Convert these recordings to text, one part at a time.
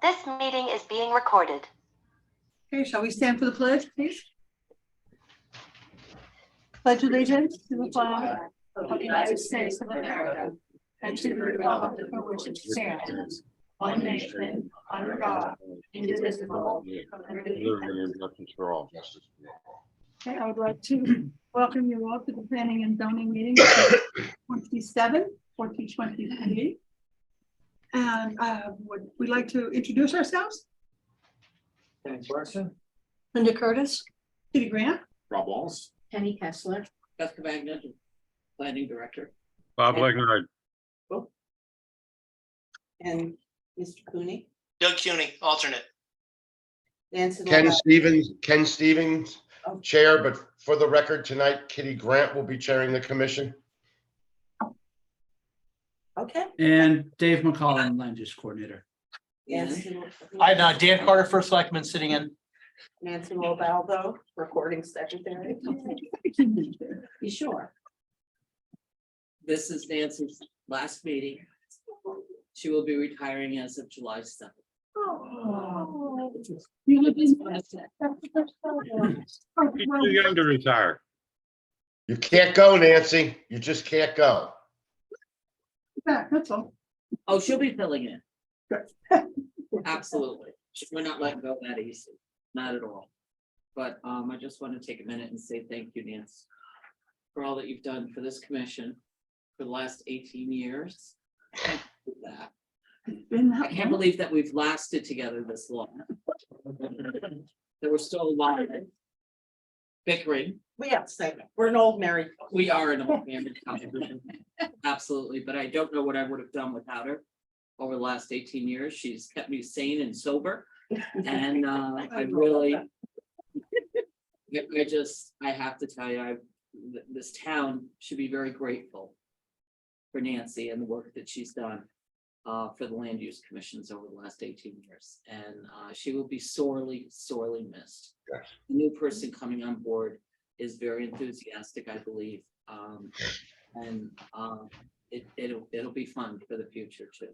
This meeting is being recorded. Okay, shall we stand for the pledge, please? Pledge allegiance to the flag of the United States of America and to the republic for which it stands, one nation, under God, indivisible, with liberty and justice for all. Okay, I would like to welcome you all to the planning and zoning meeting 27, 2023. And would we like to introduce ourselves? Dennis Larson, Linda Curtis, Kitty Grant, Rob Walls, Penny Kessler. Jessica Magnet, Planning Director. Bob Legnard. And Mr. Cooney. Doug Cuny, alternate. Nancy. Ken Lopez. Stevens, Oh. Chair, but for the record tonight, Kitty Grant will be chairing the commission. Okay. And Dave McCollum, Land Use Coordinator. Nancy. I'm Dan Carter, first selectman, sitting in. Nancy Lobaldo, recording secretary. You sure? This is Nancy's last meeting. She will be retiring as of July 7th. Oh. You live in He's too young to retire. You can't go, Nancy. You just can't go. that's all. Oh, she'll be filling in. Good. Absolutely. We're not letting go that easy, not at all. But I just want to take a minute and say thank you, Nancy, for all that you've done for this commission for the last 18 years. Thank you for that. I can't believe that we've lasted together this long. There was still a lot of bickering. We have to say, we're an old married. We are an old family couple. Absolutely, but I don't know what I would have done without her over the last 18 years. She's kept me sane and sober. And I really, I have to tell you, this town should be very grateful for Nancy and the work that she's done for the land use commissions over the last 18 years. And she will be sorely, sorely missed. Yes. The new person coming on board is very enthusiastic, I believe. And it'll be fun for the future too.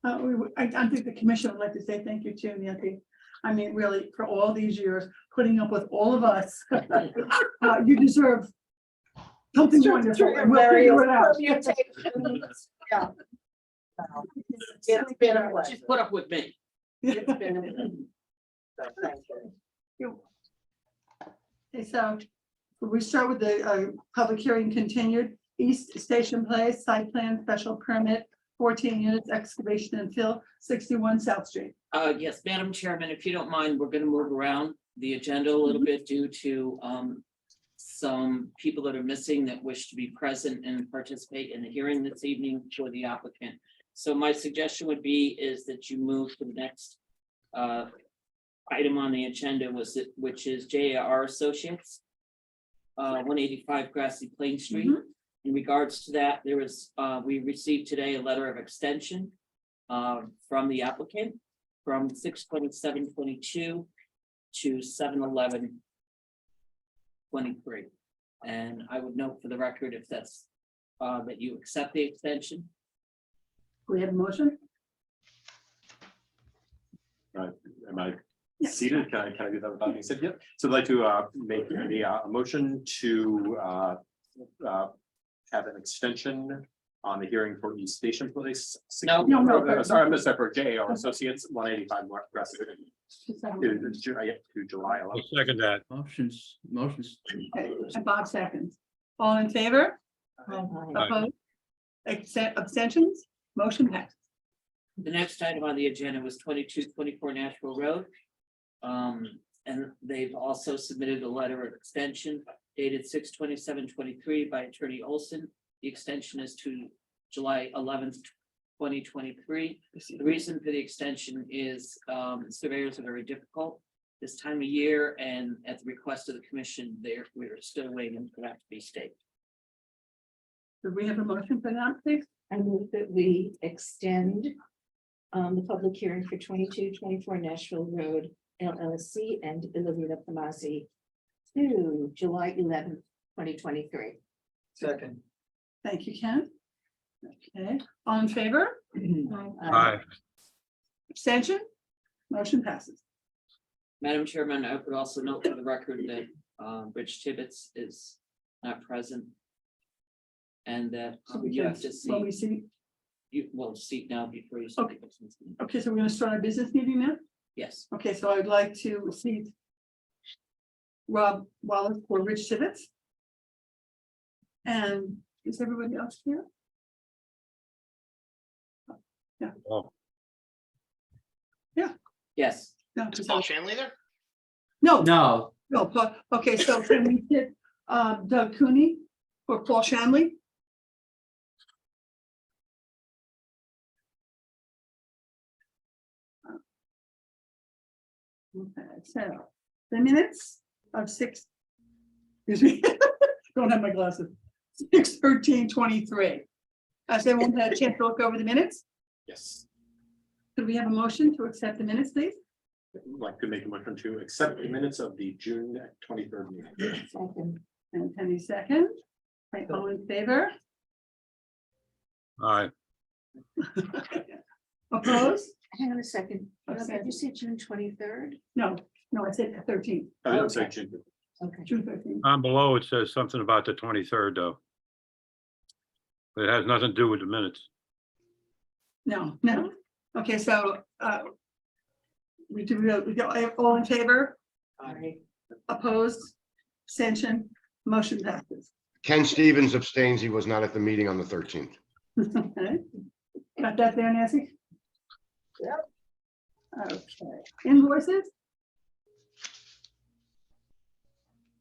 I think the commission would like to say thank you too, Nancy. I mean, really, for all these years, putting up with all of us. You deserve something wonderful. And we'll figure it out. Yeah. It's been a pleasure. She's put up with me. It's been a pleasure. So, thank you. Okay, so we start with the public hearing continued. East Station Place, site plan, special permit, 14 units, excavation and fill, 61 South Street. Yes, Madam Chairman, if you don't mind, we're going to move around the agenda a little bit due to some people that are missing that wish to be present and participate in the hearing this evening for the applicant. So my suggestion would be is that you move to the next item on the agenda, which is JAR Associates, 185 Grassy Plain Street. In regards to that, there was we received today a letter of extension from the applicant from 6/27/22 to 7/11/23. And I would note for the record if that's that you accept the extension. We have a motion. Am I seated? Can I do that without being said? Yep. So I'd like to make a motion to have an extension on the hearing for East Station Place. No. Sorry, I missed that for JAR Associates, 185 Grassy to July 11th. I'll second that. Motions. Okay, and Bob seconds. All in favor? Aye. Opposed? Abstentions? Motion passed. The next item on the agenda was 2224 Nashville Road. And they've also submitted a letter of extension dated 6/27/23 by Attorney Olson. The extension is to July 11th, 2023. The reason for the extension is surveyors are very difficult this time of year, and at the request of the commission, we're still waiting for that to be staked. Do we have a motion for that, please? I move that we extend the public hearing for 2224 Nashville Road LLC and Illumina Pamasi to July 11th, 2023. Second. Thank you, Ken. Okay, all in favor? Aye. Abstention? Motion passes. Madam Chairman, I would also note for the record that Rich Tibbetts is not present. And that you have to Well, we see, see, you will seat now before you. Okay. okay, so we're gonna start our business meeting now? Yes, Okay, so I'd like to see Rob Wallace for Rich Tibbetts. And is everybody else here? Oh, yes, No, Is Paul Shanley there? no, No, no, okay, so can we get Doug Cooney for Paul Shanley? Okay, so the minutes of six. Excuse me, don't have my glasses. 6/13/23. Has everyone had a chance to look over the minutes? Yes. Could we have a motion to accept the minutes, please? I'd like to make a motion to accept the minutes of the June 23rd meeting. Second. And Penny second. Right, all in favor? all right. Opposed? Hang on a second. Okay. Did you say June 23rd? No, I said 13, I'm sorry, June. Okay. June 13. On below, it says something about the 23rd, though. It has nothing to do with the minutes. No. Okay, so we go all in favor, Aye. opposed, abstention, motion passes. Ken Stevens abstains. He was not at the meeting on the 13th. Okay. Got that there, Nancy? Yep. Okay, invoices?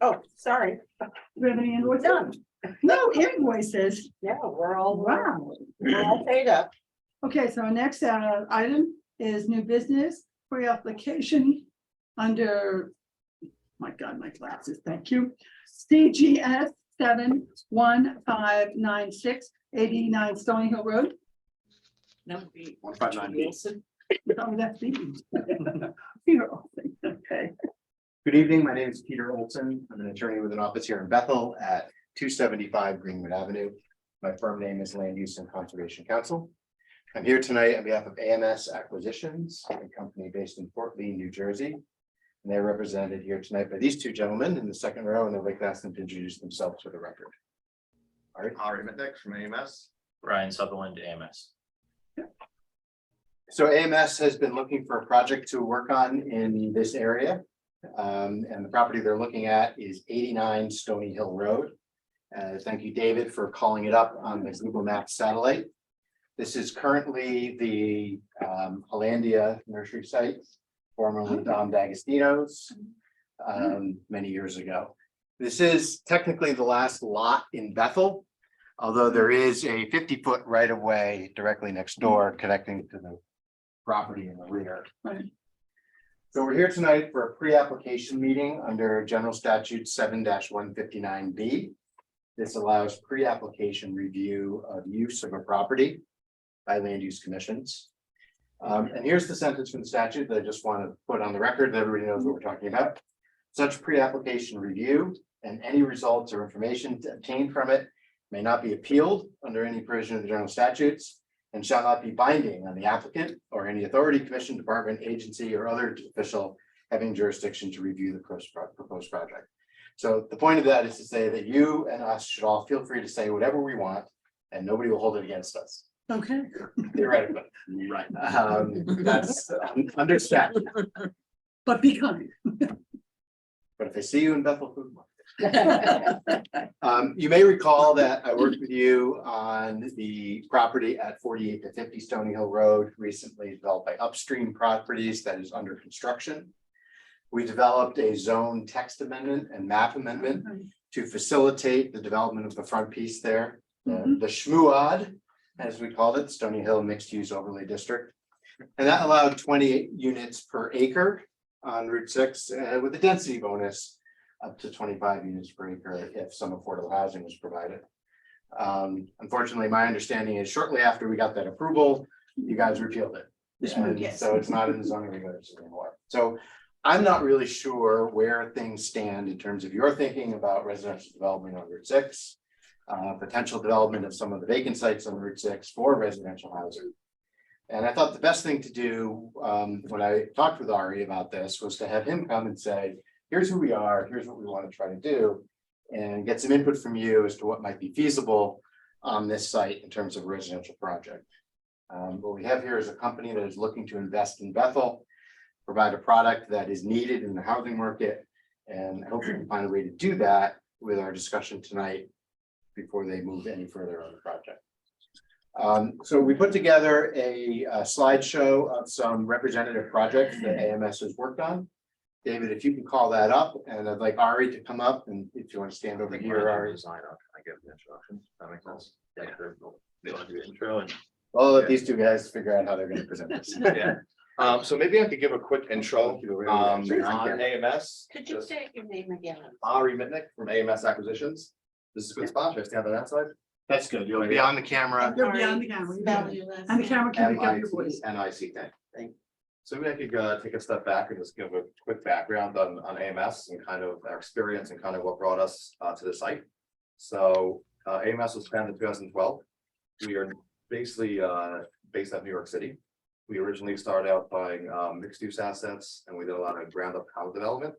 Oh, sorry. Do we have any invoices? No invoices. Yeah, we're all, Wow. we're all paid up. Okay, so our next item is new business pre-application under, my God, my glasses, thank you. CGS 71596 89 Stony Hill Road. that would be. 159B. Wilson. Oh, that's the. Peter Olsen, okay. Good evening. My name is Peter Olson. I'm an attorney with an office here in Bethel at 275 Greenwood Avenue. My firm name is Land Use and Conservation Council. I'm here tonight on behalf of AMS Acquisitions, a company based in Fort Lee, New Jersey. And they're represented here tonight by these two gentlemen in the second row, and I'd like to ask them to introduce themselves for the record. All right. Ari Mitnick from AMS. Ryan Sutherland, AMS. So AMS has been looking for a project to work on in this area. And the property they're looking at is 89 Stony Hill Road. Thank you, David, for calling it up on the Google Maps satellite. This is currently the Hollandia nursery site, formerly Dom D'Agostino's, many years ago. This is technically the last lot in Bethel, although there is a 50-foot right-of-way directly next door connecting to the property in the rear. Right. So we're here tonight for a pre-application meeting under General Statute 7-159B. This allows pre-application review of use of a property by land use commissions. And here's the sentence from the statute that I just want to put on the record that everybody knows what we're talking about. Such pre-application review and any results or information obtained from it may not be appealed under any provision of the general statutes and shall not be binding on the applicant or any authority, commission, department, agency, or other official having jurisdiction to review the proposed project. So the point of that is to say that you and us should all feel free to say whatever we want and nobody will hold it against us. Okay. Theoretically. Right. That's understandable. But be kind. But if I see you in Bethel Food Market. You may recall that I worked with you on the property at 48 to 50 Stony Hill Road, recently developed by Upstream Properties that is under construction. We developed a zone text amendment and map amendment to facilitate the development of the front piece there, the SHMUAD, as we called it, Stony Hill Mixed Use Overlay District. And that allowed 28 units per acre on Route 6 with a density bonus up to 25 units per acre if some affordable housing was provided. Unfortunately, my understanding is shortly after we got that approval, you guys repealed it. And Yes. so it's not in the zoning regulations anymore. So I'm not really sure where things stand in terms of your thinking about residential development on Route 6, potential development of some of the vacant sites on Route 6 for residential housing. And I thought the best thing to do, when I talked with Ari about this, was to have him come and say, here's who we are, here's what we want to try to do. And get some input from you as to what might be feasible on this site in terms of a residential project. What we have here is a company that is looking to invest in Bethel, provide a product that is needed in the housing market. And hopefully we can find a way to do that with our discussion tonight before they move any further on the project. So we put together a slideshow of some representative projects that AMS has worked on. David, if you can call that up, and I'd like Ari to come up, and if you want to stand over here, Ari. Design, I give the introduction. That makes sense. Yeah, they want to do the intro and. I'll let these two guys figure out how they're going to present this. Yeah. So maybe I could give a quick intro on AMS. Could you say your name again? Ari Mitnick from AMS Acquisitions. This is a good spot. Should I stand on that side? That's good. You'll be on the camera. You'll be on the camera. And the camera can pick up your voice. NICK. So maybe I could take a step back and just give a quick background on AMS and kind of our experience and kind of what brought us to the site. So AMS was founded in 2012. We are basically based out of New York City. We originally started out buying mixed use assets, and we did a lot of ground up house development.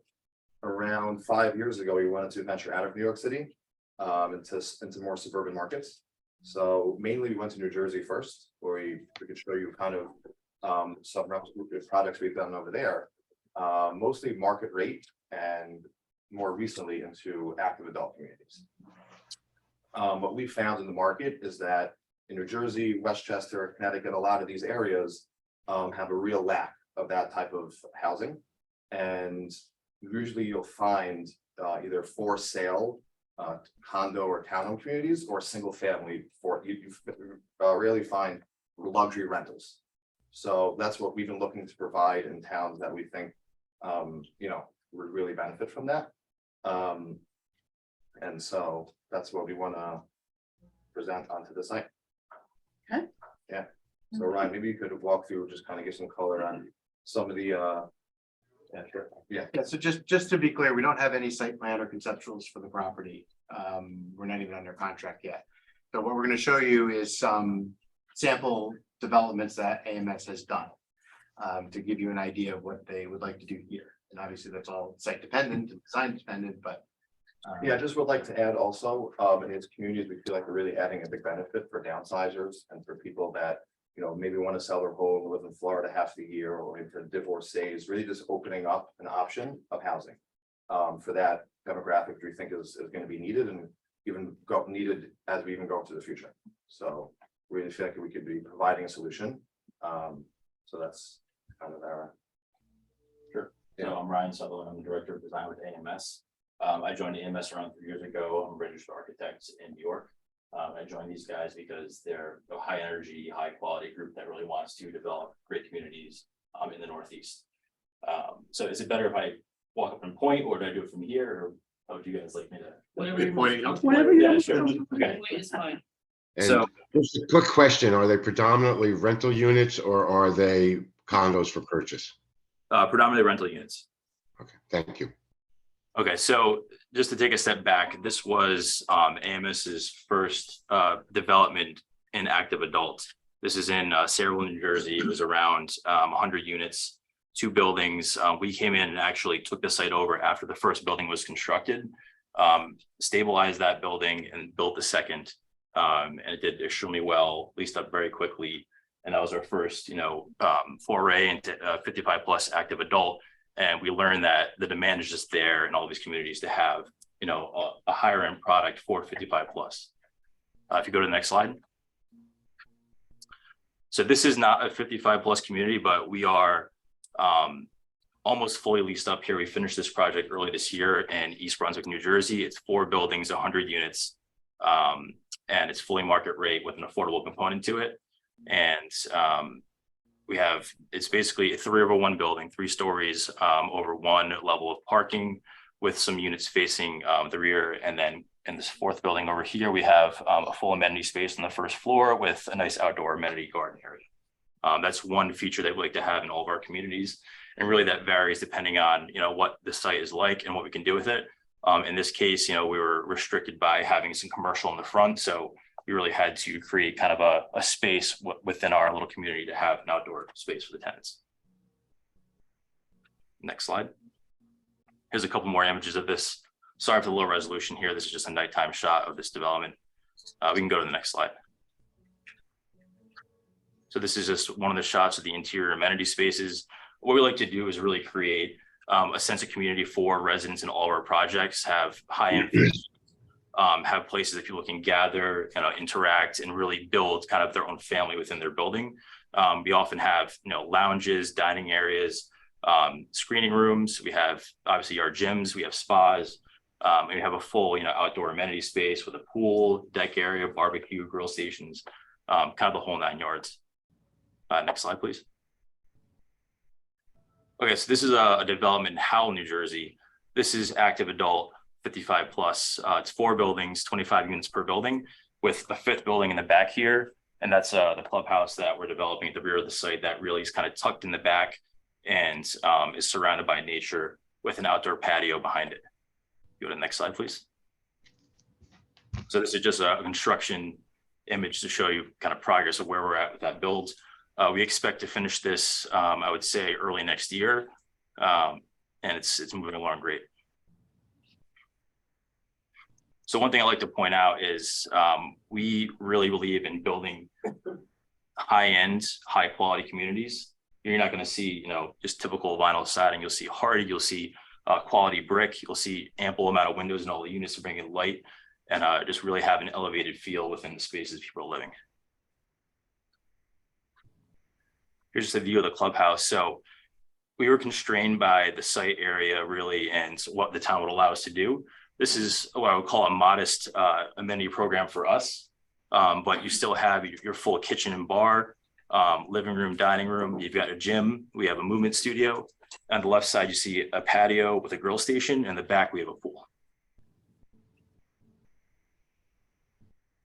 Around 5 years ago, we wanted to venture out of New York City into more suburban markets. So mainly we went to New Jersey first, where we could show you kind of some products we've done over there, mostly market rate, and more recently into active adult communities. What we found in the market is that in New Jersey, Westchester, Connecticut, a lot of these areas have a real lack of that type of housing. And usually you'll find either for sale condo or townhome communities, or single family. You rarely find luxury rentals. So that's what we've been looking to provide in towns that we think would really benefit from that. And so that's what we want to present onto the site. Okay. Yeah. So Ryan, maybe you could walk through, just kind of give some color on some of the yeah, sure. Yeah. Yeah, so just to be clear, we don't have any site plan or conceptuals for the property. We're not even under contract yet. So what we're going to show you is some sample developments that AMS has done to give you an idea of what they would like to do here. And obviously that's all site dependent and design dependent, but yeah, I just would like to add also, in these communities, we feel like we're really adding a big benefit for downsizers and for people that, maybe want to sell their home, live in Florida half the year, or for divorcees, really just opening up an option of housing for that demographic we think is going to be needed, and even needed as we even go into the future. So we really feel like we could be providing a solution. So that's kind of our. Sure. So I'm Ryan Sutherland. I'm the director of design with AMS. I joined AMS around 3 years ago. I'm a registered architect in New York. I joined these guys because they're a high energy, high quality group that really wants to develop great communities in the Northeast. So is it better if I walk up and point, or do I do it from here, or how would you guys like me to? Whatever you Yeah, want. sure. Okay. It's fine. And So- just a quick question, are they predominantly rental units or are they condos for purchase? Predominantly rental units. Okay, thank you. Okay, so just to take a step back, this was AMS's first development in active adult. This is in Sayreville, New Jersey. It was around 100 units, 2 buildings. We came in and actually took the site over after the first building was constructed, stabilized that building and built the second. And it did extremely well, leased up very quickly. And that was our first, foray into 55 plus active adult. And we learned that the demand is just there in all these communities to have, a higher end product for 55 plus. If you go to the next slide. So this is not a 55 plus community, but we are almost fully leased up here. We finished this project early this year in East Brunswick, New Jersey. It's 4 buildings, 100 units, and it's fully market rate with an affordable component to it. And it's basically a 3/1 building, 3 stories, over 1 level of parking with some units facing the rear. And then in this 4th building over here, we have a full amenity space on the 1st floor with a nice outdoor amenity garden area. That's one feature that we like to have in all of our communities. And really that varies depending on, what the site is like and what we can do with it. In this case, we were restricted by having some commercial in the front. So we really had to create kind of a space within our little community to have an outdoor space for the tenants. Next slide. Here's a couple more images of this. Sorry for the low resolution here. This is just a nighttime shot of this development. We can go to the next slide. So this is just one of the shots of the interior amenity spaces. What we like to do is really create a sense of community for residents in all of our projects, have high-end, have places that people can gather, interact, and really build kind of their own family within their building. We often have, lounges, dining areas, screening rooms. We have obviously our gyms, we have spas, and we have a full, outdoor amenity space with a pool, deck area, barbecue, grill stations, kind of the whole 9 yards. Next slide, please. Okay, so this is a development in Howell, New Jersey. This is active adult, 55 plus. It's 4 buildings, 25 units per building, with a 5th building in the back here. And that's the clubhouse that we're developing at the rear of the site that really is kind of tucked in the back and is surrounded by nature with an outdoor patio behind it. Go to the next slide, please. So this is just a construction image to show you kind of progress of where we're at with that build. We expect to finish this, I would say, early next year, and it's moving along great. So one thing I like to point out is we really believe in building high-end, high-quality communities. You're not going to see, just typical vinyl siding. You'll see hardy, you'll see quality brick, you'll see ample amount of windows in all the units to bring in light and just really have an elevated feel within the spaces people are living. Here's just a view of the clubhouse. So we were constrained by the site area really and what the town would allow us to do. This is what I would call a modest amenity program for us, but you still have your full kitchen and bar, living room, dining room. You've got a gym. We have a movement studio. On the left side, you see a patio with a grill station. And the back, we have a pool.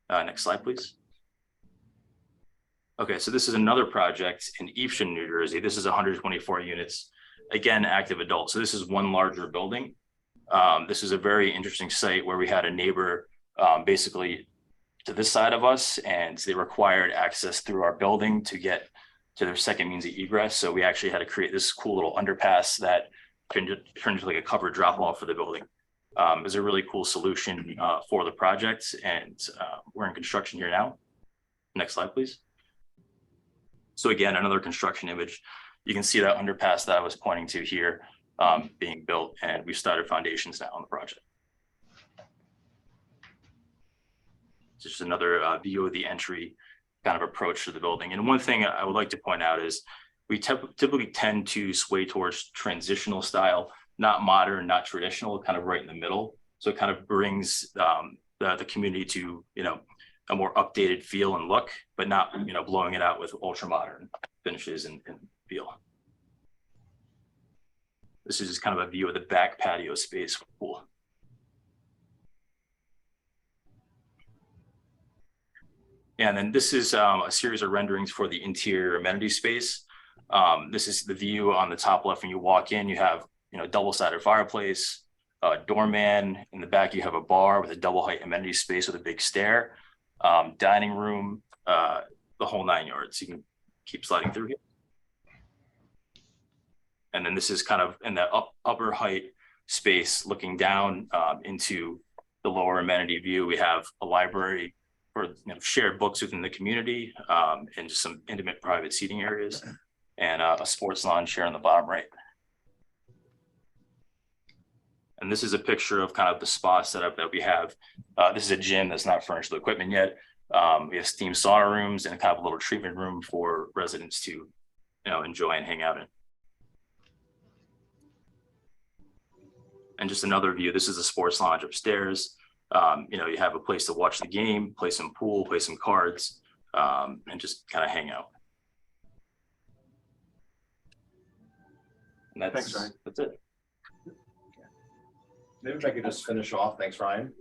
Next slide, please. Okay, so this is another project in Evesham, New Jersey. This is 124 units, again, active adult. So this is one larger building. This is a very interesting site where we had a neighbor basically to this side of us, and they required access through our building to get to their second means of egress. So we actually had to create this cool little underpass that turned into like a covered drop off for the building. It was a really cool solution for the project, and we're in construction here now. Next slide, please. So again, another construction image. You can see that underpass that I was pointing to here being built, and we've started foundations now on the project. Just another view of the entry kind of approach to the building. And one thing I would like to point out is we typically tend to sway towards transitional style, not modern, not traditional, kind of right in the middle. So it kind of brings the community to, a more updated feel and look, but not, blowing it out with ultra modern finishes and feel. This is just kind of a view of the back patio space for the pool. And then this is a series of renderings for the interior amenity space. This is the view on the top left. When you walk in, you have, double-sided fireplace, doorman. In the back, you have a bar with a double height amenity space with a big stair, dining room, the whole 9 yards. You can keep sliding through here. And then this is kind of in the upper height space looking down into the lower amenity view. We have a library for shared books within the community and just some intimate private seating areas and a sports lounge here on the bottom right. And this is a picture of kind of the spa setup that we have. This is a gym that's not furnished with equipment yet. We have steam sauna rooms and kind of a little treatment room for residents to enjoy and hang out in. And just another view, this is a sports lounge upstairs. You have a place to watch the game, play some pool, play some cards, and just kind of hang out. And Thanks, Ryan. That's it. Maybe if I could just finish off. Thanks, Ryan.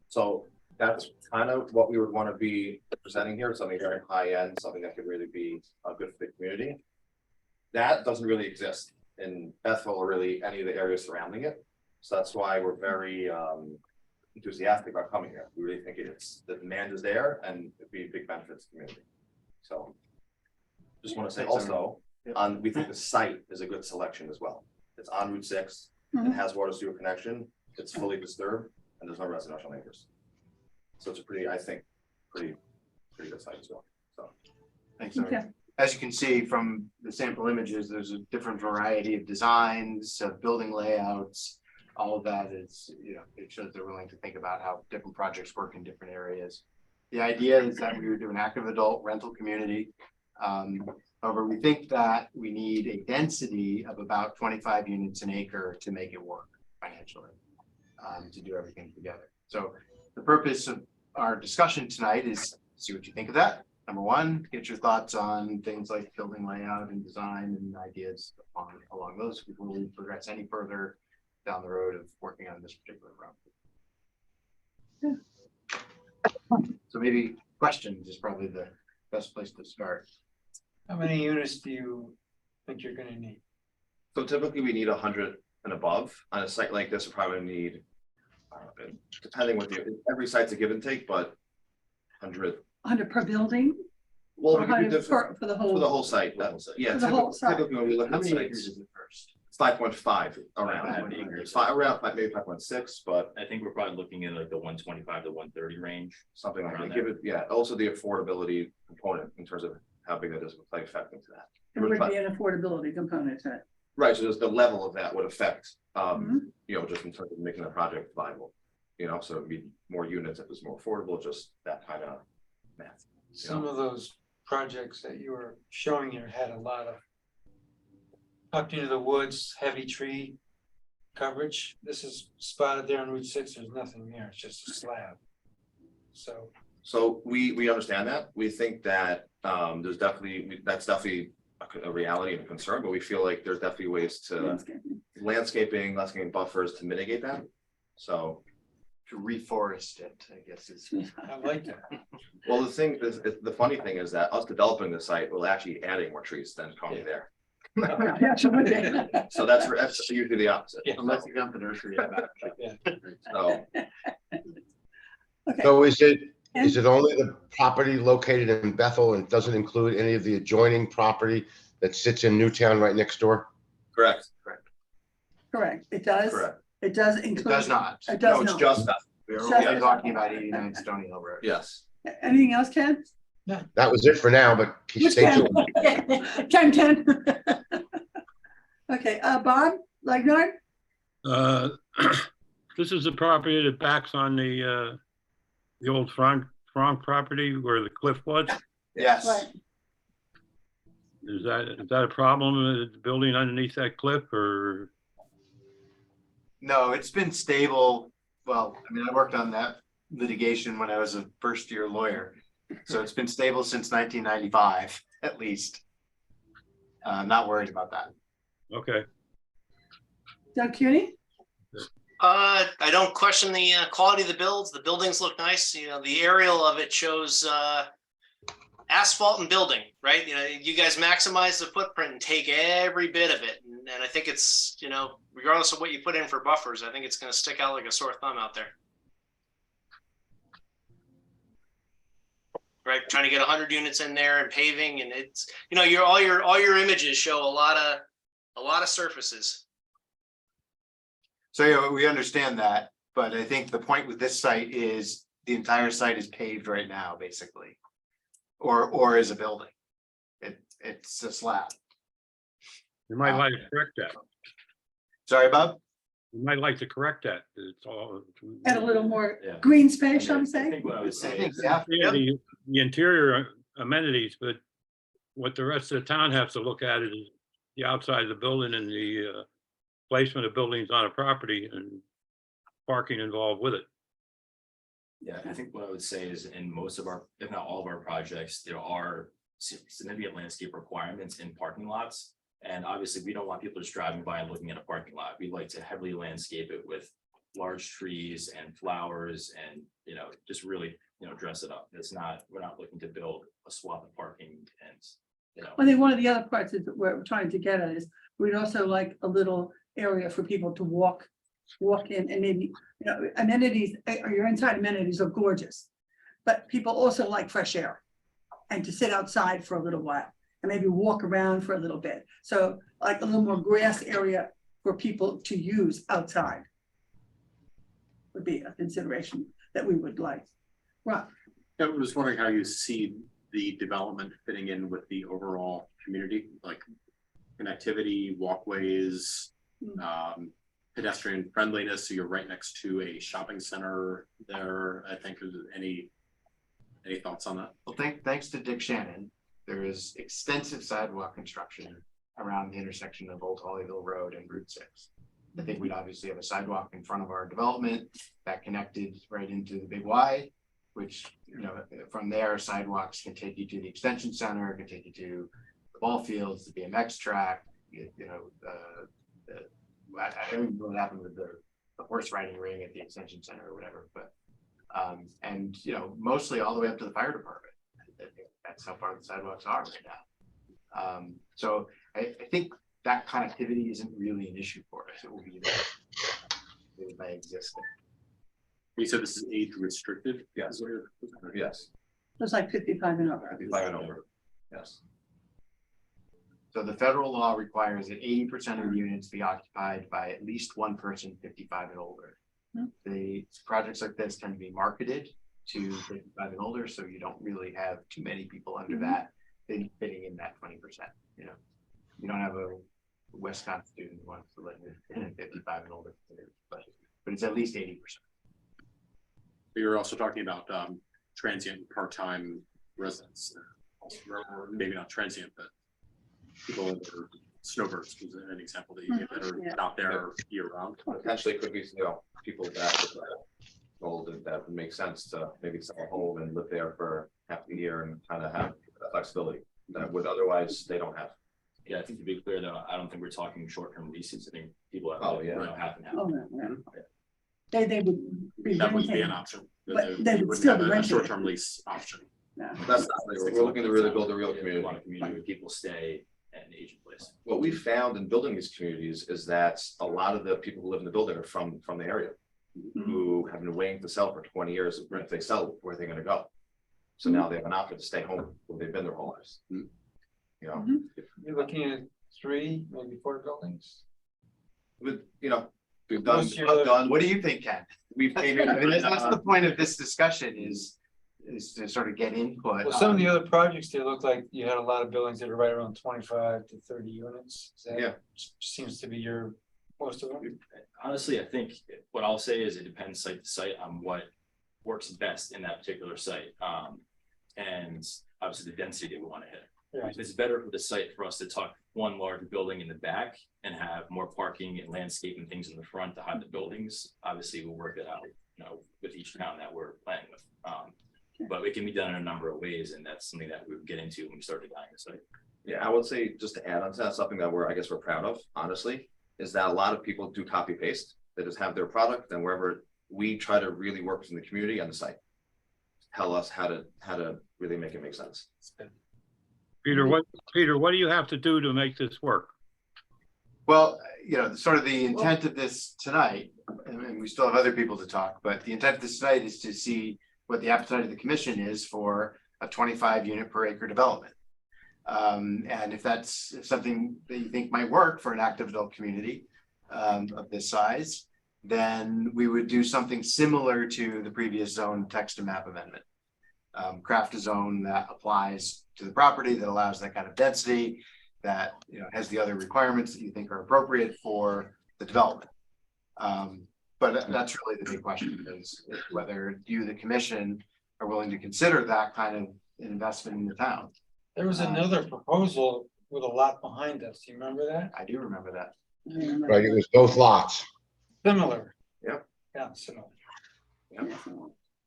So that's kind of what we would want to be presenting here, something very high end, something that could really be good for the community. That doesn't really exist in Bethel or really any of the areas surrounding it. So that's why we're very enthusiastic about coming here. We really think the demand is there and it'd be a big benefit to the community. So just want to say also, we think the site is a good selection as well. It's on Route 6, it has water sewer connection, it's fully disturbed, and there's no residential neighbors. So it's a pretty, I think, pretty good site as well, so. Thanks. Okay. As you can see from the sample images, there's a different variety of designs, building layouts. All of that is, it shows they're willing to think about how different projects work in different areas. The idea is that we would do an active adult rental community. However, we think that we need a density of about 25 units an acre to make it work financially, to do everything together. So the purpose of our discussion tonight is see what you think of that. Number one, get your thoughts on things like building layout and design and ideas along those before we progress any further down the road of working on this particular project. So maybe questions is probably the best place to start. How many units do you think you're gonna need? So typically we need 100 and above. On a site like this, we probably need, depending with you, every site's a give and take, but 100. 100 per building? Well, Or we could do 100 different for the for the whole? whole site. Yeah, For the whole site. typically when we look How at many acres sites, is it first? it's 5.5 around. 5.5 It's around maybe 5.6, but I think we're probably looking at like the 125 to 130 range. something like Around that. Give it, yeah. Also the affordability component in terms of how big that is would play effect into that. There would be an affordability component to it. Right, so there's the level of that would affect, Mhm. just in terms of making the project viable. So it'd be more units if it's more affordable, just that kind of math. Some of those projects that you were showing here had a lot of tucked into the woods, heavy tree coverage. This is spotted there on Route 6. There's nothing there. It's just a slab. So we understand that. We think that that's definitely a reality and a concern, but we feel like there's definitely ways to landscaping buffers to mitigate that. So, To reforest it, I guess is. I like that. well, the funny thing is that us developing the site will actually adding more trees than coming there. Yeah, sure would be. So that's usually the opposite. Yeah. Unless you count the nursery. So Okay. So is it only the property located in Bethel and doesn't include any of the adjoining property that sits in Newtown right next door? correct, Correct. It does. correct. It does It include. does not. It does No, it's not. just that. We're Just- only talking about 89 Stony Hill Road. Yes. Anything else, Ken? That was it for now, but Yes, stay Ken. tuned. Ken. Okay, Bob, Legnard? This is the property that backs on the old Frank property where the cliff was. Yes. Right. Is that a problem, building underneath that cliff, or? No, it's been stable. Well, I worked on that litigation when I was a first-year lawyer. So it's been stable since 1995, at least. I'm not worried about that. Okay. Doug Cuny? I don't question the quality of the builds. The buildings look nice. The aerial of it shows asphalt and building, right? You guys maximize the footprint and take every bit of it. And I think it's, regardless of what you put in for buffers, I think it's going to stick out like a sore thumb out there. Right, trying to get 100 units in there and paving, and it's, all your images show a lot of surfaces. So we understand that, but I think the point with this site is the entire site is paved right now, basically. Or is a building. It's a slab. You might like to correct that. Sorry, Bob? You might like to correct that. It's all. Add a little more Yeah. green space, shall we I say? think what I would I say think, is, yeah. Yeah, the interior amenities, but what the rest of the town has to look at is the outside of the building and the placement of buildings on a property and parking involved with it. yeah, I think what I would say is in most of our, if not all of our projects, there are significant landscape requirements in parking lots. And obviously, we don't want people just driving by and looking at a parking lot. We'd like to heavily landscape it with large trees and flowers and, just really, dress it up. We're not looking to build a swath of parking and, I think one of the other parts that we're trying to get at is we'd also like a little area for people to walk walk in and maybe, you know, amenities, or your inside amenities are gorgeous. But people also like fresh air and to sit outside for a little while and maybe walk around for a little bit. So like a little more grass area for people to use outside would be a consideration that we would like. Right. I was wondering how you see the development fitting in with the overall community, like connectivity, walkways, pedestrian friendliness. So you're right next to a shopping center there. I think, is any thoughts on that? Well, thanks to Dick Shannon, there is extensive sidewalk construction around the intersection of Old Hollyville Road and Route 6. I think we'd obviously have a sidewalk in front of our development that connected right into the Big Y, which, you know, from there, sidewalks can take you to the extension center, can take you to the ball fields, the BMX track, you know, I don't even know what happened with the horse riding ring at the extension center or whatever, but and you know, mostly all the way up to the fire department. That's how far the sidewalks are right now. So I think that connectivity isn't really an issue for us. It will be there by existing. You said this is age restricted? Yes. Yes. It's like 55 and over. 55 and over. Yes. So the federal law requires that 80% of units be occupied by at least one person 55 and older. The projects like this tend to be marketed to 55 and older, so you don't really have too many people under that fitting in that 20%. You know, you don't have a Wisconsin student who wants to live in 55 and older, but it's at least 80%. You're also talking about transient part-time residents, or maybe not transient, but people that are snowbirds is an example that you get that are out there year round. Potentially could be, you know, people that old and that would make sense to maybe sell a home and live there for half the year and kind of have flexibility that would otherwise they don't have. Yeah, I think to be clear though, I don't think we're talking short-term leases. I think people have, Oh, yeah. you know, half and half. Oh, yeah. They would be That would be renting. an option. But they would wouldn't still have be a renting. short-term lease option. Yeah. That's not, we're looking to really build a real community. A lot of community where people stay at an aging place. What we found in building these communities is that a lot of the people who live in the building are from the area, who have been waiting to sell for 20 years. If they sell, where are they going to go? So now they have an option to stay home where they've been their whole lives. You know, You're looking at 3, maybe 4 buildings. with, you know, we've done, Most of your- done. What do you think, Ken? We've painted. I mean, that's the point of this discussion is to sort of get input. Well, some of the on- other projects, they look like you had a lot of buildings that are right around 25 to 30 units. Is that- Yeah. Seems to be your, most of them. Honestly, I think what I'll say is it depends site to site on what works best in that particular site. And obviously the density that we want to hit. Yeah. If it's better for the site for us to tuck one large building in the back and have more parking and landscaping things in the front to hide the buildings, obviously we'll work it out, you know, with each town that we're planning with. But it can be done in a number of ways, and that's something that we would get into when we start designing the site. Yeah, I would say just to add on to that, something that I guess we're proud of, honestly, is that a lot of people do copy paste. They just have their product, and wherever we try to really work in the community and the site, tell us how to really make it make sense. Peter, what do you have to do to make this work? Well, you know, sort of the intent of this tonight, and we still have other people to talk, but the intent of this tonight is to see what the appetite of the commission is for a 25 unit per acre development. And if that's something that you think might work for an active adult community of this size, then we would do something similar to the previous zone text and map amendment. Craft a zone that applies to the property, that allows that kind of density, that, you know, has the other requirements that you think are appropriate for the development. But that's really the big question, is whether you, the commission, are willing to consider that kind of investment in the town. There was another proposal with a lot behind us. Do you remember that? I do remember that. Right, it was both lots. Similar. Yep. Yeah, similar.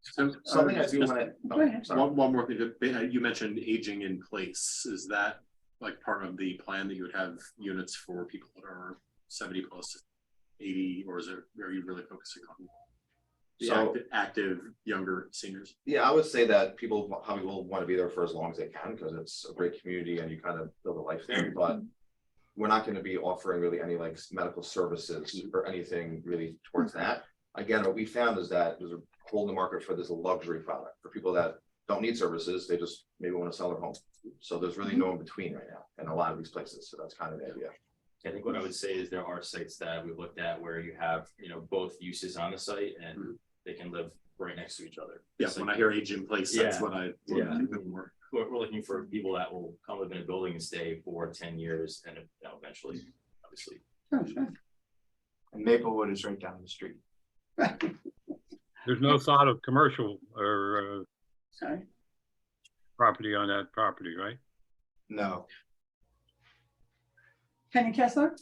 So Something I do just want to. one more thing, you mentioned aging in place. Is that like part of the plan that you would have units for people that are 70 plus 80, or are you really focusing on the active younger seniors? Yeah, I would say that people probably will want to be there for as long as they can, because it's a great community and you kind of build a life there. But we're not gonna be offering really any like medical services or anything really towards that. Again, what we found is that there's a hole in the market for this luxury product, for people that don't need services, they just maybe wanna sell their home. So there's really no in between right now in a lot of these places, so that's kind of the idea. I think what I would say is there are sites that we've looked at where you have, you know, both uses on the site and they can live right next to each other. Yes, when I hear age in place, that's Yeah. what I. Yeah. We're looking for people that will come live in a building and stay for 10 years and, you know, eventually, obviously. Sure, sure. And Maplewood is right down the street. There's no thought of commercial or Sorry. property on that property, right? No. Kenny Kessler?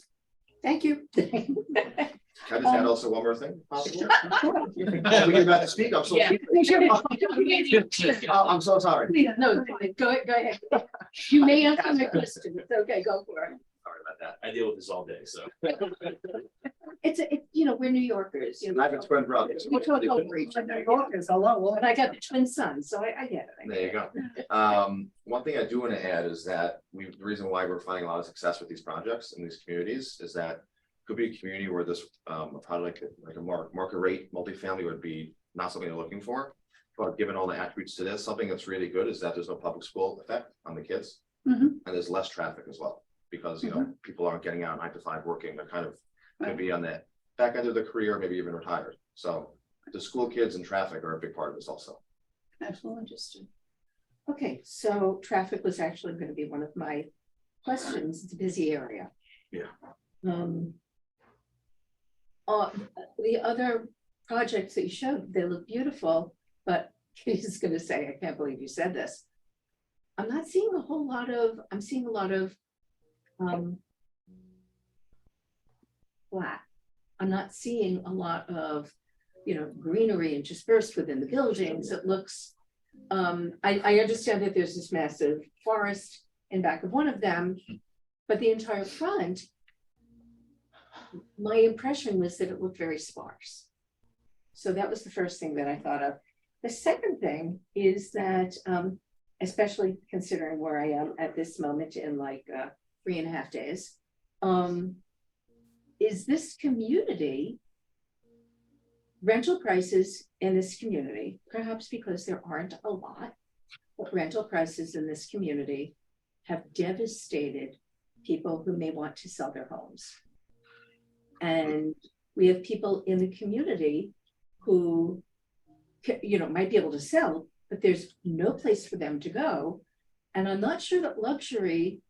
Thank you. Can I just add also one more thing? possible? Oh, we about to speak, I'm so. Yeah. I'm so sorry. No, go ahead. You may answer my question. It's okay, go for it. Sorry about that. I deal with this all day, so. You know, we're New Yorkers, you know. I have a twin brother. We talk over each other. Hello. But I got the twin sons, so I get it. There you go. One thing I do want to add is that the reason why we're finding a lot of success with these projects in these communities is that could be a community where this product like a market rate multifamily would be not something they're looking for. But given all the attributes to this, something that's really good is that there's no public school effect on the kids. Mhm. And there's less traffic as well, because you know, people aren't getting out 9 to 5 working, they're kind of gonna be on the back end of their career, maybe even retired. So the school kids and traffic are a big part of this also. Absolutely. Understood. Okay, so traffic was actually going to be one of my questions. It's a busy area. Yeah. The other projects that you showed, they look beautiful, but he's going to say, I can't believe you said this. I'm not seeing a whole lot of, I'm seeing a lot of flat. I'm not seeing a lot of, you know, greenery interspersed within the buildings. It looks, I understand that there's this massive forest in back of one of them, but the entire front, my impression was that it looked very sparse. So that was the first thing that I thought of. The second thing is that, especially considering where I am at this moment in like 3.5 days, is this community, rental prices in this community, perhaps because there aren't a lot, but rental prices in this community have devastated people who may want to sell their homes. And we have people in the community who, you know, might be able to sell, but there's no place for them to go. And I'm not sure that luxury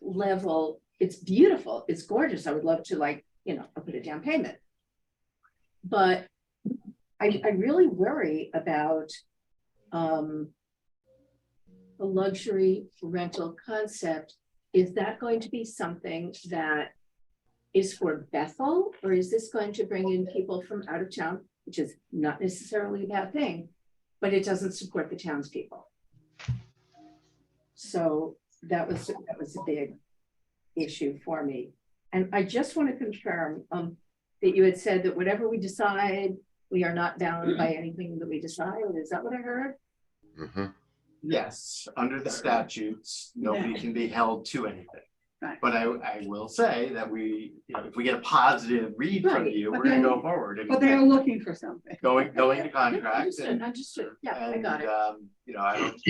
level, it's beautiful, it's gorgeous. I would love to, like, you know, I'll put a down payment. But I really worry about the luxury rental concept. Is that going to be something that is for Bethel, or is this going to bring in people from out of town, which is not necessarily a bad thing, but it doesn't support the townspeople? So that was a big issue for me. And I just want to confirm that you had said that whatever we decide, we are not bound by anything that we decide. Is that what I heard? Yes, under the statutes, nobody can be held to anything. Right. But I will say that we, you know, if we get a positive read from Right. you, But we're gonna then- go forward. and But they are looking for something. Going to contracts and, Understood. Yeah, I got it. you know, I don't,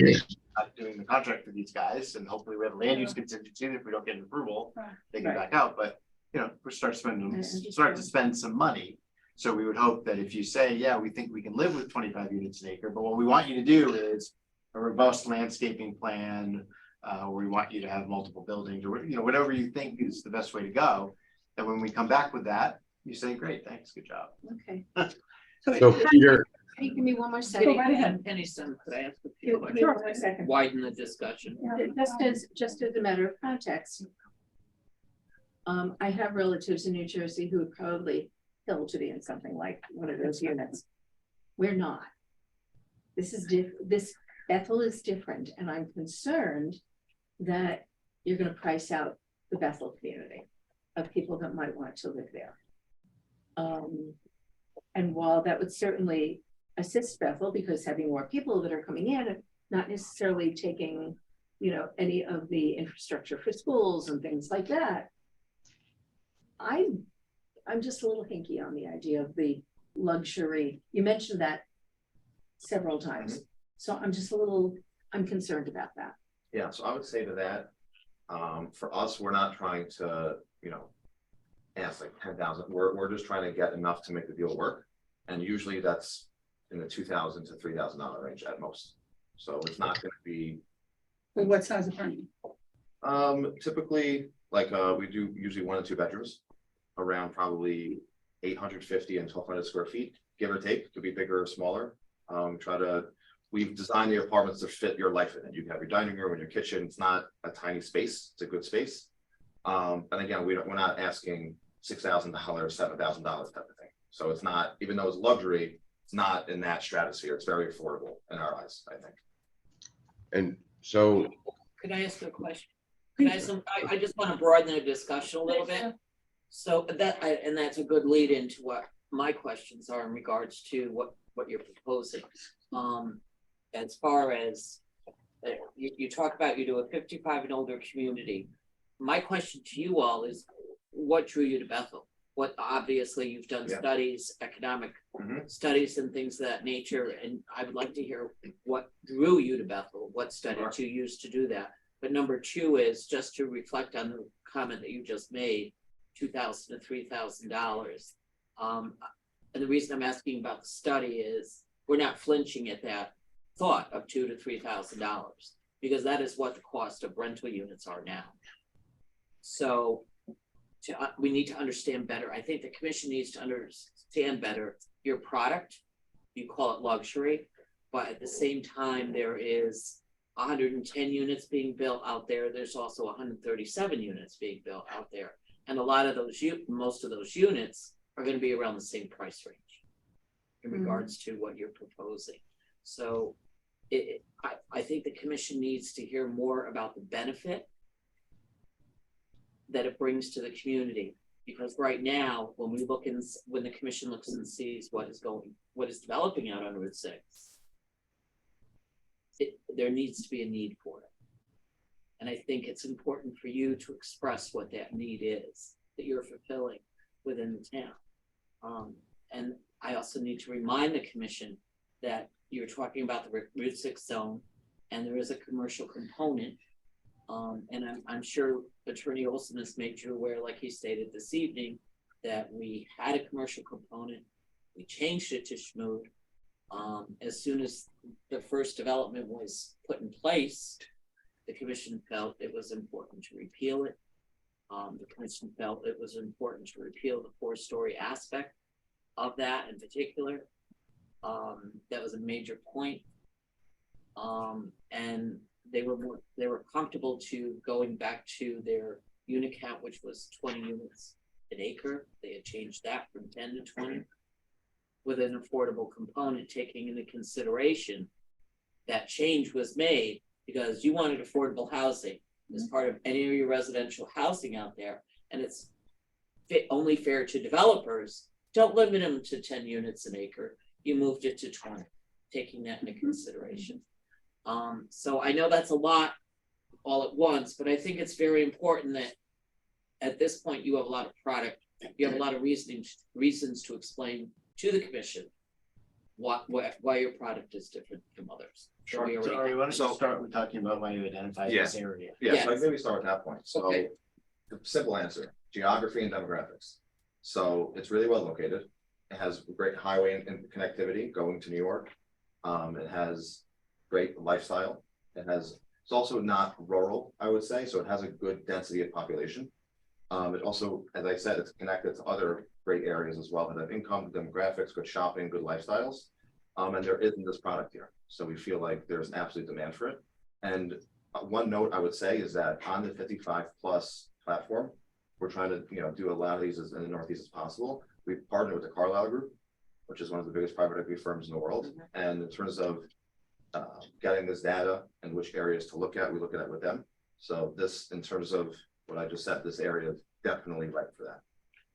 not doing the contract for these guys, and hopefully we have a land use contingency. If we don't get an approval, Right. they can Right. back out, but, you know, we start to spend some money. So we would hope that if you say, yeah, we think we can live with 25 units an acre, but what we want you to do is a robust landscaping plan, where we want you to have multiple buildings, or, you know, whatever you think is the best way to go. And when we come back with that, you say, great, thanks, good job. Okay. So Peter, Can you give me one more Go second? right ahead. Penny, could I ask a few Give me one more questions? second. Widen the discussion. Just as a matter of context. I have relatives in New Jersey who would probably kill to be in something like one of those units. We're not. This is this Bethel is different, and I'm concerned that you're going to price out the Bethel community of people that might want to live there. And while that would certainly assist Bethel, because having more people that are coming in, not necessarily taking, any of the infrastructure for schools and things like that. I'm just a little hinky on the idea of the luxury. You mentioned that several times. So I'm concerned about that. Yeah, so I would say to that, for us, we're not trying to, ask like 10,000. We're just trying to get enough to make the deal work. And usually that's in the $2,000 to $3,000 range at most. So it's not going to be. Well, what size apartment? Typically, like we do usually 1 and 2 bedrooms, around probably 850 and 1,200 square feet, give or take. Could be bigger or smaller. We've designed the apartments to fit your life in it. You have your dining room and your kitchen. It's not a tiny space. It's a good space. And again, we're not asking $6,000, $7,000 type of thing. So it's not, even though it's luxury, it's not in that stratosphere. It's very affordable in our eyes, I think. And so, Could I ask you a question? I just want to broaden the discussion a little bit. So and that's a good lead into what my questions are in regards to what you're proposing. As far as you talk about, you do a 55 and older community. My question to you all is, what drew you to Bethel? What, obviously you've done studies, economic studies and things of that nature. And I would like to hear what drew you to Bethel, what studies you used to do that. But number 2 is just to reflect on the comment that you just made, $2,000 to $3,000. And the reason I'm asking about the study is we're not flinching at that thought of $2,000 to $3,000, because that is what the cost of rental units are now. So we need to understand better. I think the commission needs to understand better your product. You call it luxury, but at the same time, there is 110 units being built out there. There's also 137 units being built out there. And a lot of those, most of those units are going to be around the same price range in regards to what you're proposing. So I think the commission needs to hear more about the benefit that it brings to the community, because right now, when the commission looks and sees what is developing out on Route 6, there needs to be a need for it. And I think it's important for you to express what that need is that you're fulfilling within the town. And I also need to remind the commission that you're talking about the Route 6 zone, and there is a commercial component. And I'm sure Attorney Olson has made you aware, like he stated this evening, that we had a commercial component. We changed it to Schmood. As soon as the first development was put in place, the commission felt it was important to repeal it. The commission felt it was important to repeal the 4-story aspect of that in particular. That was a major point. And they were comfortable to going back to their unit count, which was 20 units an acre. They had changed that from 10 to 20 with an affordable component, taking into consideration that change was made because you wanted affordable housing as part of any of your residential housing out there. And it's only fair to developers. Don't limit them to 10 units an acre. You moved it to 20, taking that into consideration. So I know that's a lot all at once, but I think it's very important that at this point you have a lot of product, you have a lot of reasons to explain to the commission why your product is different from others. Sure. So Ari, why don't you start with talking about why you identify this area? Yeah, so I maybe start with that point. So the simple answer, geography and demographics. So it's really well located. It has great highway and connectivity going to New York. It has great lifestyle. It's also not rural, I would say. So it has a good density of population. It also, as I said, it's connected to other great areas as well that have income, demographics, good shopping, good lifestyles. And there isn't this product here. So we feel like there's an absolute demand for it. And one note I would say is that on the 55 plus platform, we're trying to do a lot of these in the Northeast as possible. We've partnered with the Carlyle Group, which is one of the biggest private equity firms in the world. And in terms of getting this data and which areas to look at, we look at it with them. So this, in terms of what I just said, this area is definitely right for that.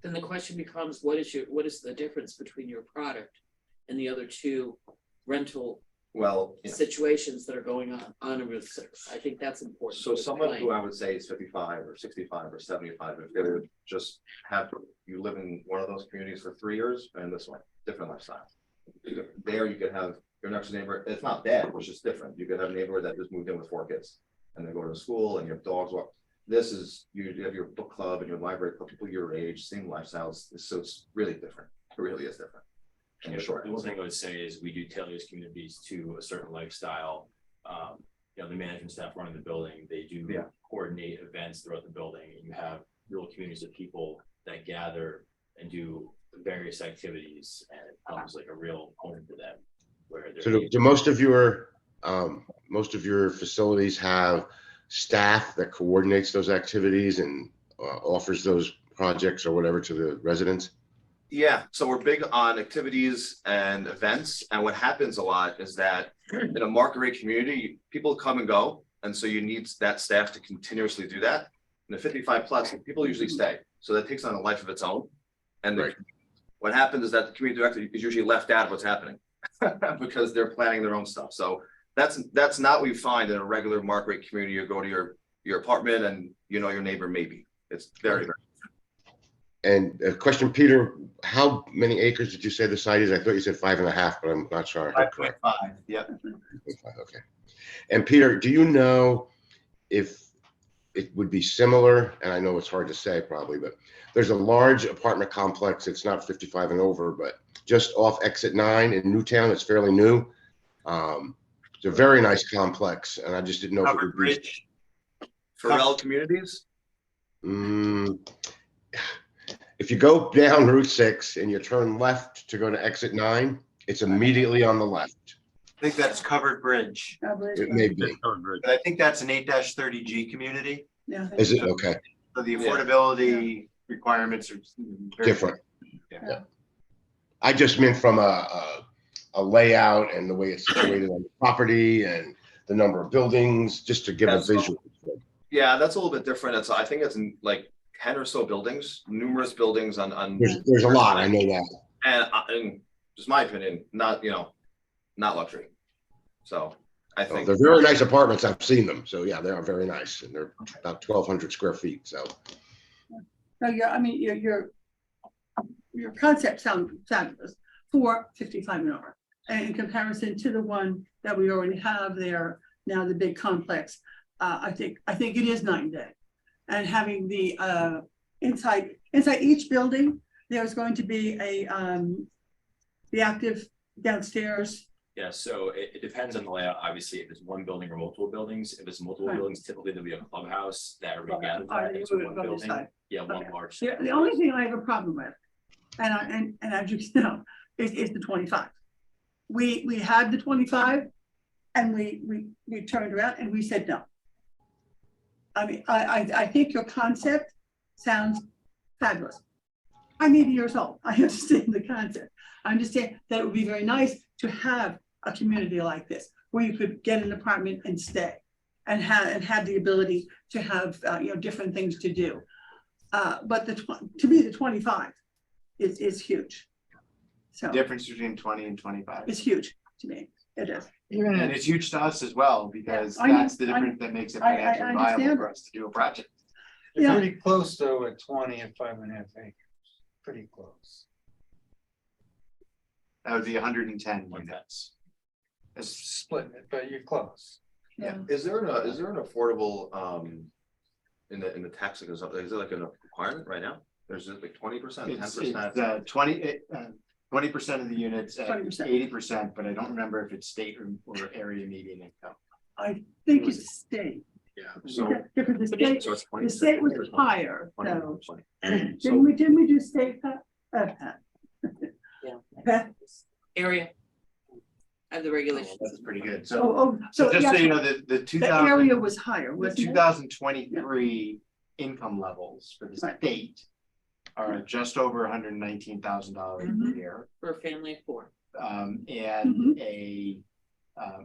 Then the question becomes, what is the difference between your product and the other two rental Well, yeah. situations that are going on Route 6. I think that's important. So to someone explain. who I would say is 55 or 65 or 75, if they would just have, you live in one of those communities for 3 years and this one, different lifestyle. There you could have your next neighbor, it's not bad, it's just different. You could have a neighbor that just moved in with 4 kids and they go to school and you have dogs walk. This is, you have your book club and your library club, people your age, same lifestyles, so it's really different. It really is different. In And short. the one thing I would say is we do tailor these communities to a certain lifestyle. You know, the management staff running the building, they do Yeah. coordinate events throughout the building. And you have real communities of people that gather and do various activities, and it becomes like a real home for them. Where they're So do most of your facilities have staff that coordinates those activities and offers those projects or whatever to the residents? Yeah, so we're big on activities and events, and what happens a lot is that in a market rate community, people come and go, and so you need that staff to continuously do that. In the 55 plus, people usually stay, so that takes on a life of its own. And what happens is that the community director is usually left out of what's happening because they're planning their own stuff. So that's not what you find in a regular market rate community. You go to your apartment and you know your neighbor maybe. It's very, very. And a question, Peter, how many acres did you say the site is? I thought you said 5.5, but I'm not sure. I heard correct. 5.5, yep. Okay. And Peter, do you know if it would be similar, and I know it's hard to say probably, but there's a large apartment complex. It's not 55 and over, but just off exit 9 in Newtown. It's fairly new. It's a very nice complex, and I just didn't know if it would be. Pharrell Communities? If you go down Route 6 and you turn left to go to exit 9, it's immediately on the left. I think that's Covered Bridge. It may be. But I think that's an 8-30G community. Yeah. Is it? Okay. So the affordability requirements are very Different. Yeah. I just meant from a layout and the way it's situated on the property and the number of buildings, just to give a visual. Yeah, that's a little bit different. I think it's in like 10 or so buildings, numerous buildings on. There's a lot, I know that. And just my opinion, not luxury. So I think. They're very nice apartments. I've seen them. So yeah, they are very nice. And they're about 1,200 square feet. So. No, I mean, your concept sounds fabulous for 55 and over. And in comparison to the one that we already have there, now the big complex, I think it is night and day. And having the inside each building, there's going to be the active downstairs. Yeah, so it depends on the layout. Obviously, if it's one building or multiple buildings, if it's multiple buildings, typically there'll be a clubhouse that everybody gathers at into one building. Yeah, one large. The only thing I have a problem with, and as you know, is the 25. We had the 25 and we turned around and we said no. I mean, I think your concept sounds fabulous. I'm 80 years old. I understand the concept. I understand that it would be very nice to have a community like this where you could get an apartment and stay and have the ability to have different things to do. But to me, the 25 is huge. So difference between 20 and 25. It's huge to me. It is. And it's huge to us as well, because I know, that's the difference that makes it financially viable understand. for us to do a project. They're pretty close though at 20 and 5.5 acres. Pretty close. That would be 110 Like units. It's splitting it, but you're close. Yeah. Is there an affordable in the tax that goes up? Is it like a requirement right now? There's like 20%, It's 10%. 20% of the units at 20%. 80%, but I don't remember if it's state or area median income. I think it's state. Yeah. So the state, So it's 20%. the state was higher. 20, So 20. didn't we do state? Yeah. Area. And the regulations. That's pretty good. So So just yeah, so you know, the the area 2000, was higher, the wasn't it? 2023 income levels for the Right. state are just over $119,000 a year. For a family of 4. And Mhm. a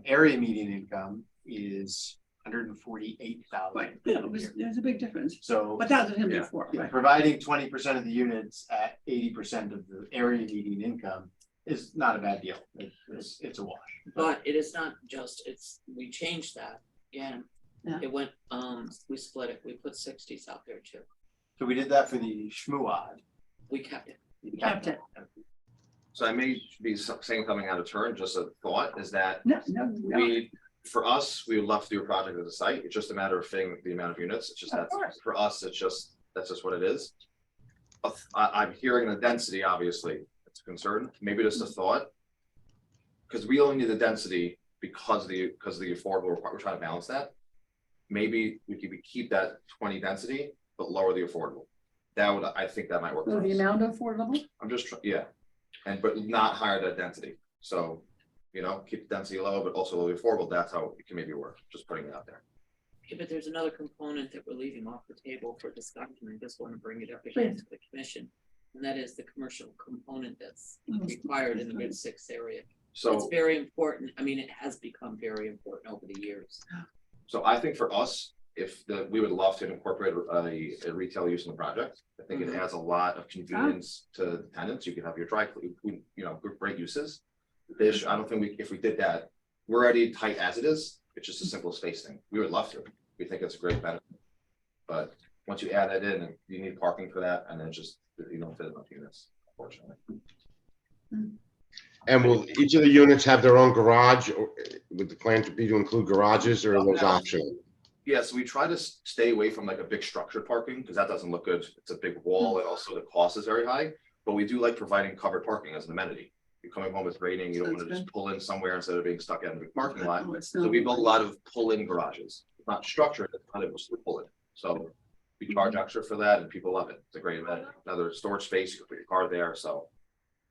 area median income is 148,000. Right, yeah, there's a big difference, So but that was him Yeah. before, yeah, right? providing 20% of the units at 80% of the area median income is not a bad deal. It's a wash. But it is not just, we changed that, yeah. Yeah. It went, we split it, we put 60s out there too, So we did that for the Shmuad. we kept it. Kept it. So I may be saying something out of turn, just a thought, is that No. for us, we would love to do a project at the site. It's just a matter of fitting the amount of units. It's just Of that course. for us, that's just what it is. I'm hearing the density, obviously, it's a concern, maybe just a thought. Because we only need the density because of the affordable, we're trying to balance that. Maybe we could keep that 20 density, but lower the affordable. I think that might work. So for the us. amount affordable? I'm just, yeah, but not higher that density, so, keep the density low, but also low the affordable, that's how it can maybe work, just putting it out there. Yeah, but there's another component that we're leaving off the table for discussion. I just want to bring it up again to the commission. And that is the commercial component that's required in the mid six area. It's So, very important. I mean, it has become very important over the years. so I think for us, we would love to incorporate a retail use in the project. I think it adds a lot of convenience to the tenants. You can have your dry clean, great uses. I don't think if we did that, we're already tight as it is. It's just a simple space thing. We would love to. We think it's a great benefit. But once you add that in, you need parking for that, and then you don't fit enough units, unfortunately. And will each of the units have their own garage, or would the plan to be to include garages, or are those optional? Yeah, so we try to stay away from like a big structured parking because that doesn't look good. It's a big wall and also the cost is very high. But we do like providing covered parking as an amenity. You're coming home with raining, you don't want to just pull in somewhere instead of being stuck in a parking lot. So we build a lot of pull-in garages. It's not structured, it's kind of just pull in. So we charge extra for that and people love it. It's a great event. Another storage space, you can put your car there, so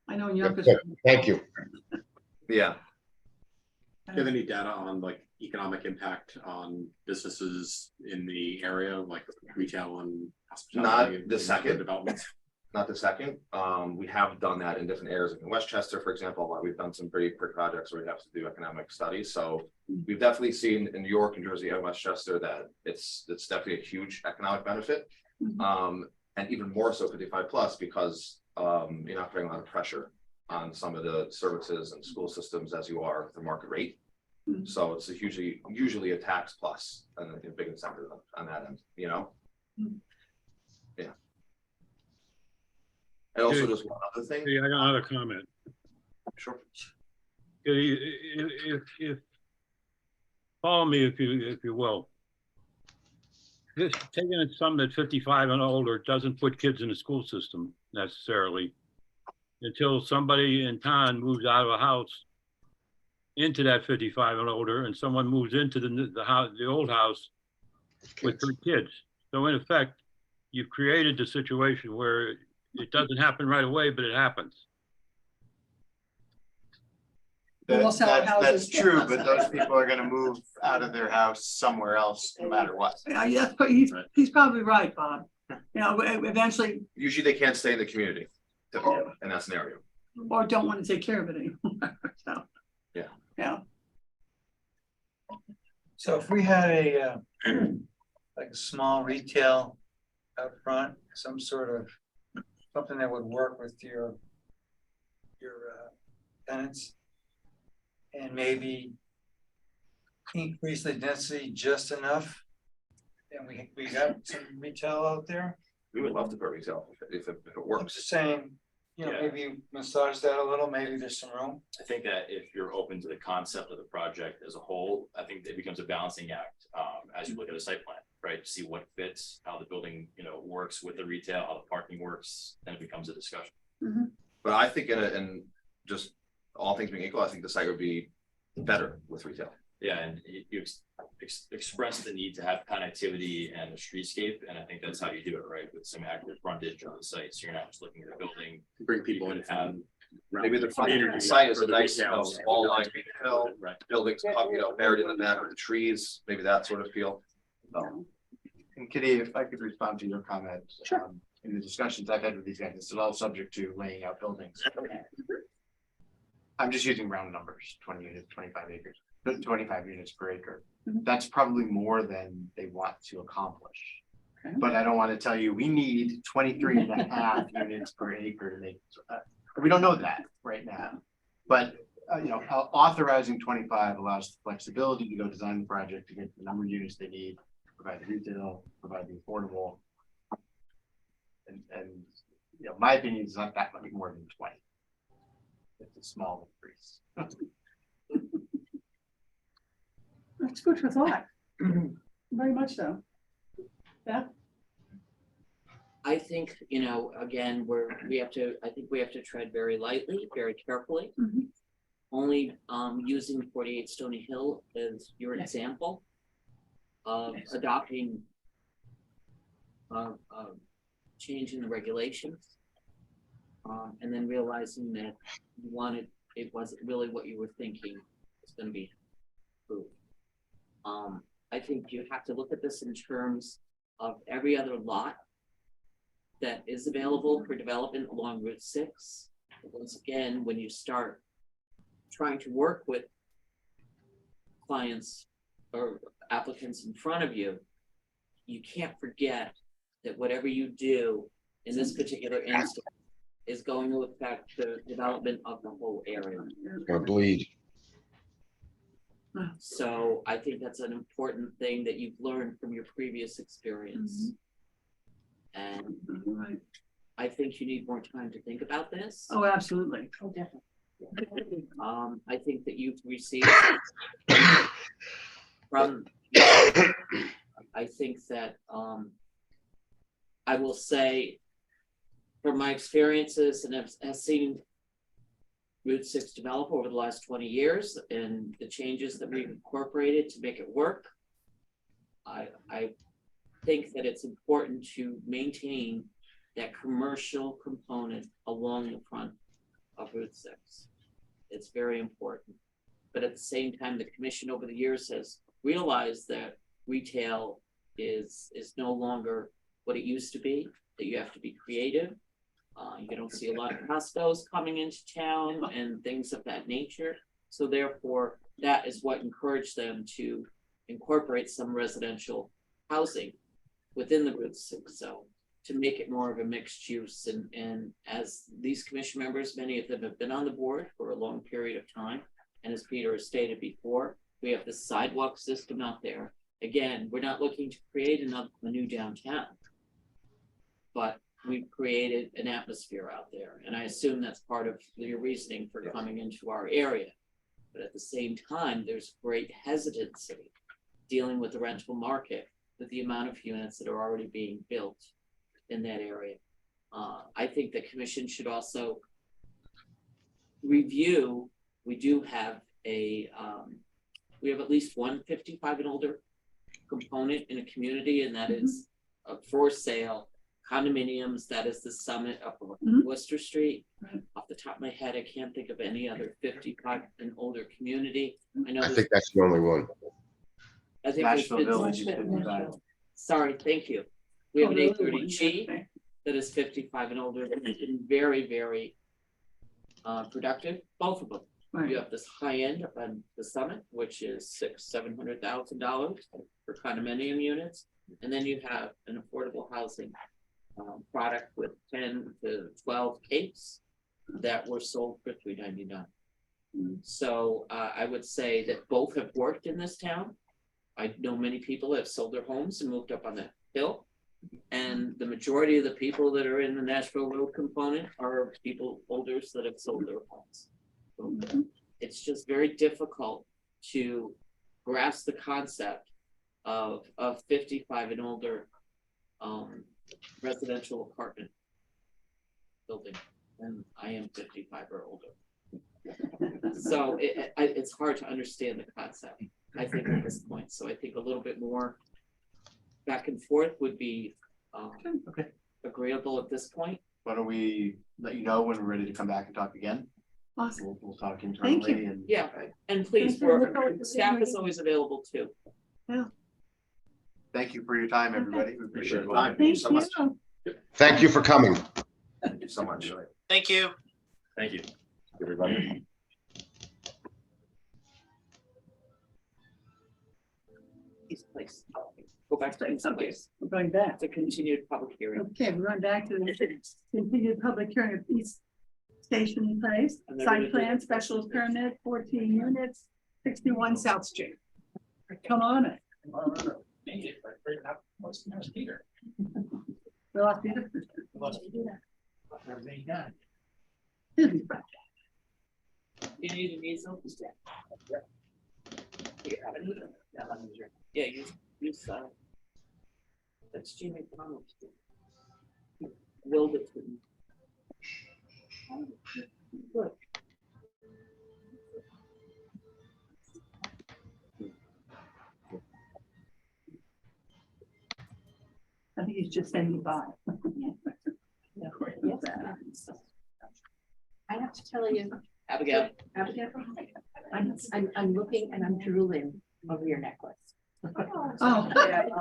I know in Yonkers. Thank you. yeah. Do you have any data on like economic impact on businesses in the area, like retail and hospitality? Not the second. Developments. Not the second. We have done that in different areas, like in Westchester, for example. We've done some pretty quick projects where we have to do economic studies. So we've definitely seen in New York, New Jersey, and Westchester that it's definitely a huge economic benefit. And even more so 55 plus because you're not putting a lot of pressure on some of the services and school systems as you are the market rate. So it's usually a tax plus and a big incentive on that end, Yeah. And also just one other thing. Yeah, I got another comment. Sure. If follow me, if you will. This taking it some at 55 and older doesn't put kids in the school system necessarily until somebody in town moves out of a house into that 55 and older, and someone moves into the house, the old house with their kids. So in effect, you've created the situation where it doesn't happen right away, but it happens. That's true, but those people are gonna move out of their house somewhere else, no matter what. Yeah, but he's probably right, Bob. Eventually, Usually they can't stay in the community in that scenario. or don't want to take care of it anymore. So, Yeah. yeah. So if we had a, like a small retail out front, some sort of, something that would work with your tenants. And maybe increase the density just enough. And we got some retail out there. We would love to put retail if it I'm works. just saying, maybe massage that a little, maybe there's some room. I think that if you're open to the concept of the project as a whole, I think it becomes a balancing act as you look at a site plan, right? See what fits, how the building, works with the retail, how the parking works, then it becomes a discussion. But I think in just all things being equal, I think the site would be better with retail. Yeah, and you express the need to have connectivity and a streetscape, and I think that's how you do it, right? With some active frontage on the site, so you're not just looking at the building. Bring people in. Maybe the front of the site is a nice, small line retail, buildings, buried in the back of the trees, maybe that sort of feel. And Kitty, if I could respond to your comment. Sure. In the discussions I've had with these guys, it's all subject to laying out buildings. I'm just using round numbers, 20 units, 25 acres, 25 units per acre. That's probably more than they want to accomplish. But I don't want to tell you, we need 23 and a half units per acre to make, we don't know that. right now. But, authorizing 25 allows the flexibility to go design the project to get the number of units they need, provide the retail, provide the affordable. And my opinion is not that much more than 20. It's a small increase. That's good for thought. Very much so. Yeah, I think, again, I think we have to tread very lightly, very carefully. Mhm. Only using 48 Stony Hill as your example of adopting change in the regulations. And then realizing that it wasn't really what you were thinking was going to be approved. I think you have to look at this in terms of every other lot that is available for development along Route 6. Once again, when you start trying to work with clients or applicants in front of you, you can't forget that whatever you do in this particular instance is going to affect the development of the whole area. Gonna bleed. So I think that's an important thing that you've learned from your previous experience. And right. I think you need more time to think about this. Oh, absolutely. Oh, definitely. I think that you've received from, I think that, I will say from my experiences and have seen Route 6 develop over the last 20 years and the changes that we've incorporated to make it work. I think that it's important to maintain that commercial component along the front of Route 6. It's very important. But at the same time, the commission over the years has realized that retail is no longer what it used to be, that you have to be creative. You don't see a lot of Costco's coming into town and things of that nature. So therefore, that is what encouraged them to incorporate some residential housing within the Route 6 zone to make it more of a mixed use. And as these commission members, many of them have been on the board for a long period of time. And as Peter has stated before, we have the sidewalk system out there. Again, we're not looking to create a new downtown, but we've created an atmosphere out there. And I assume that's part of your reasoning for coming into our area. But at the same time, there's great hesitancy dealing with the rental market with the amount of units that are already being built in that area. I think the commission should also review, we do have we have at least one 55 and older component in a community, and that is for sale condominiums. That is the Summit up on Worcester Street. Off the top of my head, I can't think of any other 55 and older community. I think that's the only one. I think Nashville Village is 55. Sorry, thank you. We have an 830G that is 55 and older, and it's been very, very productive, both of them. Right. You have this high end up on the Summit, which is $600,000-$700,000 for condominium units. And then you have an affordable housing product with 10 to 12 capes that were sold for $399. So I would say that both have worked in this town. I know many people have sold their homes and moved up on the hill. And the majority of the people that are in the Nashville Road component are people, holders that have sold their homes. So it's just very difficult to grasp the concept of 55 and older residential apartment building. And I am 55 or older. So it's hard to understand the concept, I think, at this point. So I think a little bit more back and forth would be agreeable at this point. Why don't we let you know when we're ready to come back and talk again? Awesome. We'll talk internally. Thank you. And Yeah, and please, staff is always available too. thank you for your time, everybody. We appreciate your time. Thank so much. you. Thank you for coming. Thank you so much. Thank you. Thank you. Everybody. Please, please. Go back to someplace. We're going back. It's a continued public hearing. Okay, we're going back to the continued public hearing of East Station Place, And they're gonna site do- plan, special permit, 14 units, 61 South Street. Come on in. Peter. We lost Peter. Everything done. He'll be back. You need an easel? Yeah, use, that's Jimmy McDonald's. Wilderton. Look. I think he's just saying by. I have to tell you, Abigail. Abigail, I'm looking and I'm drooling over your necklace. Oh.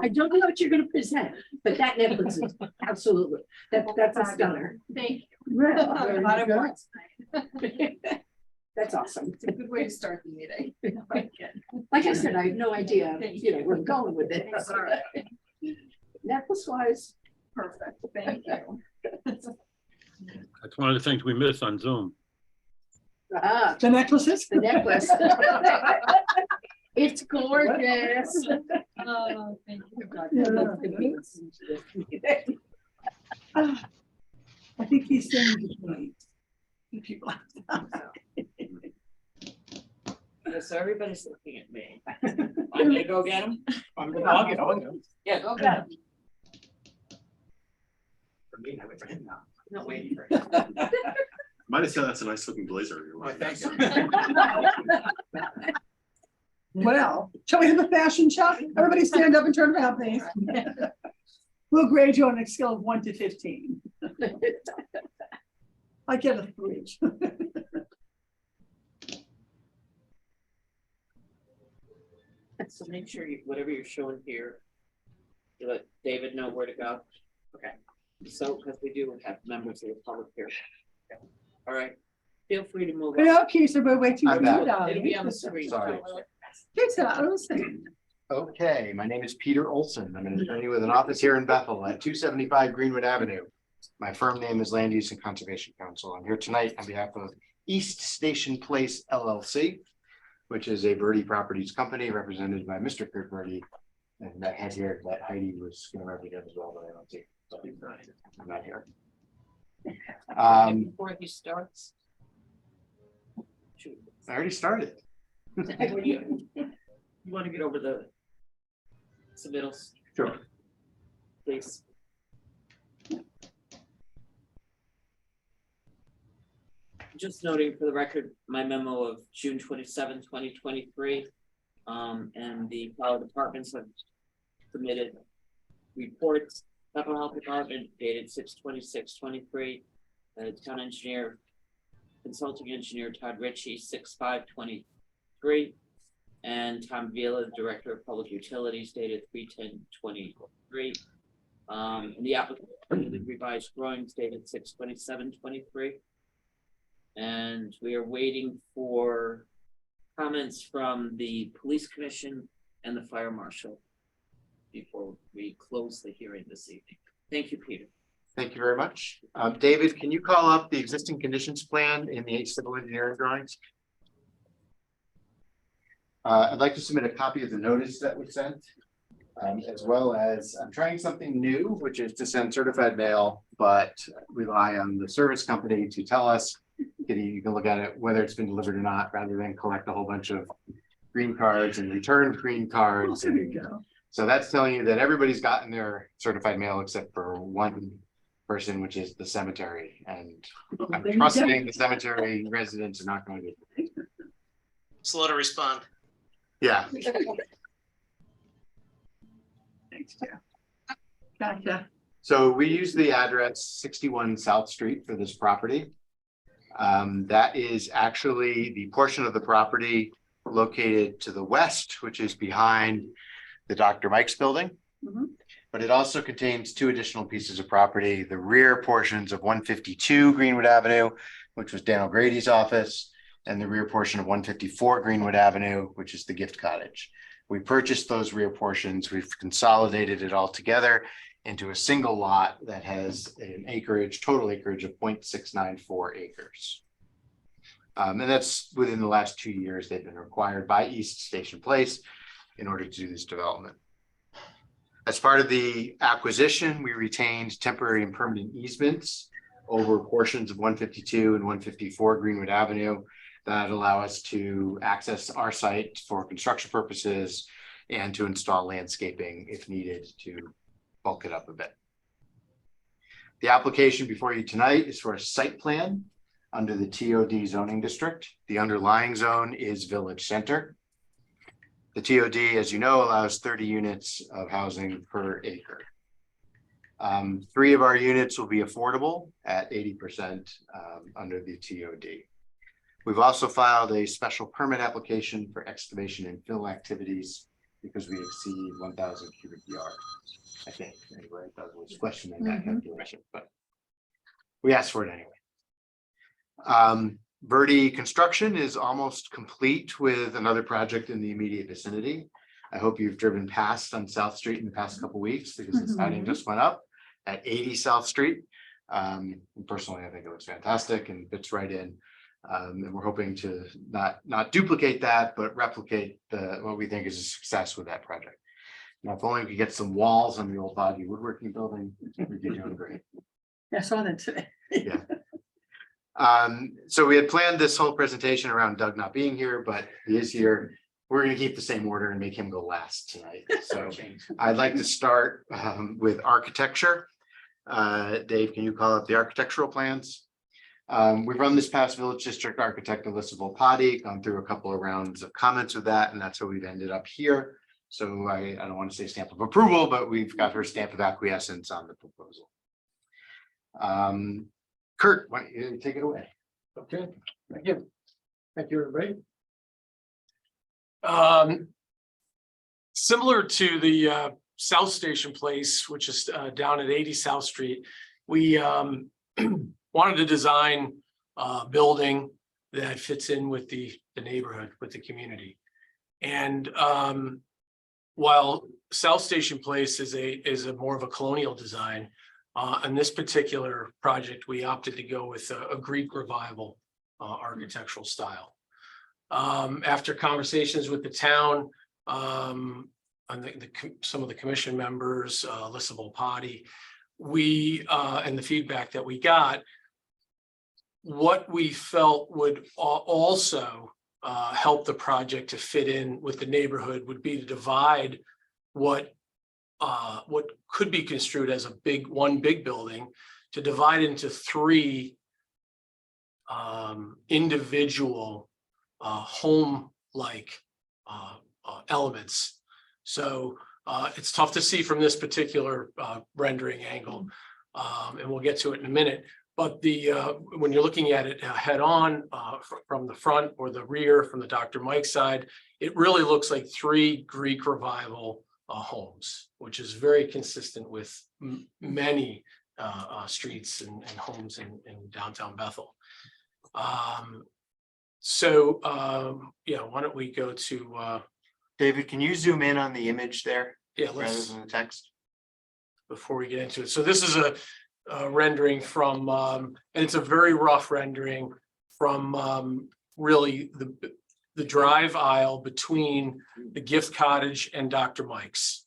I don't know what you're gonna present, but that necklace is absolutely, that's a stunner. Thank Very good. That's awesome. It's a good way to start the meeting. Like I said, I have no idea, you know, where I'm going with it. That's all right. Necklace wise, Perfect, thank you. That's one of the things we miss on Zoom. The necklaces? the necklace. It's gorgeous. Oh, thank you. I think he's saying between. People. Yeah, so everybody's looking at me. I'm gonna go get him. I'm gonna Yeah, go get him. For me, I wait for him now. Not waiting for him. Might have said that's a nice looking blazer. you're wearing. Thank you. Well, shall we have a fashion shop? Everybody stand up and turn around, please. We'll grade you on a scale of 1 to 15. I get a 3. So make sure you, whatever you're showing here, you let David know where to go. Okay. So, because we do have members of the public here. Okay. All right. Feel free to move on. Okay, so we're waiting for I'm you, back. darling. It'll be on the screen. Sorry. Yes, I was saying. Okay, my name is Peter Olson. I'm an attorney with an office here in Bethel at 275 Greenwood Avenue. My firm name is Land Use and Conservation Council. I'm here tonight on behalf of East Station Place LLC, which is a Verde Properties company represented by Mr. Kurt Verde. And that head here, that Heidi was going to represent as well, but I don't see. So I'm not here. Before he starts. Shoot. I already started. You want to get over the submittals, Sure. please? Just noting for the record, my memo of June 27, 2023, and the fire departments have submitted reports. Bethel Health Department dated 6/26/23. Town engineer, consulting engineer Todd Ritchie, 6/5/23. And Tom Vila, Director of Public Utilities, dated 3/10/23. And the applicant revised drawings dated 6/27/23. And we are waiting for comments from the police commission and the fire marshal before we close the hearing this evening. Thank you, Peter. Thank you very much. David, can you call up the existing conditions plan in the civil engineering drawings? I'd like to submit a copy of the notice that was sent, as well as I'm trying something new, which is to send certified mail, but rely on the service company to tell us. You can look at it, whether it's been delivered or not, rather than collect a whole bunch of green cards and return green cards. There we go. So that's telling you that everybody's gotten their certified mail except for one person, which is the cemetery. And I'm There you trusting the cemetery residents are not going to. Slow to respond. Yeah, Thanks, Jeff. Gotcha. so we use the address 61 South Street for this property. That is actually the portion of the property located to the west, which is behind the Dr. Mike's building. Mhm. But it also contains 2 additional pieces of property, the rear portions of 152 Greenwood Avenue, which was Dan O'Grady's office, and the rear portion of 154 Greenwood Avenue, which is the gift cottage. We purchased those rear portions, we've consolidated it all together into a single lot that has an acreage, total acreage of 0.694 acres. And that's within the last 2 years, they've been required by East Station Place in order to do this development. As part of the acquisition, we retained temporary and permanent easements over portions of 152 and 154 Greenwood Avenue that allow us to access our site for construction purposes and to install landscaping if needed to bulk it up a bit. The application before you tonight is for a site plan under the TOD zoning district. The underlying zone is Village Center. The TOD, as you know, allows 30 units of housing per acre. 3 of our units will be affordable at 80% under the TOD. We've also filed a special permit application for excavation and fill activities because we exceed 1,000 cubic yards. I think, anyway, that was questioning that calculation, but we asked for it anyway. Verde construction is almost complete with another project in the immediate vicinity. I hope you've driven past on South Street in the past couple of weeks because the siding just went up at 80 South Street. Personally, I think it looks fantastic and fits right in. And we're hoping to not duplicate that, but replicate what we think is a success with that project. Now, if only we could get some walls on the old Boggy Woodworking building, we'd be doing great. I saw that today. Yeah. So we had planned this whole presentation around Doug not being here, but he is here. We're going to keep the same order and make him go last tonight. So I'd like to start with architecture. Dave, can you call up the architectural plans? We've run this past Village District architect Alyssa Volpati, gone through a couple of rounds of comments with that, and that's how we've ended up here. So I don't want to say stamp of approval, but we've got her stamp of acquiescence on the proposal. Kurt, why don't you take it away? Okay, thank you. Thank you, everybody. Similar to the South Station Place, which is down at 80 South Street, we wanted to design a building that fits in with the neighborhood, with the community. And while South Station Place is a more of a colonial design, on this particular project, we opted to go with a Greek Revival architectural style. After conversations with the town, and some of the commission members, Alyssa Volpati, and the feedback that we got, what we felt would also help the project to fit in with the neighborhood would be to divide what could be construed as one big building, to divide into 3 individual home-like elements. So it's tough to see from this particular rendering angle, and we'll get to it in a minute. But when you're looking at it head on from the front or the rear from the Dr. Mike side, it really looks like 3 Greek Revival homes, which is very consistent with many streets and homes in downtown Bethel. Yeah, why don't we go to David, can you zoom in on the image there? Yeah, rather than the text before we get into it. So this is a rendering from, and it's a very rough rendering from really the drive aisle between the gift cottage and Dr. Mike's.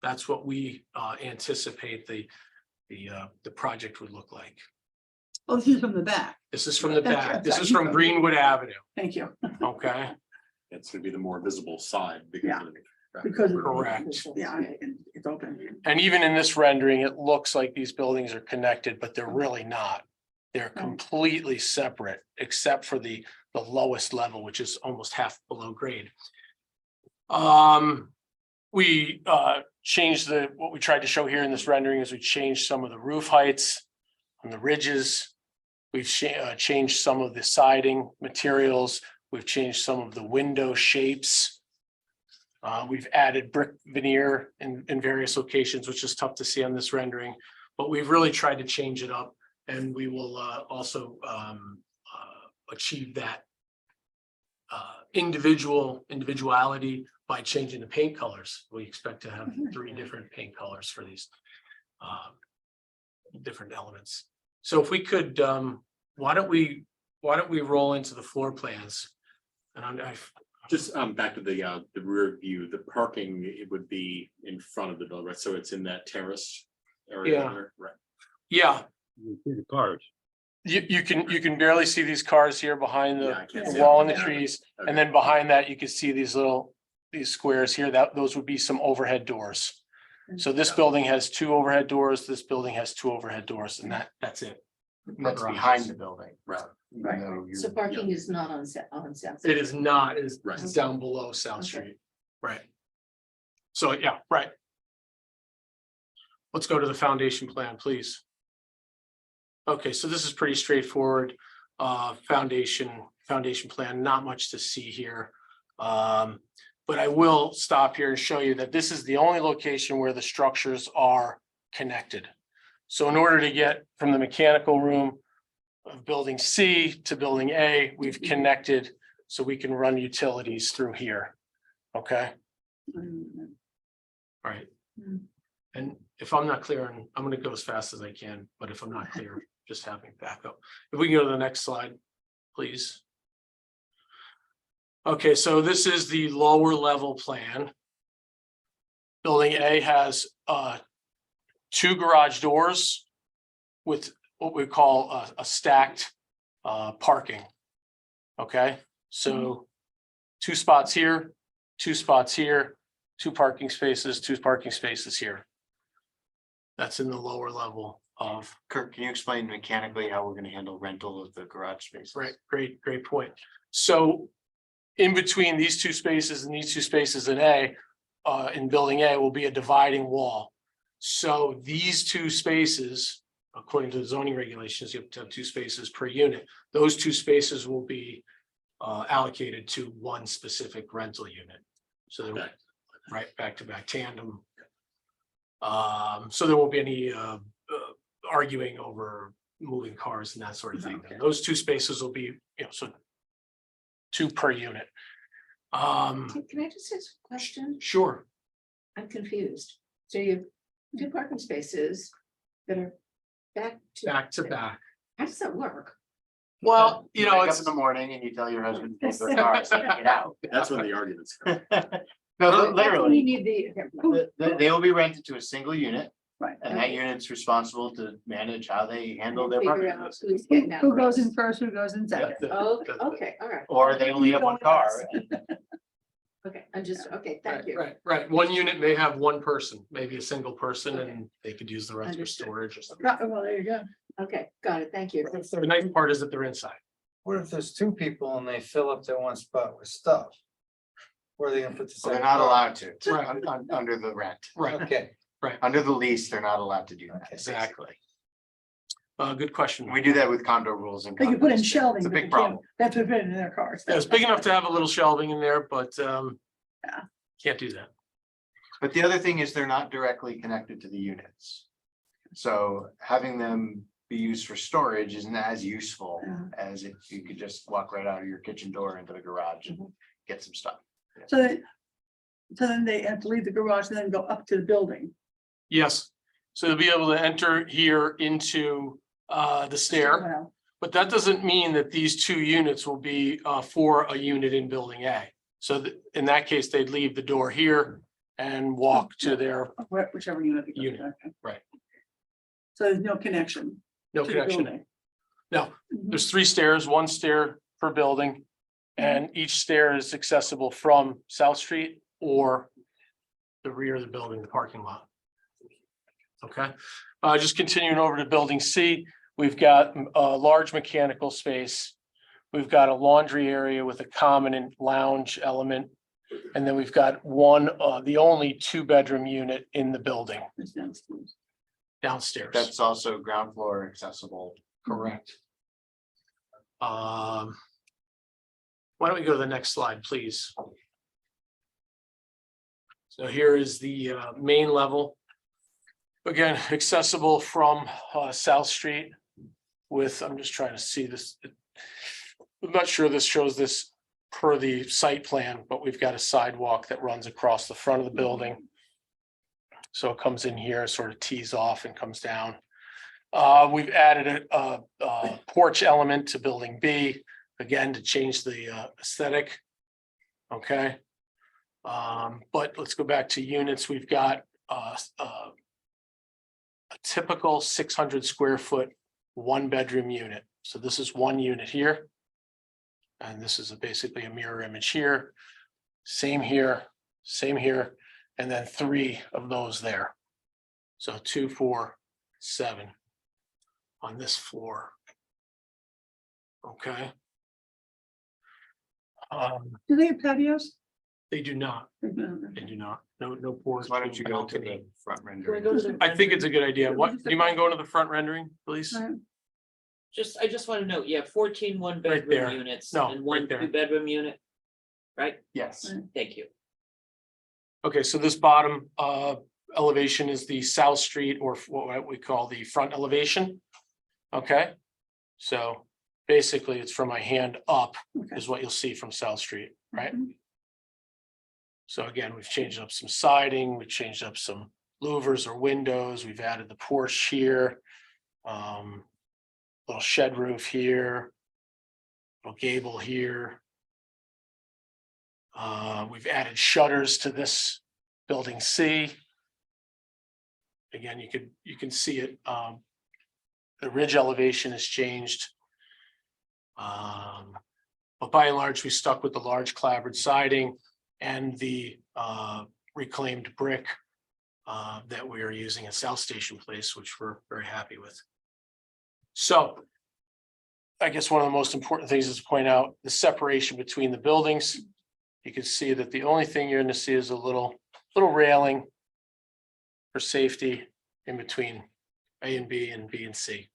That's what we anticipate the project would look like. Oh, this is from the back. This is from the back. This is from Greenwood Avenue. Thank you. Okay. It's gonna be the more visible side because Yeah. of Because Correct. yeah, it's open. And even in this rendering, it looks like these buildings are connected, but they're really not. They're completely separate, except for the lowest level, which is almost half below grade. We changed what we tried to show here in this rendering is we changed some of the roof heights on the ridges. We've changed some of the siding materials. We've changed some of the window shapes. We've added brick veneer in various locations, which is tough to see on this rendering, but we've really tried to change it up, and we will also achieve that individuality by changing the paint colors. We expect to have 3 different paint colors for these. different elements. So if we could, why don't we roll into the floor plans? And I've Just back to the rear view, the parking, it would be in front of the building, right? So it's in that terrace area Yeah. there, right? yeah, You see the cars. you can barely see these cars here behind Yeah, I the can't the see wall it. and the trees. Okay. And then behind that, you can see these squares here, those would be some overhead doors. So this building has 2 overhead doors, this building has 2 overhead doors, and that's it. No That's behind the garages. building. Right. Even though you're- So parking is not on South. It is not, it's Right. it's down below South Okay. Street, right? So, yeah, right. Let's go to the foundation plan, please. Okay, so this is pretty straightforward. Foundation plan, not much to see here. But I will stop here and show you that this is the only location where the structures are connected. So in order to get from the mechanical room of building C to building A, we've connected so we can run utilities through here. Okay, all right. And if I'm not clear, and I'm gonna go as fast as I can, but if I'm not clear, just have me back up. If we can go to the next slide, please. Okay, so this is the lower level plan. Building A has 2 garage doors with what we call a stacked parking. Okay, so 2 spots here, 2 spots here, 2 parking spaces, 2 parking spaces here. That's in the lower level of. Kirk, can you explain mechanically how we're gonna handle rental of the garage space? Right, great point. So in between these 2 spaces and these 2 spaces in A, in building A will be a dividing wall. So these 2 spaces, according to the zoning regulations, you have to have 2 spaces per unit. Those 2 spaces will be allocated to one specific rental unit. So they're right back to back tandem. So there won't be any arguing over moving cars and that sort of thing. Okay. Those 2 spaces will be, so 2 per unit. Can I just ask a question? Sure. I'm confused. So you have 2 parking spaces that are back to. Back. How does that work? Well, You wake up in the morning and you tell your husband to take their car, so you get out. That's when the arguments come. No, That's when you literally, need they will be rented to a single unit, Right. and that unit's responsible to manage how they handle their Figure parking. out who's getting out. Who goes in first, who goes in second? Oh, okay, all right. Or they only have one car. Okay, I'm just, okay, thank you. Right. 1 unit may have 1 person, maybe a single person, and they could use the rest for Understood. storage or something. Well, there you go. Okay, got it, thank you. The nice part is that they're inside. What if there's 2 people and they fill up their one spot with stuff? Where are they gonna put the Well, second? they're not allowed to, Right. under the rent. Right, Okay, Under the lease, they're not allowed to do that. exactly. Good question. We do that with condo rules and. They can put in condos. shelving. It's a but they big can't- problem. That's what fit in their cars. Yeah, it's big enough to have a little shelving in there, but Yeah. can't do that. But the other thing is they're not directly connected to the units. So having them be used for storage isn't as useful Yeah. as if you could just walk right out of your kitchen door into the garage and get some stuff. So then they have to leave the garage and then go up to the building. Yes, so they'll be able to enter here into the stair, Well, but that doesn't mean that these 2 units will be for a unit in building A. So in that case, they'd leave the door here and walk to their, whichever unit. they go to, Unit, okay. right. So there's no connection. no to the connection. building. No, Mhm. there's 3 stairs, 1 stair per building. And each stair is accessible from South Street or the rear of the building, the parking lot. Okay, just continuing over to building C, we've got a large mechanical space. We've got a laundry area with a common and lounge element. And then we've got the only 2-bedroom unit in the building It's downstairs. downstairs. That's also ground floor accessible. Correct. Why don't we go to the next slide, please? So here is the main level. Again, accessible from South Street with, I'm just trying to see this. I'm not sure this shows this per the site plan, but we've got a sidewalk that runs across the front of the building. So it comes in here, sort of tees off and comes down. We've added a porch element to building B, again, to change the aesthetic. Okay. But let's go back to units. We've got a typical 600 square foot, 1-bedroom unit. So this is one unit here. And this is basically a mirror image here. Same here, and then 3 of those there. So 2, 4, 7 on this floor. Okay. Do they have patios? They do not. They do not. No porch. Why don't you go to the balcony. front Can we rendering? go to the- I think it's a good idea. What, do you mind going to the front rendering, please? I just want to note, yeah, 14 there. one-bedroom units No, and one right there. 2-bedroom unit. Right? Yes. Thank you. Okay, so this bottom elevation is the South Street, or what we call the front elevation. Okay, so basically it's from my hand up is what you'll see from South Street, right? So again, we've changed up some siding, we've changed up some louvers or windows, we've added the porch here. Little shed roof here. Little gable here. We've added shutters to this building C. Again, you can see it. The ridge elevation has changed. But by and large, we stuck with the large clapboard siding and the reclaimed brick that we are using at South Station Place, which we're very happy with. So I guess one of the most important things is to point out the separation between the buildings. You can see that the only thing you're going to see is a little railing for safety in between A and B and B and C.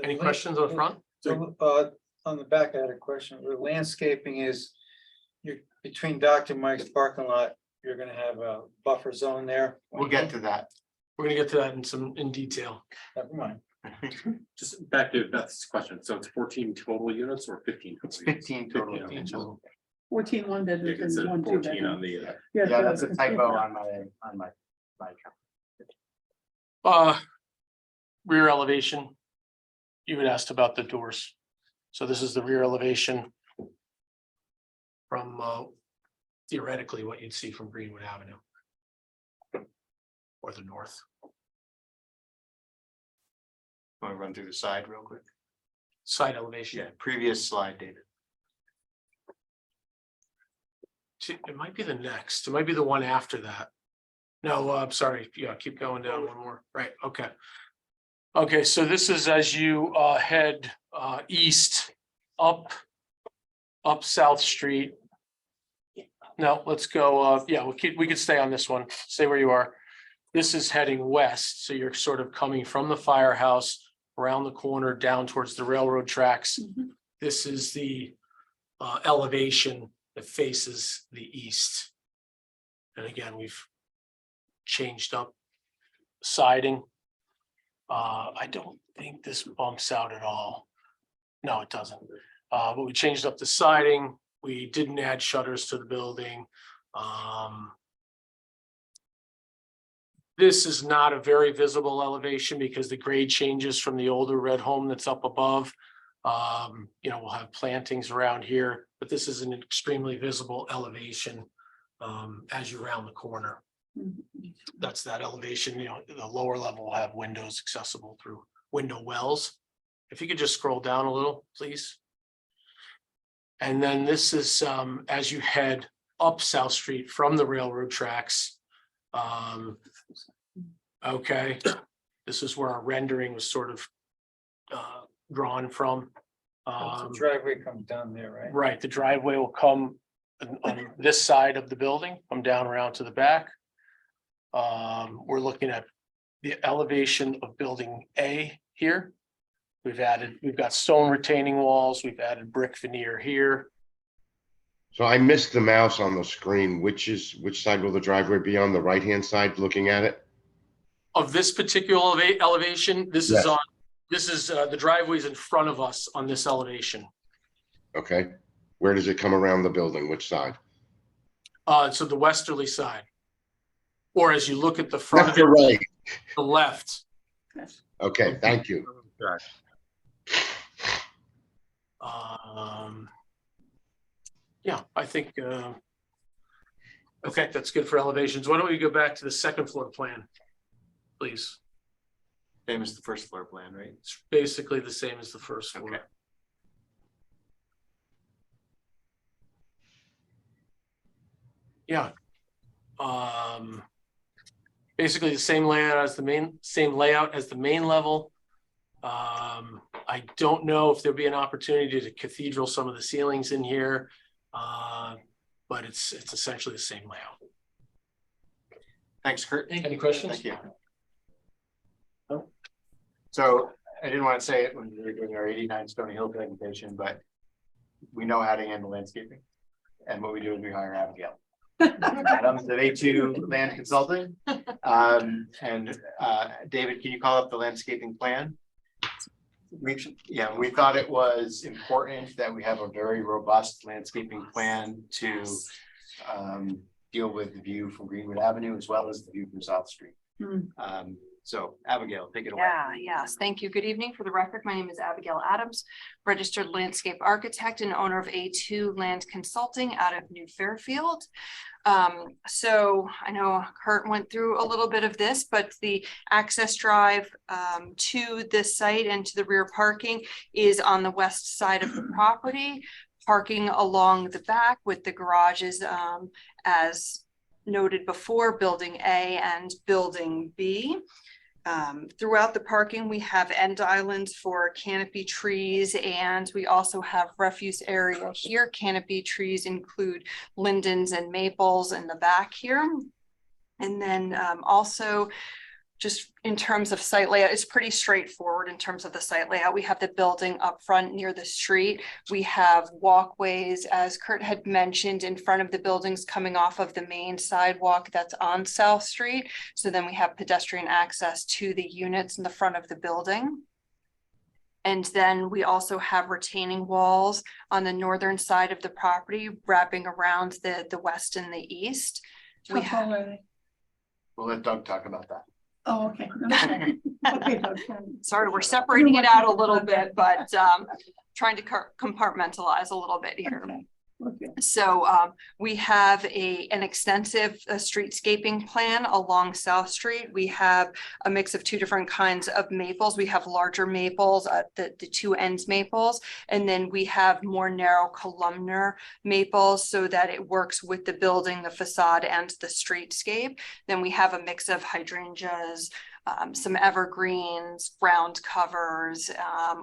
Any questions on the front? So, on the back, I had a question. The landscaping is, you're between Dr. Mike's parking lot, you're gonna have a buffer zone there. We'll get to that. We're gonna get to that in detail. Never mind. Just back to Beth's question. So it's 14 total units or 15? It's total units? 15 total. 15 units. 14 Yeah, it one-bedrooms said and 1 14 2-bedroom. on the, Yeah, that's a typo on my account. Rear elevation. You had asked about the doors. So this is the rear elevation from theoretically what you'd see from Greenwood Avenue or the north. Want to run through the side real quick? Side elevation. Yeah, previous slide, David. It might be the next. It might be the one after that. No, I'm sorry. Yeah, keep going down one more. Right. Okay. Okay, so this is as you head east up South Street. No, let's go. Yeah, we could stay on this one. Stay where you are. This is heading west, so you're sort of coming from the firehouse around the corner down towards the railroad tracks. This is the elevation that faces the east. And again, we've changed up siding. I don't think this bumps out at all. No, it doesn't. But we changed up the siding. We didn't add shutters to the building. This is not a very visible elevation because the grade changes from the older red home that's up above. We'll have plantings around here, but this is an extremely visible elevation as you round the corner. That's that elevation. The lower level will have windows accessible through window wells. If you could just scroll down a little, please. And then this is as you head up South Street from the railroad tracks. Okay, this is where our rendering was sort of drawn from. The driveway comes down there, right? Right, the driveway will come on this side of the building, come down around to the back. We're looking at the elevation of building A here. We've got stone retaining walls, we've added brick veneer here. So I missed the mouse on the screen. Which side will the driveway be on? The right-hand side, looking at it? Of this particular elevation, this Yes. is the driveway's in front of us on this elevation. Okay. Where does it come around the building? Which side? So the westerly side. or as you look at the front, Left or right? the left. Okay, thank you. Yeah, I think, okay, that's good for elevations. Why don't we go back to the second floor plan, please? Same as the first floor plan, right? It's basically the same as the first floor. Okay. Yeah. Basically the same layout as the main level. I don't know if there'll be an opportunity to cathedral some of the ceilings in here, but it's essentially the same layout. Thanks, Kurt. Any questions? Thank you. So I didn't want to say it when we were doing our 89 Stony Hill presentation, but we know how to handle landscaping. And what we do is we hire Abigail. Adams at A2 Land Consulting. David, can you call up the landscaping plan? We thought it was important that we have a very robust landscaping plan to deal with the view from Greenwood Avenue as well as the view from South Street. So Abigail, take it away. Yes, thank you. Good evening. For the record, my name is Abigail Adams, registered landscape architect and owner of A2 Land Consulting out of New Fairfield. So I know Kurt went through a little bit of this, but the access drive to this site and to the rear parking is on the west side of the property, parking along the back with the garages as noted before, building A and building B. Throughout the parking, we have end islands for canopy trees, and we also have refuse area here. Canopy trees include lindens and maples in the back here. And then also, just in terms of site layout, it's pretty straightforward in terms of the site layout. We have the building up front near the street. We have walkways, as Kurt had mentioned, in front of the buildings coming off of the main sidewalk that's on South Street. So then we have pedestrian access to the units in the front of the building. And then we also have retaining walls on the northern side of the property, wrapping around the west and the east. How tall are they? We'll let Doug talk about that. Oh, okay. Okay, Doug. Sorry, we're separating it out a little bit, but trying to compartmentalize a little bit here. Okay. So we have an extensive streetscaping plan along South Street. We have a mix of two different kinds of maples. We have larger maples, the two ends maples, and then we have more narrow columnar maples so that it works with the building, the facade, and the streetscape. Then we have a mix of hydrangeas, some evergreens, ground covers,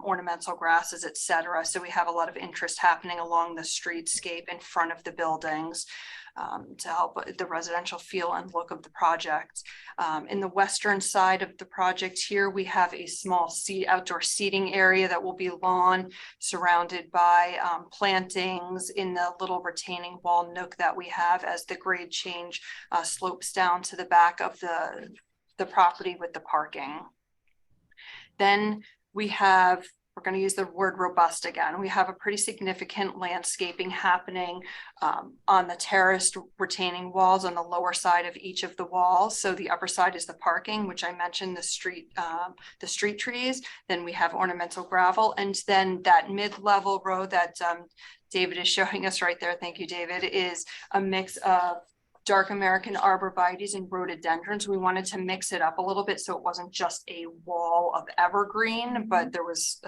ornamental grasses, etc. So we have a lot of interest happening along the streetscape in front of the buildings to help the residential feel and look of the project. In the western side of the project here, we have a small outdoor seating area that will be lawn surrounded by plantings in the little retaining wall nook that we have as the grade change slopes down to the back of the property with the parking. Then we have, we're going to use the word robust again. We have a pretty significant landscaping happening on the terraced retaining walls on the lower side of each of the walls. So the upper side is the parking, which I mentioned, the street trees. Then we have ornamental gravel, and then that mid-level row that David is showing us right there. Thank you, David. Is a mix of dark American arborvitaes and rhododendrons. We wanted to mix it up a little bit so it wasn't just a wall of evergreen, but there was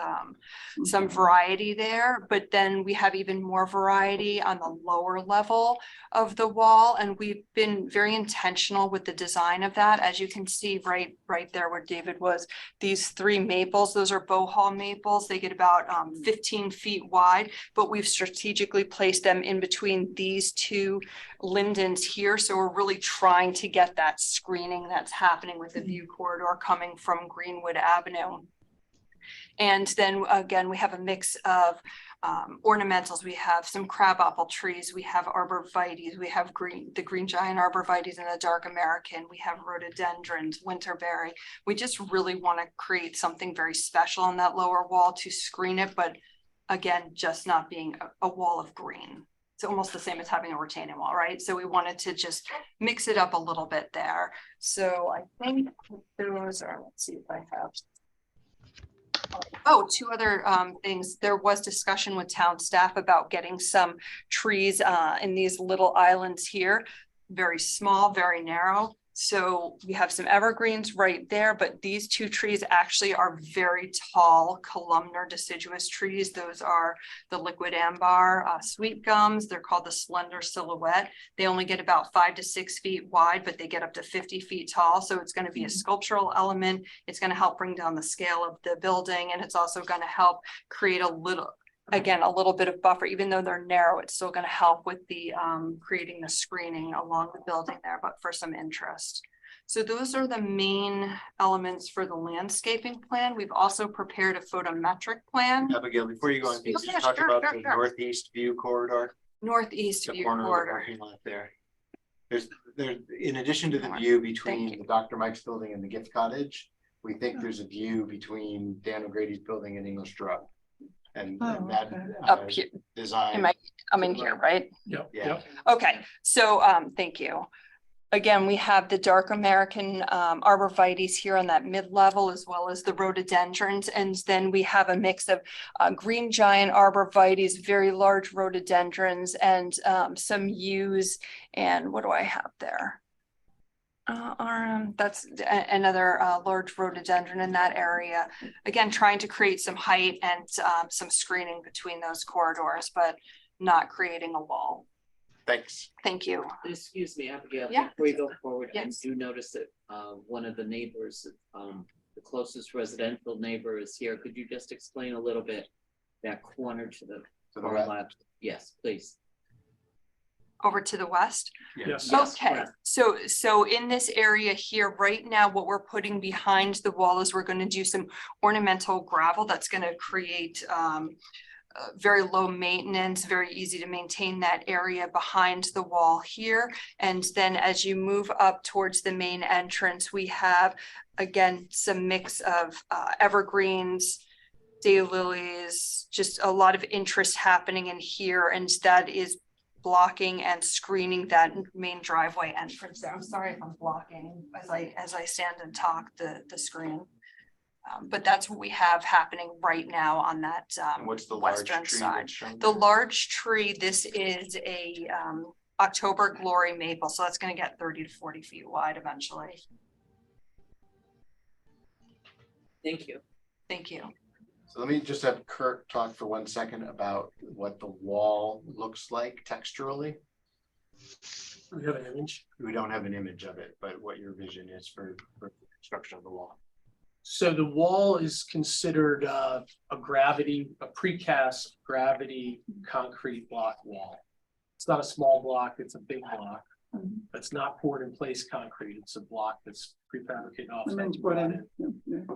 some variety there. But then we have even more variety on the lower level of the wall, and we've been very intentional with the design of that. As you can see right there where David was, these three maples, those are Bohol maples. They get about 15 feet wide, but we've strategically placed them in between these two lindens here. So we're really trying to get that screening that's happening with the view corridor coming from Greenwood Avenue. And then again, we have a mix of ornamentals. We have some crabapple trees. We have arborvitaes. We have the green giant arborvitaes and the dark American. We have rhododendrons, winterberry. We just really want to create something very special on that lower wall to screen it, but again, just not being a wall of green. it's almost the same as having a retaining wall, right? So we wanted to just mix it up a little bit there. So I think those are, let's see if I have. Oh, two other things. There was discussion with town staff about getting some trees in these little islands here, very small, very narrow. So we have some evergreens right there, but these two trees actually are very tall columnar deciduous trees. Those are the liquid ambar sweet gums. They're called the slender silhouette. They only get about 5 to 6 feet wide, but they get up to 50 feet tall. So it's going to be a sculptural element. It's going to help bring down the scale of the building, and it's also going to help create a little bit of buffer. Even though they're narrow, it's still going to help with the creating the screening along the building there, but for some interest. So those are the main elements for the landscaping plan. We've also prepared a photometric plan. Abigail, before you go on, can you Yeah, talk sure, about sure, the sure. northeast view corridor? Northeast The view corner of the corridor. parking lot there. There's, in addition to the North. view Thank between you. the Dr. Mike's building and the gift cottage, we think there's a view between Dan O'Grady's building and English Drug. And Oh, that okay. Up here. design. I'm in here, right? Yep, Yeah. yep. Okay, so thank you. Again, we have the dark American arborvitaes here on that mid-level, as well as the rhododendrons. And then we have a mix of green giant arborvitaes, very large rhododendrons, and some yews. And what do I have there? That's another large rhododendron in that area. Again, trying to create some height and some screening between those corridors, but not creating a wall. Thanks. Thank you. Excuse me, Abigail, Yeah. before you go forward, I Yes. do notice that one of the neighbors, the closest residential neighbor is here. Could you just explain a little bit that corner to the far west? left? Yes, please. Over to the west. Yes. Yes, Okay, correct. so in this area here, right now, what we're putting behind the wall is we're going to do some ornamental gravel that's going to create very low maintenance, very easy to maintain that area behind the wall here. And then as you move up towards the main entrance, we have, again, some mix of evergreens, daylilies, just a lot of interest happening in here. And that is blocking and screening that main driveway entrance there. I'm sorry if I'm blocking as I stand and talk the screen. But that's what we have happening right now on that What's the large western tree side. that's shown The there? large tree, this is a October glory maple, so that's going to get 30 to 40 feet wide eventually. Thank you. Thank you. So let me just have Kirk talk for 1 second about what the wall looks like texturally. We have an image. We don't have an image of it, but what your vision is for the construction of the wall. So the wall is considered a precast gravity concrete block wall. It's not a small block, it's a big block. It's not poured in place concrete. It's a block that's prefabricated off. And then put in, yeah.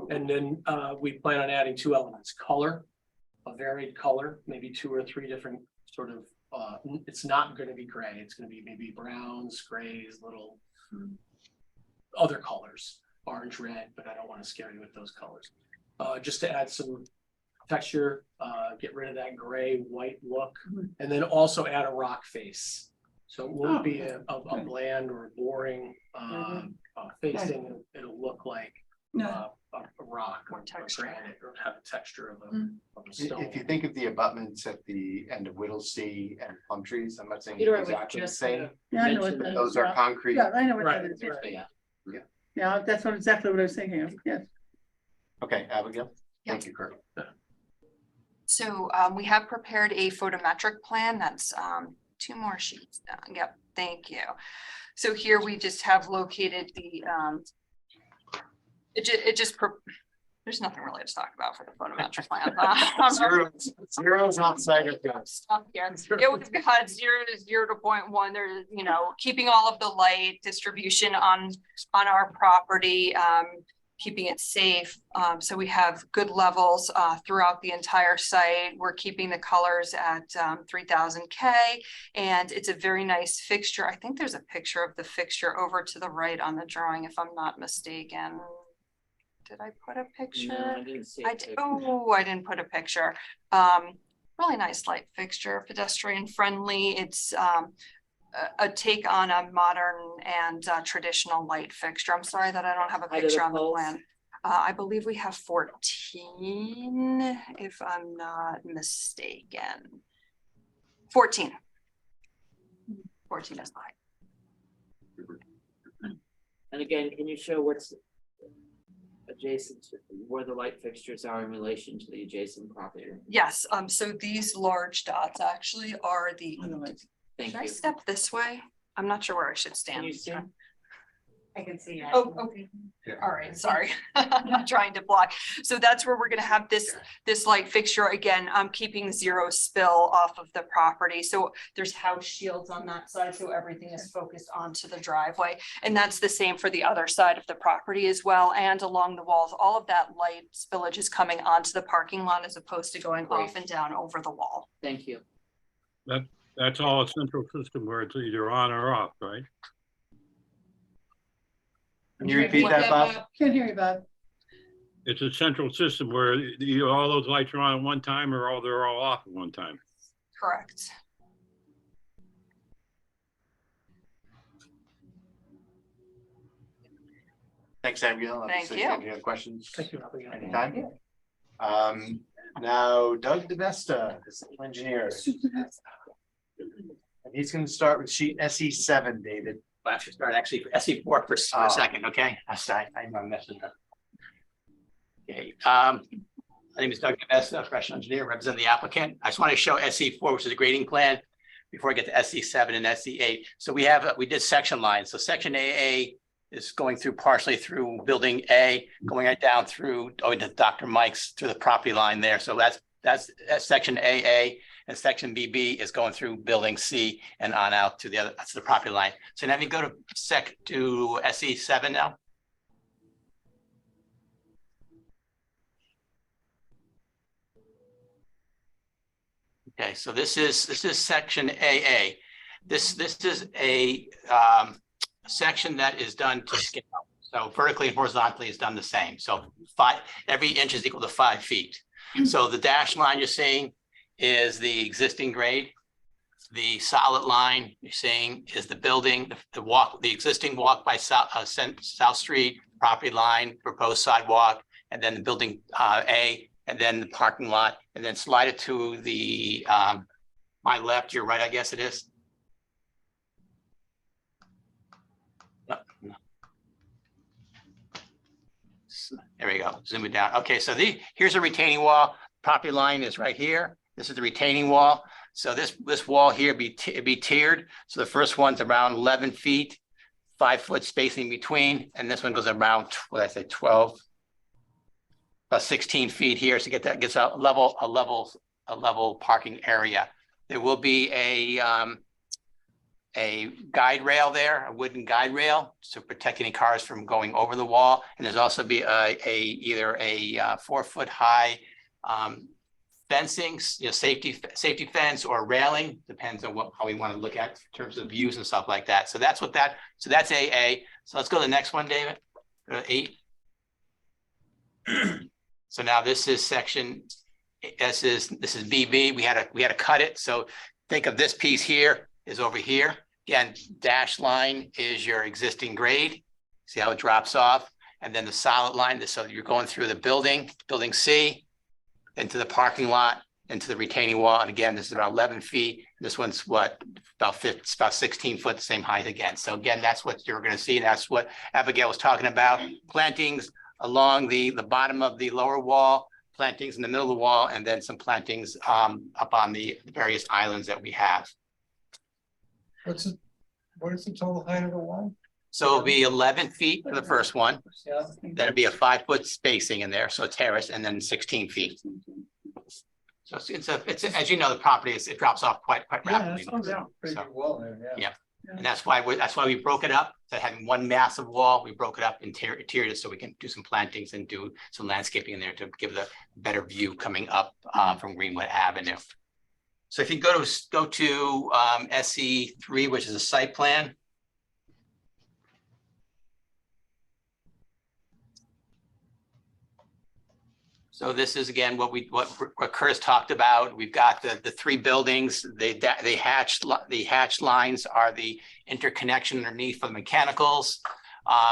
And then we plan on adding 2 elements: color, a varied color, maybe 2 or 3 different sort of, it's not going to be gray. It's going to be maybe browns, grays, little other colors, orange, red, but I don't want to scare you with those colors. Just to add some texture, get rid of that gray white look, and then also add a rock face. So it won't be a bland or a boring facing. It'll look like a rock or granite, or have a texture of a stone. If you think of the abutments at the end of Whittlesea and plum trees, I'm not saying Peter, I was exactly the just same. Yeah, I know what mention that Those is, are yeah. concrete. Yeah, I know what Right, that is. right. Yeah. Yeah, that's exactly what I was thinking of, yes. Okay, Abigail. Yeah. Thank you, Kirk. So we have prepared a photometric plan. That's 2 more sheets down. Yep, thank you. So here we just have located the there's nothing really to talk about for the photometric plan. Zeros outside of this. Stop here. It was cut 0 to 0.1. There's, keeping all of the light distribution on our property, keeping it safe. So we have good levels throughout the entire site. We're keeping the colors at 3000 K, and it's a very nice fixture. I think there's a picture of the fixture over to the right on the drawing, if I'm not mistaken. Did I put a picture? No, I didn't see I it. didn't put a picture. really nice light fixture, pedestrian friendly. It's a take on a modern and traditional light fixture. I'm sorry that I don't have a Height of the picture on the poles? plan. I believe we have 14, if I'm not mistaken. 14. 14 is the height. And again, can you show what's adjacent to where the light fixtures are in relation to the adjacent property? Yes, so these large dots actually are the, Thank should I you. step this way? I'm not sure where I should Can stand. you see? I can see. Oh, okay. All right, sorry. I'm not trying to block. So that's where we're gonna have this light fixture. Again, I'm keeping zero spill off of the property. So there's house shields on that side, so everything is focused onto the driveway. And that's the same for the other side of the property as well, and along the walls. All of that light spillage is coming onto the parking lot as opposed to going off and down over the wall. Thank you. That's all a central system where it's either on or off, right? Can you repeat that, Bob? Can't hear you, Bob. It's a central system where either all those lights are on at one time or they're all off at one time. Correct. Thanks, Abigail. Thank Obviously, you. Any other questions? Thank you. Anytime. Now Doug DeVesta, the civil engineer. And he's gonna start with sheet SE7, David. I should start actually for SE4 for Oh. a second, okay? I'm sorry, I'm messing up. Okay, my name is Doug DeVesta, professional engineer, representing the applicant. I just want to show SE4, which is a grading plan, before I get to SE7 and SE8. So we did section lines. So section AA is going through partially through building A, going right down through, into Dr. Mike's, through the property line there. So that's section AA, and section BB is going through building C and on out to that's the property line. So now if you go to SE7 now. Okay, so this is section AA. This is a section that is done to scale. So vertically and horizontally is done the same. So every inch is equal to 5 feet. So the dashed line you're seeing is the existing grade. The solid line you're seeing is the building, the existing walk by South Street, property line, proposed sidewalk, and then the building A, and then the parking lot, and then slide it to the my left, your right, I guess it is. No. There we go, zoom it down. Okay, so here's a retaining wall. Property line is right here. This is the retaining wall. So this wall here be tiered. So the first one's around 11 feet, 5 foot spacing between, and this one goes around, what did I say, 12, about 16 feet here. So gets a level parking area. There will be a guide rail there, a wooden guide rail to protect any cars from going over the wall. And there's also be either a 4 foot high fencing, safety fence or railing, depends on how we want to look at in terms of views and stuff like that. So that's that's AA. So let's go to the next one, David. 8. So now this is section. This is BB. We had to cut it. So think of this piece here is over here. Again, dashed line is your existing grade. See how it drops off, and then the solid line. So you're going through the building C, into the parking lot, into the retaining wall. And again, this is about 11 feet. This one's about 16 foot, the same height again. So again, that's what you're going to see. That's what Abigail was talking about. Plantings along the bottom of the lower wall, plantings in the middle of the wall, and then some plantings up on the various islands that we have. What is the total height of the wall? So it'll be 11 feet for the first one. Yeah. That'll be a 5 foot spacing in there, so terrace, and then 16 feet. So it's as you know, the property it drops off quite rapidly. Pretty good wall there, yeah. Yeah, and that's why we broke it up. So having one massive wall, we broke it up interior so we can do some plantings and do some landscaping in there to give the better view coming up from Greenwood Avenue. So if you go to SE3, which is a site plan. So this is again what Curtis talked about. We've got the three buildings. The hatched lines are the interconnection underneath for the mechanicals.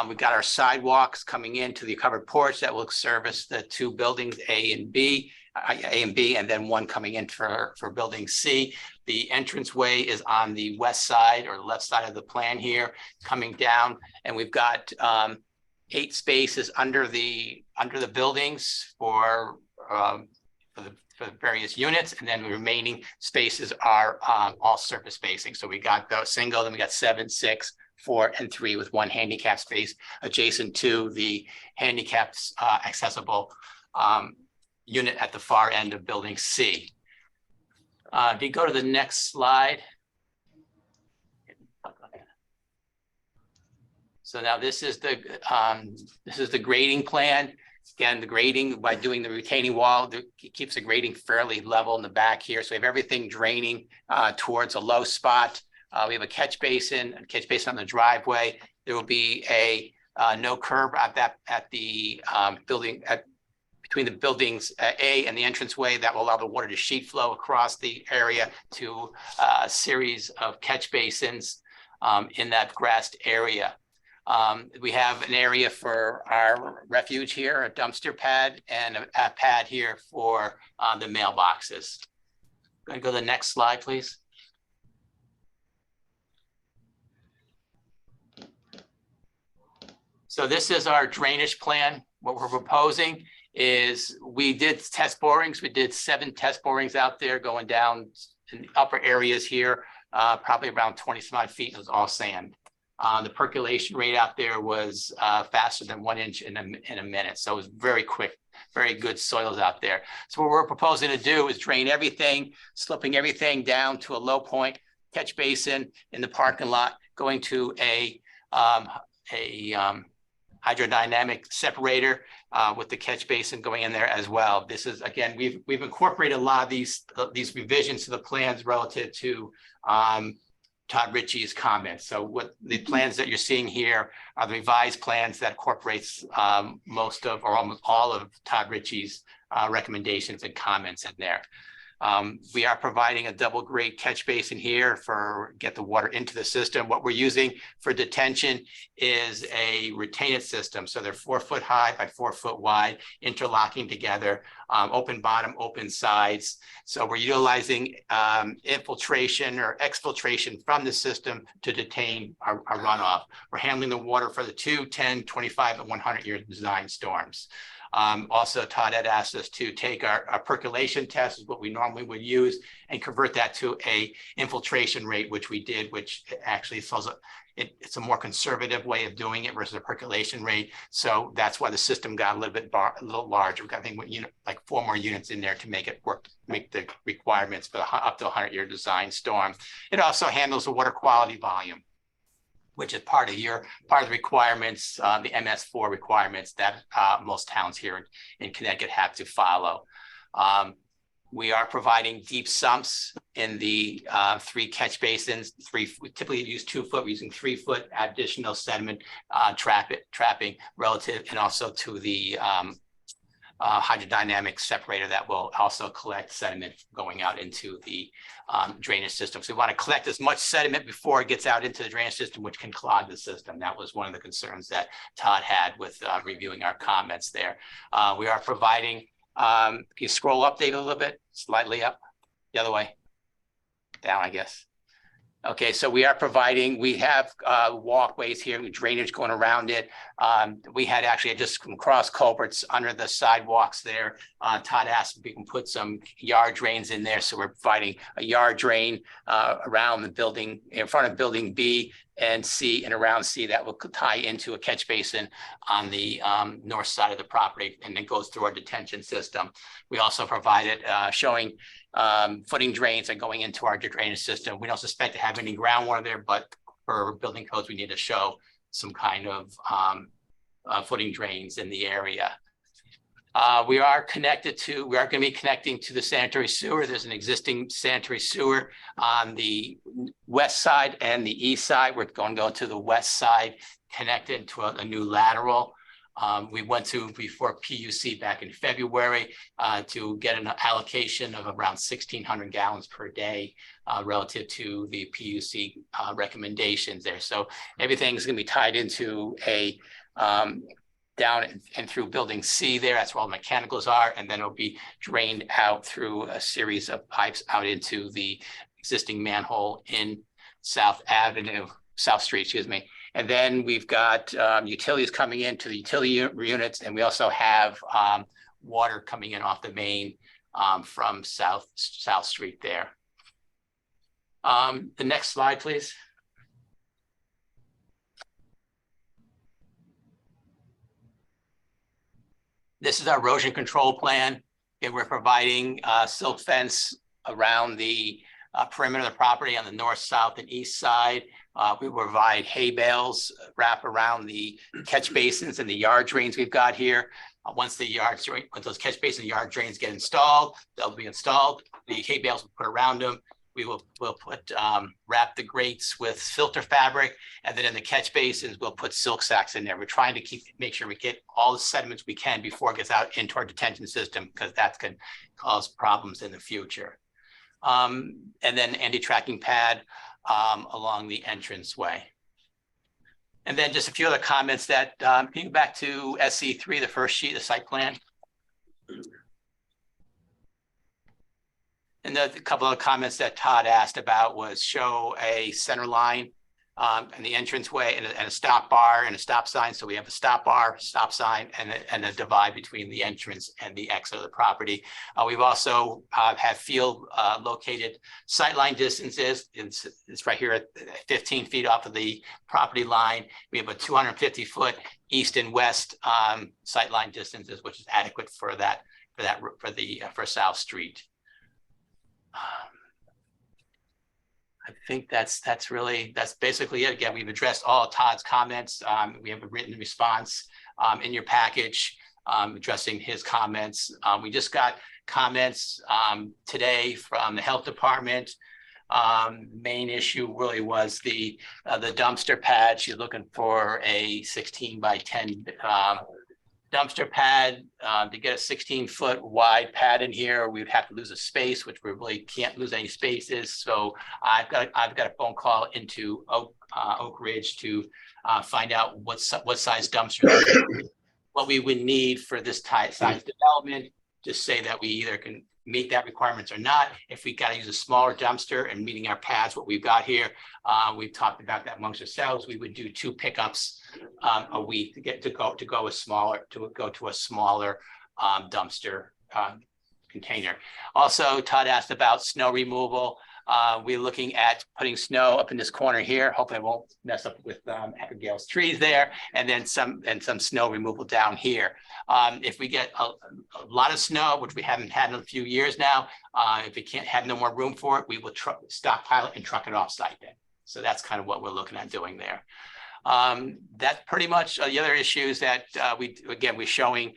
We've got our sidewalks coming into the covered porch that will service the two buildings A and B, and then one coming in for building C. The entranceway is on the west side or left side of the plan here, coming down, and we've got 8 spaces under the buildings for the various units, and then the remaining spaces are all surface spacing. So we got the single, then we got 7, 6, 4, and 3 with 1 handicap space adjacent to the handicapped accessible unit at the far end of building C. If you go to the next slide. So now this is the grading plan. Again, the grading by doing the retaining wall, it keeps the grading fairly level in the back here. So we have everything draining towards a low spot. We have a catch basin on the driveway. There will be a no curb at the building between the buildings A and the entranceway that will allow the water to sheet flow across the area to a series of catch basins in that grassed area. We have an area for our refuge here, a dumpster pad, and a pad here for the mailboxes. Going to go to the next slide, please. So this is our drainage plan. What we're proposing is we did test borings. We did 7 test borings out there going down in the upper areas here, probably around 20 some odd feet. It was all sand. The percolation rate out there was faster than 1 inch in a minute. So it was very quick, very good soils out there. So what we're proposing to do is drain everything, slipping everything down to a low point, catch basin in the parking lot, going to a hydrodynamic separator with the catch basin going in there as well. This is, again, we've incorporated a lot of these revisions to the plans relative to Todd Ritchie's comments. So what the plans that you're seeing here are the revised plans that incorporates most of or almost all of Todd Ritchie's recommendations and comments in there. We are providing a double grade catch basin here for get the water into the system. What we're using for detention is a retained system. So they're 4 foot high by 4 foot wide, interlocking together, open bottom, open sides. So we're utilizing infiltration or exfiltration from the system to detain our runoff. We're handling the water for the 2, 10, 25, and 100-year design storms. Also, Todd had asked us to take our percolation test, is what we normally would use, and convert that to a infiltration rate, which we did, which actually it's a more conservative way of doing it versus a percolation rate. So that's why the system got a little larger. We've got, I think, like 4 more units in there to make it work, make the requirements for the up to 100-year design storm. It also handles the water quality volume, which is part of the requirements, the MS4 requirements that most towns here in Connecticut have to follow. We are providing deep sumps in the 3 catch basins. We typically use 2 foot, we're using 3 foot additional sediment trapping relative, and also to the hydrodynamic separator that will also collect sediment going out into the drainage system. So we want to collect as much sediment before it gets out into the drainage system, which can clog the system. That was one of the concerns that Todd had with reviewing our comments there. We are providing, can you scroll up, David, a little bit, slightly up, the other way, down, I guess. Okay, so we are providing, we have walkways here, drainage going around it. We had actually just cross culverts under the sidewalks there. Todd asked if we can put some yard drains in there. So we're providing a yard drain around the building, in front of building B and C and around C that will tie into a catch basin on the north side of the property, and then goes through our detention system. We also provided showing footing drains and going into our drainage system. We don't suspect to have any groundwater there, but for building codes, we need to show some kind of footing drains in the area. We are going to be connecting to the sanitary sewer. There's an existing sanitary sewer on the west side and the east side. We're going to go to the west side, connected to a new lateral. We went to before PUC back in February to get an allocation of around 1,600 gallons per day relative to the PUC recommendations there. So everything's going to be tied into a down and through building C there. That's where all the mechanicals are. And then it'll be drained out through a series of pipes out into the existing manhole in South Street, excuse me. And then we've got utilities coming into the utility units, and we also have water coming in off the main from South Street there. The next slide, please. This is our erosion control plan. And we're providing silt fence around the perimeter of the property on the north, south, and east side. We provide hay bales wrap around the catch basins and the yard drains we've got here. Once those catch basin and yard drains get installed, they'll be installed. The hay bales will put around them. We'll put wrap the grates with filter fabric, and then in the catch basins we'll put silk sacks in there. We're trying to make sure we get all the sediments we can before it gets out into our detention system, because that can cause problems in the future. And then anti-tracking pad along the entranceway. And then just a few other comments that can you go back to SC3, the first sheet, the site plan. And a couple of comments that Todd asked about was show a center line in the entranceway and a stop bar and a stop sign. So we have a stop bar, stop sign, and a divide between the entrance and the exit of the property. We've also have field located sightline distances. It's right here at 15 feet off of the property line. We have a 250-foot east and west sightline distances, which is adequate for South Street. I think that's basically it. Again, we've addressed all of Todd's comments. We have a written response in your package addressing his comments. We just got comments today from the health department. Main issue really was the dumpster pad. She's looking for a 16 by 10 dumpster pad. To get a 16-foot wide pad in here, we would have to lose a space, which we really can't lose any spaces. So I've got a phone call into Oak Ridge to find out what size dumpster what we would need for this size development. Just say that we either can meet that requirements or not. If we got to use a smaller dumpster and meeting our pads, what we've got here, we've talked about that amongst ourselves. We would do 2 pickups a week to go to a smaller dumpster container. Also, Todd asked about snow removal. We're looking at putting snow up in this corner here. Hopefully I won't mess up with Abigail's trees there, and then some snow removal down here. If we get a lot of snow, which we haven't had in a few years now, if we can't have no more room for it, we will stockpile it and truck it off site then. So that's kind of what we're looking at doing there. That's pretty much the other issues that we're showing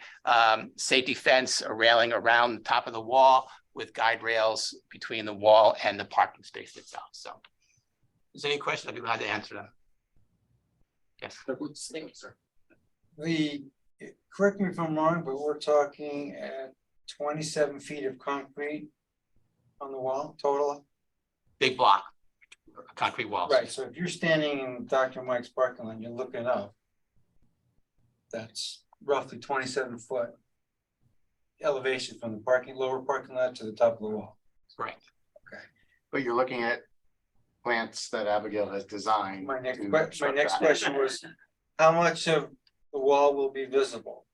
safety fence or railing around the top of the wall with guide rails between the wall and the parking space itself. So if there's any questions, I'd be glad to answer them. Yes. Sir. Correct me if I'm wrong, but we're talking at 27 feet of concrete on the wall total. Big block, concrete walls. Right, so if you're standing in Dr. Mike's parking lot, you're looking up. That's roughly 27-foot elevation from the lower parking lot to the top of the wall. Correct. Okay, but you're looking at plants that Abigail has designed. My next question was, how much of the wall will be visible?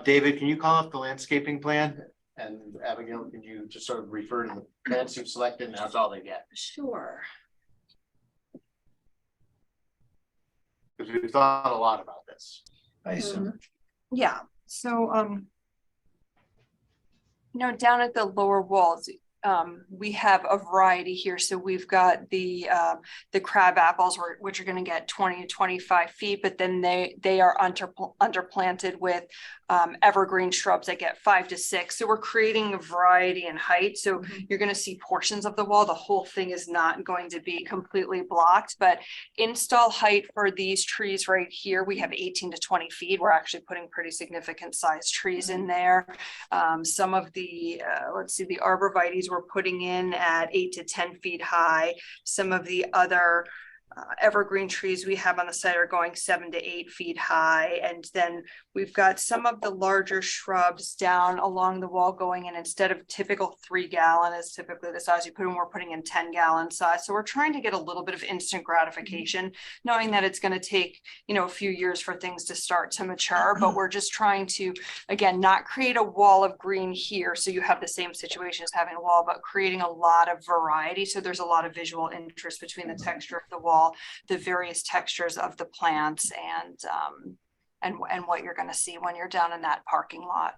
David, can you call up the landscaping plan? And Abigail, can you just sort of refer to the plants you've selected, and that's all they get? Sure. Because we've thought a lot about this. I assume. Yeah, so, down at the lower walls, we have a variety here. So we've got the crab apples, which are going to get 20 to 25 feet, but then they are underplanted with evergreen shrubs that get 5 to 6. So we're creating a variety in height. So you're going to see portions of the wall. The whole thing is not going to be completely blocked, but install height for these trees right here, we have 18 to 20 feet. We're actually putting pretty significant size trees in there. Some of the, let's see, the arborvitaes we're putting in at 8 to 10 feet high. Some of the other evergreen trees we have on the site are going 7 to 8 feet high. And then we've got some of the larger shrubs down along the wall going in. Instead of typical 3-gallon is typically the size you put in, we're putting in 10-gallon size. So we're trying to get a little bit of instant gratification, knowing that it's going to take, you know, a few years for things to start to mature, but we're just trying to, again, not create a wall of green here. So you have the same situation as having a wall, but creating a lot of variety. So there's a lot of visual interest between the texture of the wall, the various textures of the plants, and what you're going to see when you're down in that parking lot.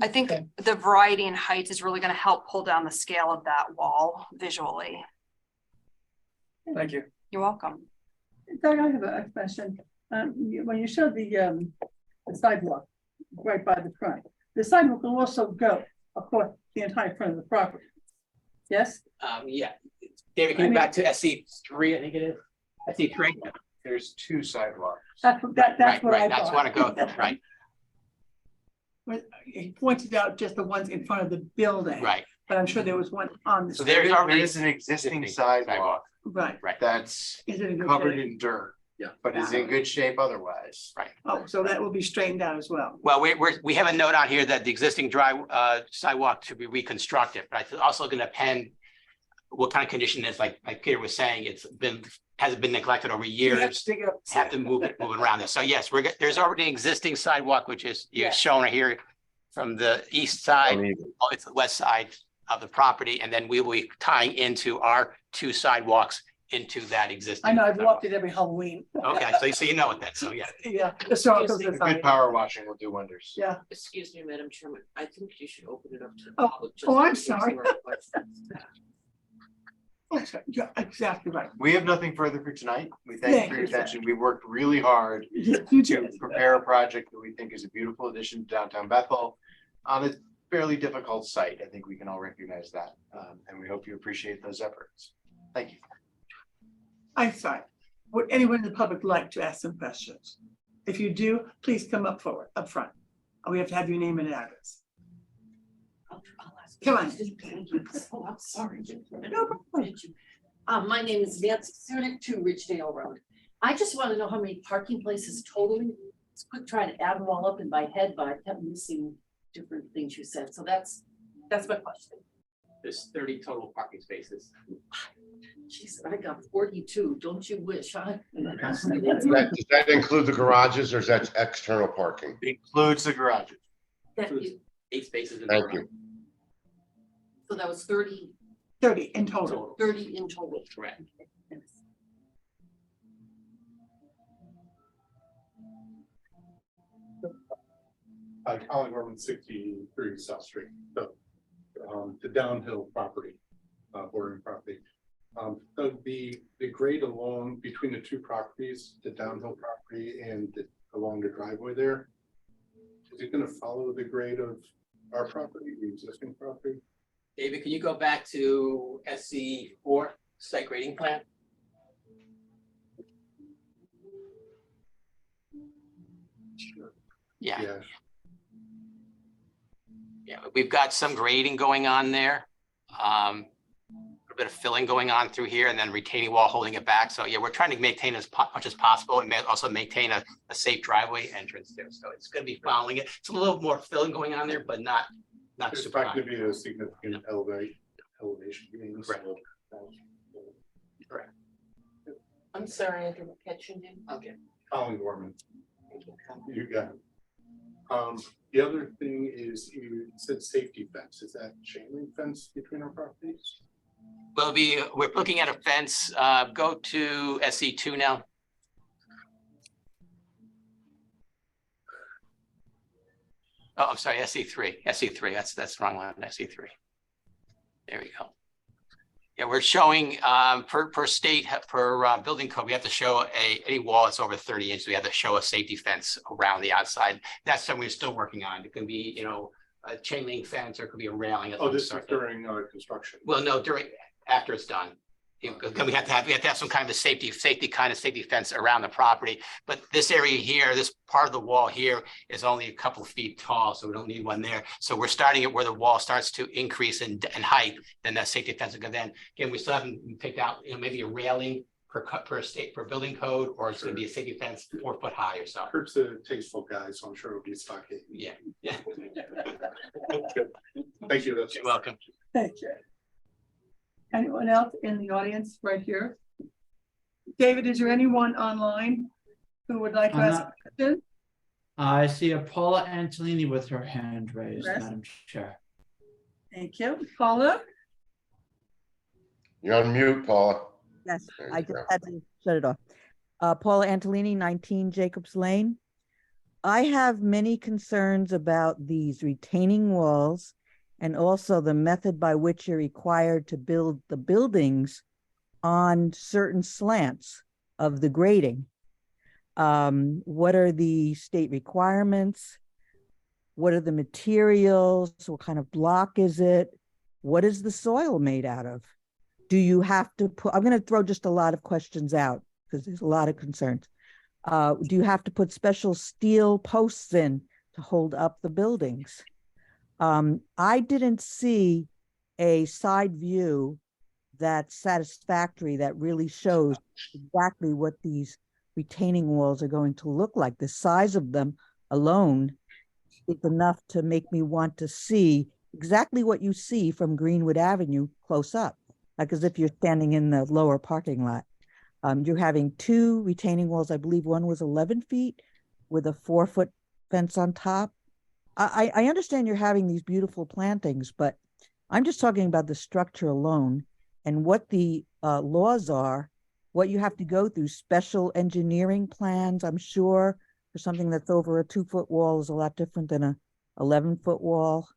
I think the variety in heights is really going to help pull down the scale of that wall visually. Thank you. You're welcome. Doug, I have a question. When you showed the sidewalk right by the front, the sidewalk will also go across the entire front of the property. Yes? Yeah. David, can you back to SC3, I think it is? SC3? There's 2 sidewalks. That's what I thought. That's want to go, right, He pointed out just the ones in front of the building. right. But I'm sure there was one on the. So there's already There is an existing sidewalk Right. that's Is it in good covered shape? in dirt, Yeah. but is in good shape otherwise. Right. Oh, so that will be straightened out as well. Well, we have a note on here that the existing sidewalk to be reconstructed, but it's also going to depend what kind of condition is, like Peter was saying, hasn't been neglected over years. Have to move it around this. So yes, there's already an existing sidewalk, which is shown here from the east side. It's the west side of the property, and then we will be tying into our 2 sidewalks into that existing. I know, I've sidewalk. walked it every Halloween. Okay, so you know what that, so yeah. Yeah. Historical Good society. power washing will do wonders. Yeah. Excuse me, Madam Chairman, I think you should open it up to the Oh, public. I'm in case sorry. there are questions. That's right. Yeah, exactly right. We have nothing further for tonight. We thank you for your attention. We worked really hard Yeah, you to did. prepare a project that we think is a beautiful addition to downtown Bethel on a fairly difficult site. I think we can all recognize that. And we hope you appreciate those efforts. Thank you. I'm sorry. Would anyone in the public like to ask some questions? If you do, please come up front. We have to have your name and address. Come on. Oh, I'm sorry. No problem. My name is Nancy Sudik, 2 Ridgedale Road. I just want to know how many parking places totally. It's quick trying to add them all up in my head, but I kept missing different things you said. So that's my question. There's 30 total parking spaces. Jeez, I got 42. Don't you wish, huh? Does that include the garages or is that external parking? Includes the garages. 8 spaces. in Thank the you. So that was 30 in total. 30 in total. Correct. Colin Gorman, 63 South Street, the downhill property, bordering property. The grade along between the 2 properties, the downhill property and along the driveway there, is it going to follow the grade of our property, the existing property? David, can you go back to SC4 site grading plan? Sure. Yeah. Yeah, we've got some grading going on there. A bit of filling going on through here and then retaining wall holding it back. So yeah, we're trying to maintain as much as possible and also maintain a safe driveway entrance there. So it's going to be following it. It's a little more filling going on there, but not There's super not high. going to be a significant elevation gain. Correct. So, Correct. I'm sorry, I didn't catch your name. Okay. Colin Gorman. You got it. The other thing is you said safety fence. Is that chain link fence between our properties? We're looking at a fence. Go to SC2 now. Oh, I'm sorry, SC3. SC3. That's the wrong one. SC3. There we go. Yeah, we're showing per state, per building code, we have to show any wall that's over 30 inches. We have to show a safety fence around the outside. That's something we're still working on. It can be, a chain link fence, or it could be a railing. Oh, this is during construction. Well, no, after it's done. We have to have some kind of a safety fence around the property. But this area here, this part of the wall here is only a couple of feet tall, so we don't need one there. So we're starting it where the wall starts to increase in height, then that safety fence will go then. Again, we still haven't picked out, maybe a railing per building code, or it's going to be a safety fence 4 foot high or so. Kurt's a tasteful guy, so I'm sure it'll be a stockade. Yeah. Thank you. You're welcome. Thank you. Anyone else in the audience right here? David, is there anyone online who would like to ask a question? I see a Paula Antonini with her hand raised, Yes. Madam Chair. Thank you. Paula? You're on mute, Paula. Yes, There I you just go. had to shut it off. Paula Antolini, 19 Jacobs Lane. I have many concerns about these retaining walls and also the method by which you're required to build the buildings on certain slants of the grading. What are the state requirements? What are the materials? What kind of block is it? What is the soil made out of? Do you have to put, I'm going to throw just a lot of questions out because there's a lot of concerns. Do you have to put special steel posts in to hold up the buildings? I didn't see a side view that's satisfactory that really shows exactly what these retaining walls are going to look like. The size of them alone is enough to make me want to see exactly what you see from Greenwood Avenue close up. Like as if you're standing in the lower parking lot. You're having 2 retaining walls. I believe one was 11 feet with a 4 foot fence on top. I understand you're having these beautiful plantings, but I'm just talking about the structure alone and what the laws are, what you have to go through, special engineering plans, I'm sure, for something that's over a 2 foot wall is a lot different than a 11 foot wall.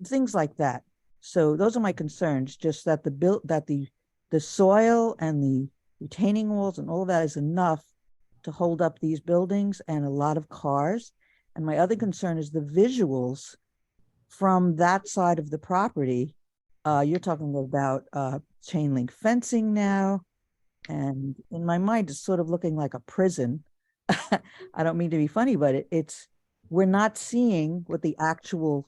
Things like that. So those are my concerns, just that the soil and the retaining walls and all of that is enough to hold up these buildings and a lot of cars. And my other concern is the visuals from that side of the property. You're talking about chain link fencing now. And in my mind, it's sort of looking like a prison. I don't mean to be funny, but we're not seeing what the actual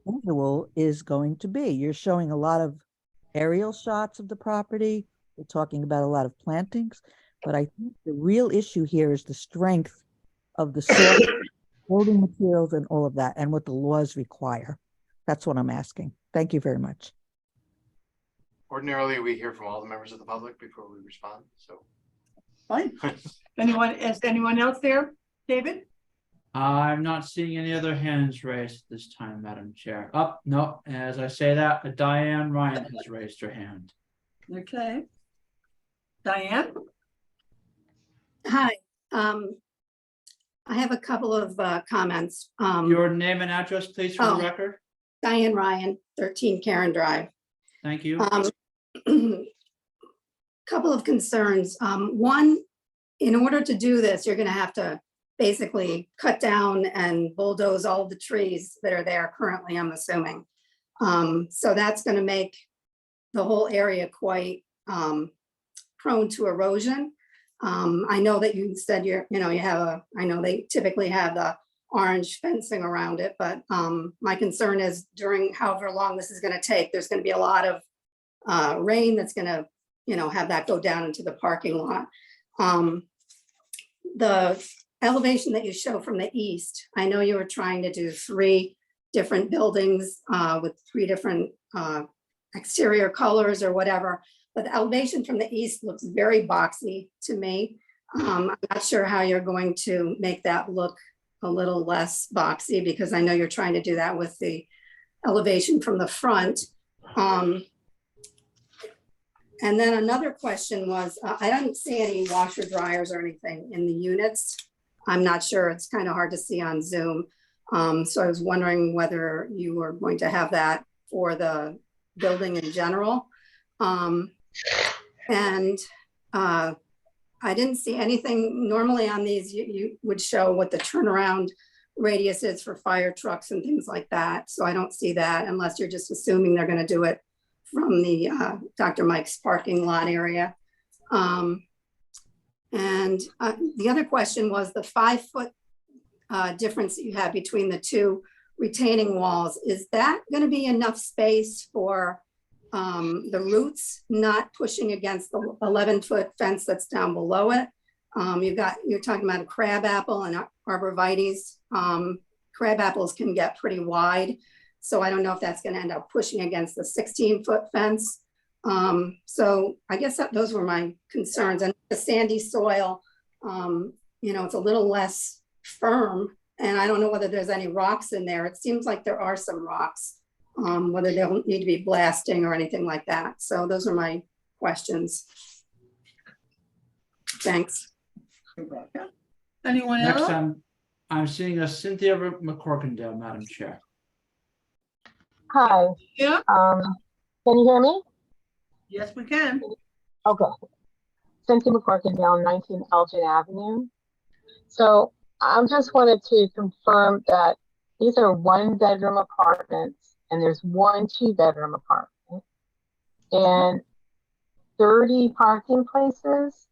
visual is going to be. You're showing a lot of aerial shots of the property. We're talking about a lot of plantings, but I think the real issue here is the strength of the soil, building materials and all of that, and what the laws require. That's what I'm asking. Thank you very much. Ordinarily, we hear from all the members of the public before we respond, so. Fine. Is anyone else there? David? I'm not seeing any other hands raised this time, Madam Chair. Oh, no, as I say that, Diane Ryan has raised her hand. Okay. Diane? Hi, I have a couple of comments. Your name and address, please, for the record. Diane Ryan, 13 Karen Drive. Thank you. Couple of concerns. One, in order to do this, you're going to have to basically cut down and bulldoze all of the trees that are there currently, I'm assuming. So that's going to make the whole area quite prone to erosion. I know that you said I know they typically have the orange fencing around it, but my concern is during however long this is going to take, there's going to be a lot of rain that's going to, have that go down into the parking lot. The elevation that you show from the east, I know you were trying to do 3 different buildings with 3 different exterior colors or whatever, but the elevation from the east looks very boxy to me. I'm not sure how you're going to make that look a little less boxy, because I know you're trying to do that with the elevation from the front. And then another question was, I don't see any washer dryers or anything in the units. I'm not sure, it's kind of hard to see on Zoom. So I was wondering whether you were going to have that for the building in general. I didn't see anything. Normally on these, you would show what the turnaround radius is for fire trucks and things like that. So I don't see that unless you're just assuming they're going to do it from the Dr. Mike's parking lot area. The other question was the 5-foot difference that you have between the two retaining walls. Is that going to be enough space for the roots not pushing against the 11-foot fence that's down below it? You're talking about a crabapple and arborvitaes. Crab apples can get pretty wide. So I don't know if that's going to end up pushing against the 16-foot fence. So I guess those were my concerns. And the sandy soil, it's a little less firm, and I don't know whether there's any rocks in there. It seems like there are some rocks, whether they don't need to be blasting or anything like that. So those are my questions. Thanks. Anyone Next, else? I'm seeing a Cynthia McCorkindale, Madam Chair. Hi. Yeah. Can you hear me? Yes, we can. Okay. Cynthia McCorkindale, 19 Elgin Avenue. So I just wanted to confirm that these are 1-bedroom apartments and there's 1 2-bedroom apartment and 30 parking places,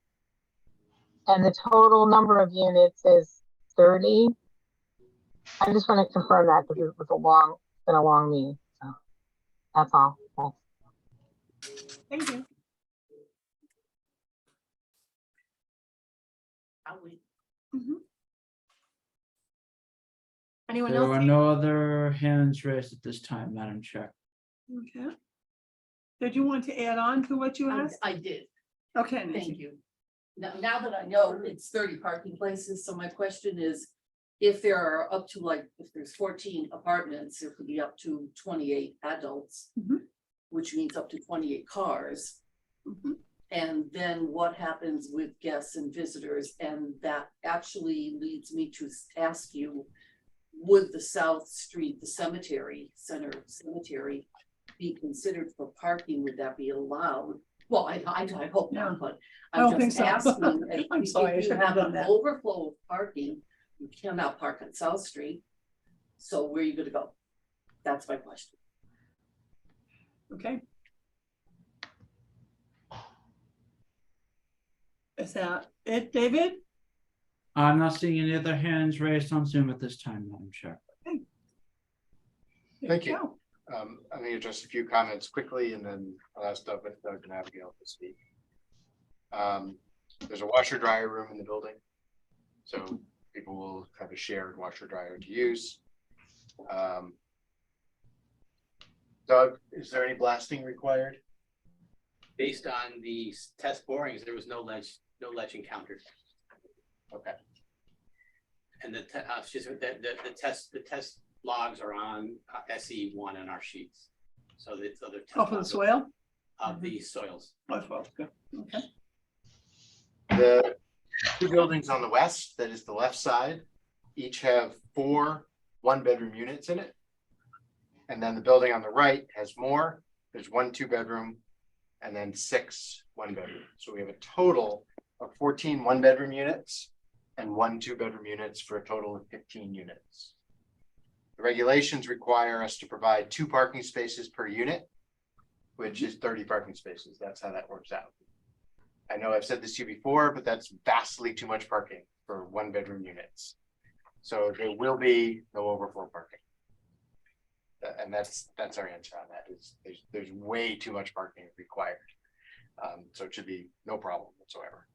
and the total number of units is 30. I just want to confirm that because it was been a long meeting. So that's all. Thanks. Thank you. Anyone There else? are no other hands raised at this time, Madam Chair. Okay. Did you want to add on to what you asked? I did. Okay, Nancy. Thank you. Now that I know it's 30 parking places, so my question is, if there are up to if there's 14 apartments, there could be up to 28 adults, which means up to 28 cars. And then what happens with guests and visitors? And that actually leads me to ask you, would the South Street, the center cemetery, be considered for parking? Would that be allowed? Well, I hope not, but I don't I'm think just so. asking. I'm sorry, I If you shouldn't have have done an that. overflow of parking, you cannot park on South Street. So where are you gonna go? That's my question. Okay. Is that it, David? I'm not seeing any other hands raised on Zoom at this time, Madam Chair. Thank you. I'm going to address a few comments quickly and then I'll ask Doug and Abigail to speak. There's a washer dryer room in the building, so people will have a shared washer dryer to use. Doug, is there any blasting required? Based on the test borings, there was no ledge encountered. Okay. And the test logs are on SE1 in our sheets. So it's other. Oh, for the soil? Of the soils. Okay. The 2 buildings on the west, that is the left side, each have 4 1-bedroom units in it. And then the building on the right has more. There's 1 2-bedroom and then 6 1-bedroom. So we have a total of 14 1-bedroom units and 1 2-bedroom units for a total of 15 units. The regulations require us to provide 2 parking spaces per unit, which is 30 parking spaces. That's how that works out. I know I've said this to you before, but that's vastly too much parking for 1-bedroom units. So there will be no overflow parking. And that's our answer on that. There's way too much parking required. So it should be no problem whatsoever.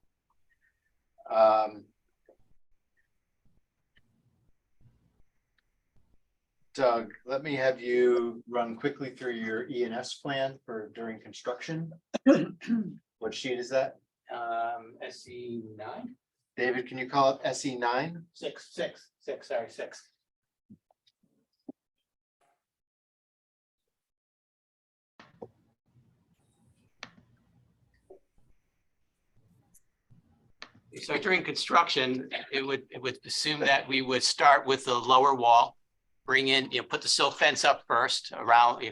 Doug, let me have you run quickly through your E&S plan for during construction. What sheet is that? SE9? David, can you call it SE9? 6. So during construction, it would assume that we would start with the lower wall bring in, put the silt fence up first around,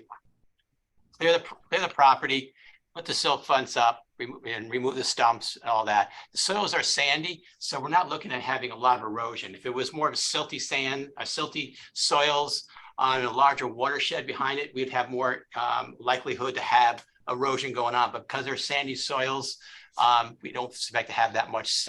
clear the property, put the silt fence up, remove the stumps and all that. The soils are sandy, so we're not looking at having a lot of erosion. If it was more of a silty sand, silty soils on a larger watershed behind it, we'd have more likelihood to have erosion going on. But because they're sandy soils, we don't expect to have that much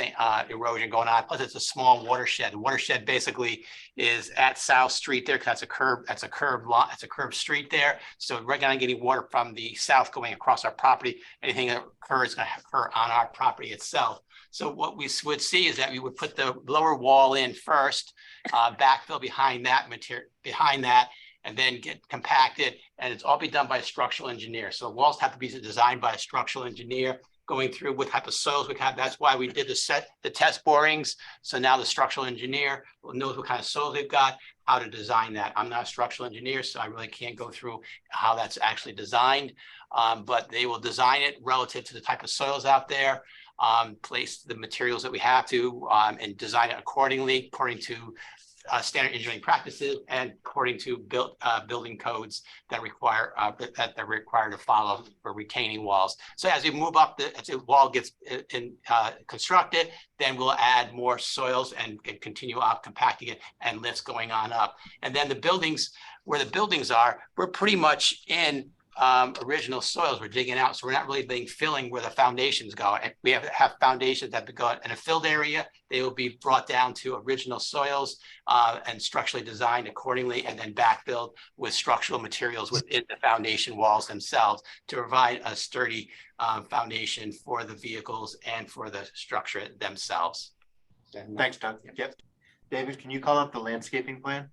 erosion going on. Plus, it's a small watershed. The watershed basically is at South Street there, because that's a curved street there. So we're not getting water from the south going across our property. Anything that occurs is going to occur on our property itself. So what we would see is that we would put the lower wall in first, backfill behind that, and then get compacted, and it's all be done by a structural engineer. So the walls have to be designed by a structural engineer, going through what type of soils we have. That's why we did the test borings. So now the structural engineer knows what kind of soils they've got, how to design that. I'm not a structural engineer, so I really can't go through how that's actually designed, but they will design it relative to the type of soils out there, place the materials that we have to, and design it accordingly, according to standard engineering practices and according to building codes that that they're required to follow for retaining walls. So as we move up, as the wall gets constructed, then we'll add more soils and continue up compacting it and lifts going on up. And then the buildings, where the buildings are, we're pretty much in original soils we're digging out. So we're not really being filling where the foundations go. And we have foundations that go in a filled area. They will be brought down to original soils and structurally designed accordingly, and then backfilled with structural materials within the foundation walls themselves to provide a sturdy foundation for the vehicles and for the structure themselves. Thanks, Doug. Yep. David, can you call up the landscaping plan?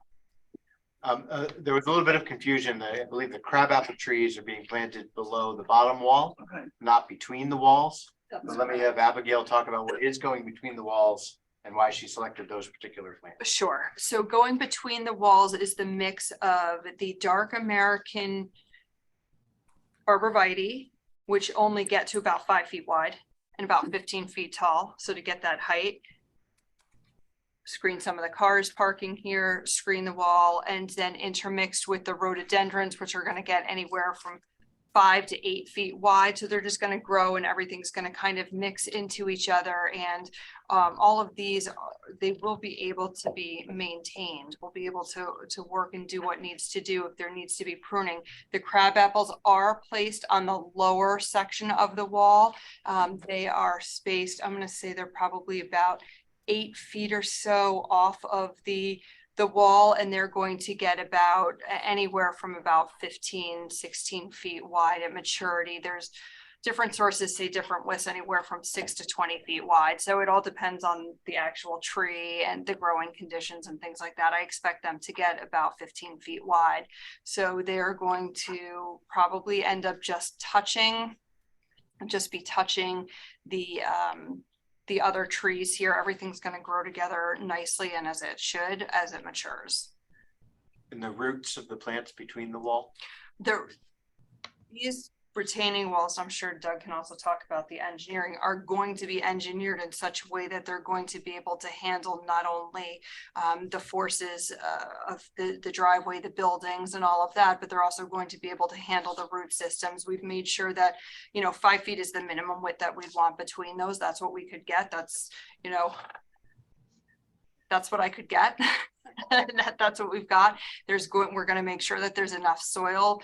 There was a little bit of confusion. I believe the crabapple trees are being planted below the bottom wall, not between the walls. But let me have Abigail talk about what is going between the walls and why she selected those particular plants. Sure. So going between the walls is the mix of the dark American arborvitae, which only get to about 5 feet wide and about 15 feet tall. So to get that height, screen some of the cars parking here, screen the wall, and then intermixed with the rhododendrons, which are going to get anywhere from 5 to 8 feet wide. So they're just going to grow and everything's going to kind of mix into each other. And all of these, they will be able to be maintained. We'll be able to work and do what needs to do if there needs to be pruning. The crab apples are placed on the lower section of the wall. They are spaced, I'm going to say they're probably about 8 feet or so off of the wall, and they're going to get about anywhere from about 15, 16 feet wide at maturity. There's different sources say different widths, anywhere from 6 to 20 feet wide. So it all depends on the actual tree and the growing conditions and things like that. I expect them to get about 15 feet wide. So they're going to probably end up just be touching the other trees here. Everything's going to grow together nicely and as it should, as it matures. And the roots of the plants between the wall? These retaining walls, I'm sure Doug can also talk about the engineering, are going to be engineered in such a way that they're going to be able to handle not only the forces of the driveway, the buildings and all of that, but they're also going to be able to handle the root systems. We've made sure that, 5 feet is the minimum width that we'd want between those. That's what we could get. That's what I could get. That's what we've got. We're going to make sure that there's enough soil,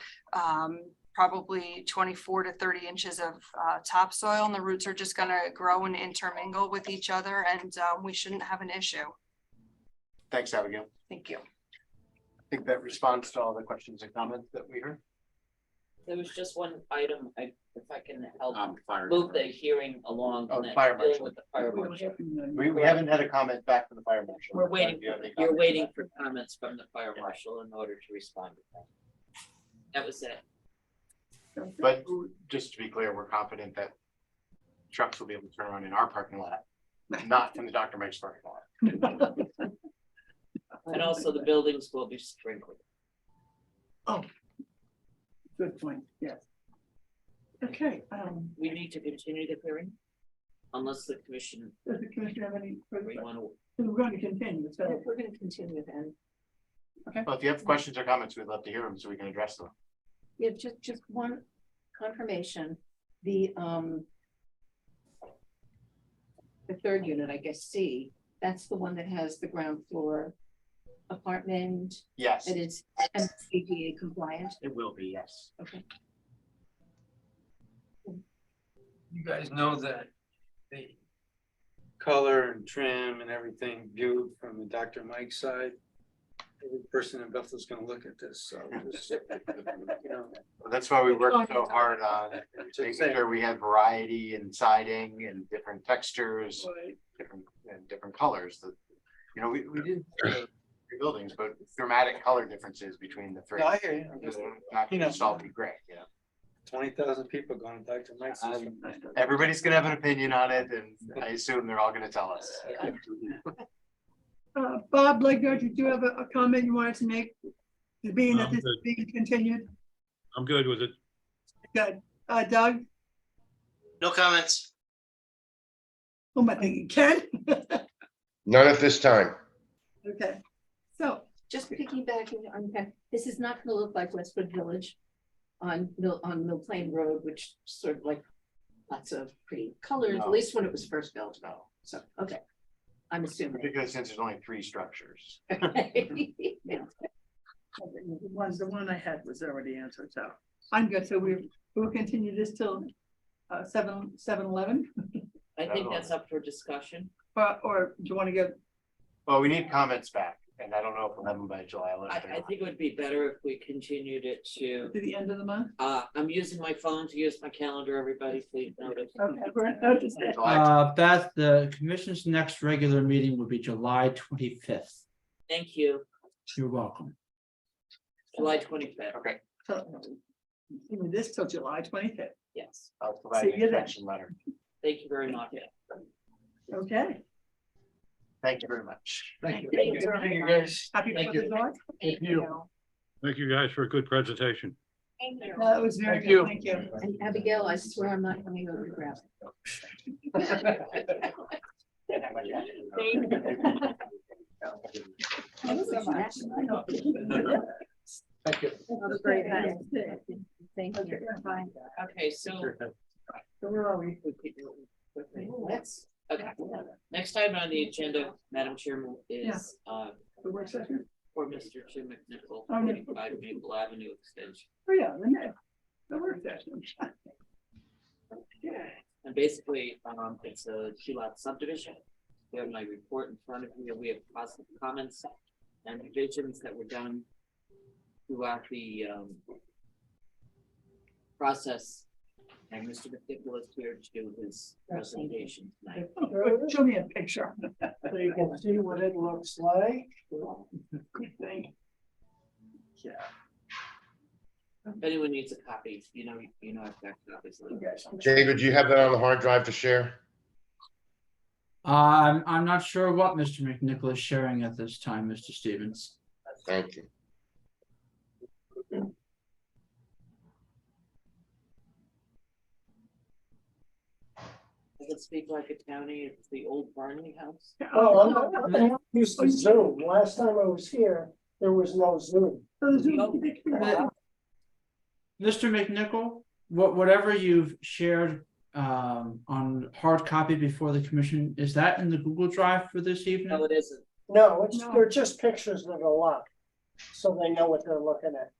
probably 24 to 30 inches of topsoil, and the roots are just going to grow and intermingle with each other, and we shouldn't have an issue. Thanks, Abigail. Thank you. I think that responds to all the questions and comments that we heard. There was just one item, if I can help fire move the hearing along. Oh, and that fire dealing marshal. with the fire marshal. We haven't had a comment back from the fire marshal. We're waiting, Do you have any you're comments? waiting for comments from the fire marshal in order to respond to that. That was it. But just to be clear, we're confident that trucks will be able to turn around in our parking lot, not in the Dr. Mike's parking lot. And also the buildings will be sprinkled. Oh, good point, yes. Okay, We need to continue the hearing unless the commission. does the commissioner have any further? We want to. We're going to continue, so. We're going to continue then. Okay. Well, if you have questions or comments, we'd love to hear them so we can address them. Yeah, just one confirmation, the third unit, I guess, C, that's the one that has the ground floor apartment. Yes. It is MCGA compliant. It will be, yes. Okay. You guys know that the color and trim and everything viewed from the Dr. Mike side. Every person in Bethel's gonna look at this, so just, you know. That's why we work so hard on making sure we have variety in siding and different textures, different colors. That, you know, we did three buildings, but dramatic color differences between the three. No, I hear you. I'm just, Not you know, just all be gray, you know. 20,000 people going to Dr. Mike's. Everybody's gonna have an opinion on it, and I assume they're all gonna tell us. Bob Leggo, did you have a comment you wanted to make? Being that I'm this is good. being continued? I'm good with it. Good. Doug, No comments. who am I thinking? Ken? None at this time. Okay, so, Just piggybacking on that, this is not gonna look like Westwood Village on Mill Plain Road, which sort of like lots of pretty colors, No. at least when it was first built. No. So, okay. I'm assuming. Particularly since there's only 3 structures. Yeah. the one I had was already answered, so I'm good. So we'll continue this till 7/11, I think that's up for discussion. or do you want to give? Well, we need comments back, and I don't know if we'll have them by July 11th. I think it would be better if we continued it to, To the end of the month? I'm using my phone to use my calendar, everybody, please notice. Okay, we're noticing. Beth, the commission's next regular meeting will be July 25th. Thank you, You're welcome. July 25th. Okay, Even this till July 25th. Yes, I'll provide See an you then. extension letter. thank you very much. Okay. Thank you very much. Thank you. Thank you. Thank you, guys. Happy Thank 4th you. of July. Thank you. Thank you guys for a good presentation. That was very Thank good. you. Thank you. And Abigail, I swear I'm not coming over to grab it. Thank you. Thank you. Okay, so So where are we? let's, okay, next item on the agenda, Madam Chairman, is, The work session? for Mr. Jim McNichol, Oh, no. 45 Maple Avenue Extension. Oh, yeah, the work session. And basically, it's a 2-lot subdivision. We have my report in front of you. We have positive comments and revisions that were done throughout the process. And Mr. McNichol is here to do his presentation tonight. Show me a picture. So you can see what it looks like. Good thing. If anyone needs a copy, you know, I've got copies. of it. David, do you have that on the hard drive to share? I'm not sure what Mr. McNichol is sharing at this time, Mr. Stevens. Thank you. Does it speak like a county? It's the old Barney House. Oh, I'm used to Zoom. Last time I was here, there was no Zoom. Mr. McNichol, whatever you've shared on hard copy before the commission, is that in the Google Drive for this evening? No, it isn't. No, they're just pictures of the lot, so they know what they're looking at.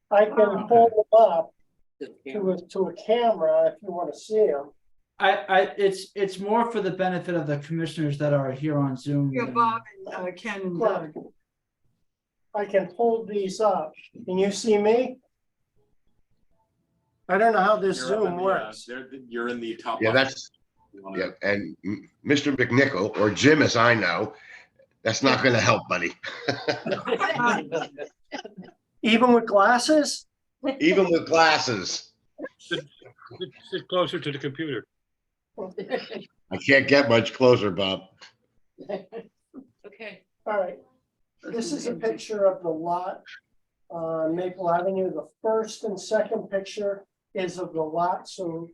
I can hold them up to a camera if you want to see them. It's more for the benefit of the commissioners that are here on Zoom. Yeah, Bob and Ken and Doug. I can hold these up. Can you see me? I don't know how this Zoom works. You're in the top. Yeah, left. that's, yeah, and Mr. McNichol, or Jim as I know, that's not gonna help, buddy. Even with glasses? Even with glasses, Sit closer to the computer. I can't get much closer, Bob. Okay. All right. This is a picture of the lot on Maple Avenue. The first and second picture is of the lot. So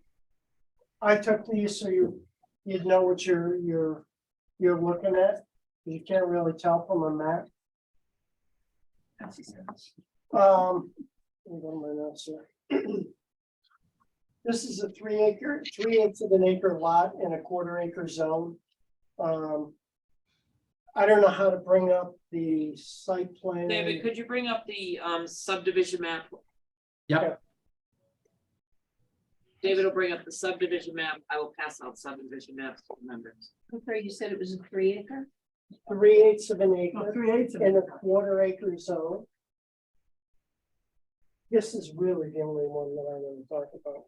I took these so you'd know what you're looking at. You can't really tell from a map. Let me go to my notes here. This is a 3/8 of an acre lot in a 1/4 acre zone. I don't know how to bring up the site plan. David, could you bring up the subdivision map? Yep. David will bring up the subdivision map. I will pass out subdivision maps to members. Okay, you said it was a 3 acre? 3/8 of an acre 3/8 of in a 1/4 acre zone. This is really the only one that I want to talk about.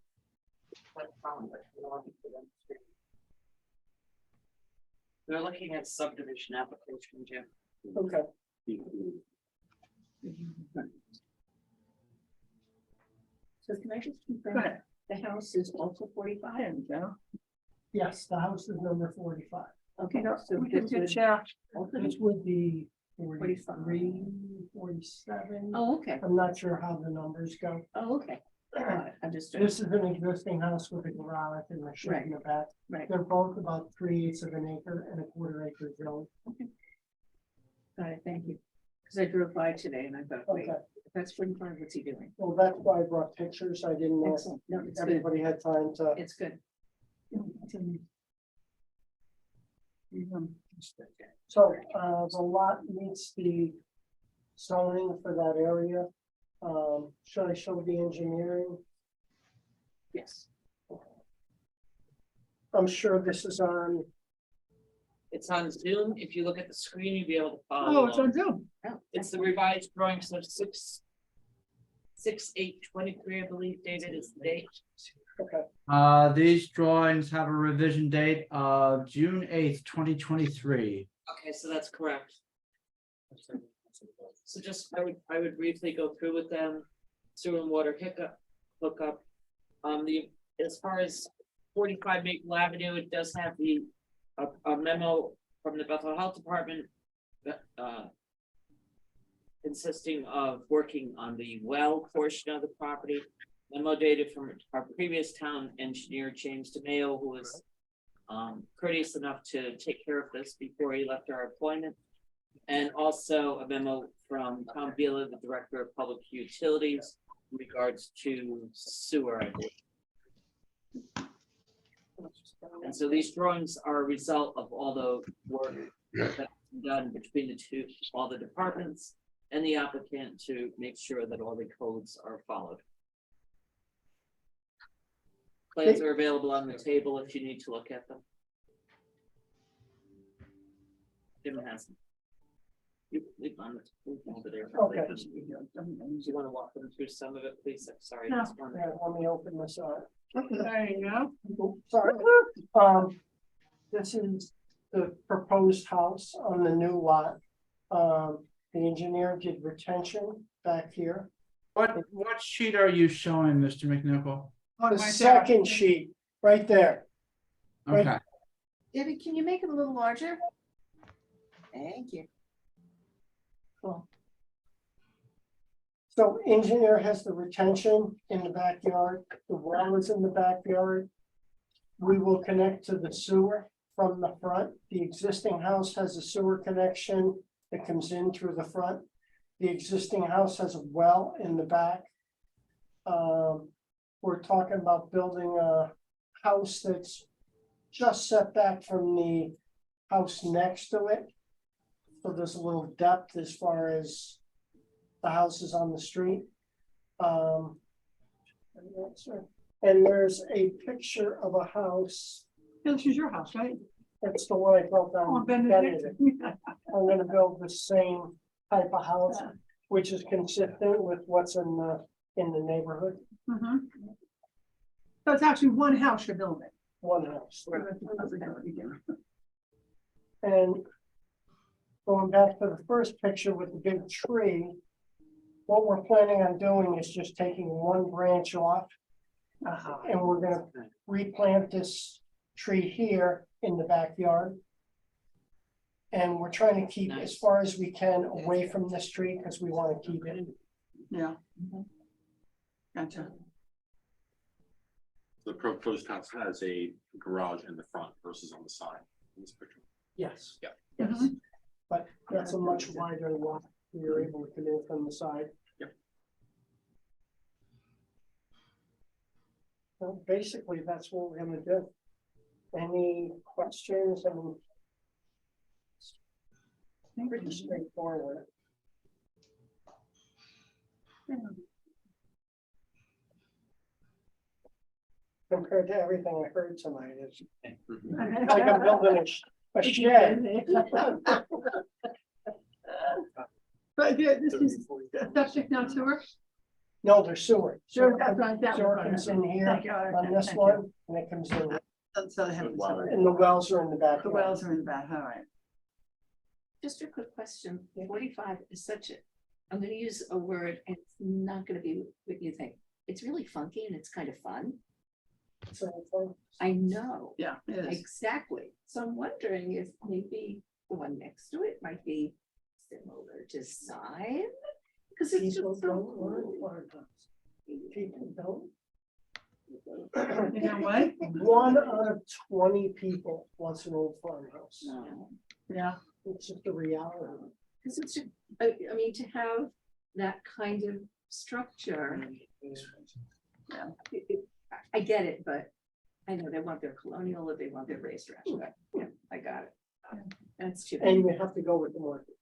They're looking at subdivision application, Jim. Okay. So can I just confirm, the house is also 45? Yes, the house is number 45. Okay, so We can this get would, you. This would be 43, 47. oh, okay, I'm not sure how the numbers go. oh, okay. All right, understood. This is an existing house with a garage and a shed in the back. Right, They're both about 3/8 of an acre and a 1/4 acre zone. got it, thank you. Because I drove by today and I thought, wait, Okay. if that's 45, what's he doing? Well, that's why I brought pictures. I didn't know if Excellent, no, it's good, everybody had time to. it's good. So, the lot meets the zoning for that area. Should I show the engineering? Yes. I'm sure this is on, It's on Zoom. If you look at the screen, you'll be able to follow. Oh, it's along. on Zoom. It's the revised drawings of 6/8/23, I believe, David, is the date. okay, These drawings have a revision date of June 8th, 2023. Okay, so that's correct. So just, I would briefly go through with them, sewer and water hookup. As far as 45 Maple Avenue, it does have a memo from the Bethel Health Department. Consisting of working on the well portion of the property. Memo dated from our previous town engineer, James DeMayo, who was courteous enough to take care of this before he left our employment. And also a memo from Tom Vila, the Director of Public Utilities, in regards to sewer, I believe. And so these drawings are a result of all the work that's been done between the two, all the departments and the applicant to make sure that all the codes are followed. Plans are available on the table if you need to look at them. Jim has them. You leave on the over there. Okay. Do you want to walk them through some of it, please? I'm sorry. No, this one. yeah, let me open this up. There you go. Sorry. This is the proposed house on the new lot. The engineer did retention back here. What sheet are you showing, Mr. McNichol? The second sheet, right there. Right. Okay. Debbie, can you make it a little larger? Thank you. Cool. So engineer has the retention in the backyard, the well is in the backyard. We will connect to the sewer from the front. The existing house has a sewer connection that comes in through the front. The existing house has a well in the back. We're talking about building a house that's just set back from the house next to it. So there's a little depth as far as the houses on the street. And there's a picture of a house. This is your house, right? That's the one I built Oh, on Benedict. Benedict. I'm gonna build the same type of house, which is consistent with what's in the neighborhood. Mhm. So it's actually one house you're building. One house. And going back to the first picture with the big tree, what we're planning on doing is just taking one branch off. And we're gonna replant this tree here in the backyard. And we're trying to keep as far as we can away from this tree because we want to keep it. Yeah. Gotcha. The proposed house has a garage in the front versus on the side in this picture. Yes. Yeah. Yes, but that's a much wider lot. You're able to come in from the side. Yep. So basically, that's what we're gonna do. Any questions? I mean, pretty straightforward. Compared to everything I heard tonight, it's like I'm building a shed. But this is septic, not sewer? No, there's sewer. Sure, that's right, that Sewer one. comes in here Thank you, on this thank you. one, and it comes in, So they have the sewer. and the wells are in the back. The wells are in the back, all right. Just a quick question, 45 is such a, I'm gonna use a word, and it's not gonna be what you think. It's really funky and it's kind of fun. So, I know. Yeah, it is. Exactly. So I'm wondering if maybe the one next to it might be similar design? Because it's just people so don't want cool. farmhouse. People don't. You know what? 1 out of 20 people wants an old farmhouse. No. Yeah. It's just the reality. Because it's, I mean, to have that kind of structure. Yeah. I get it, but I know they want their colonial or they want their racetrack. Yeah, I got it. That's too And bad. you have to go with the market.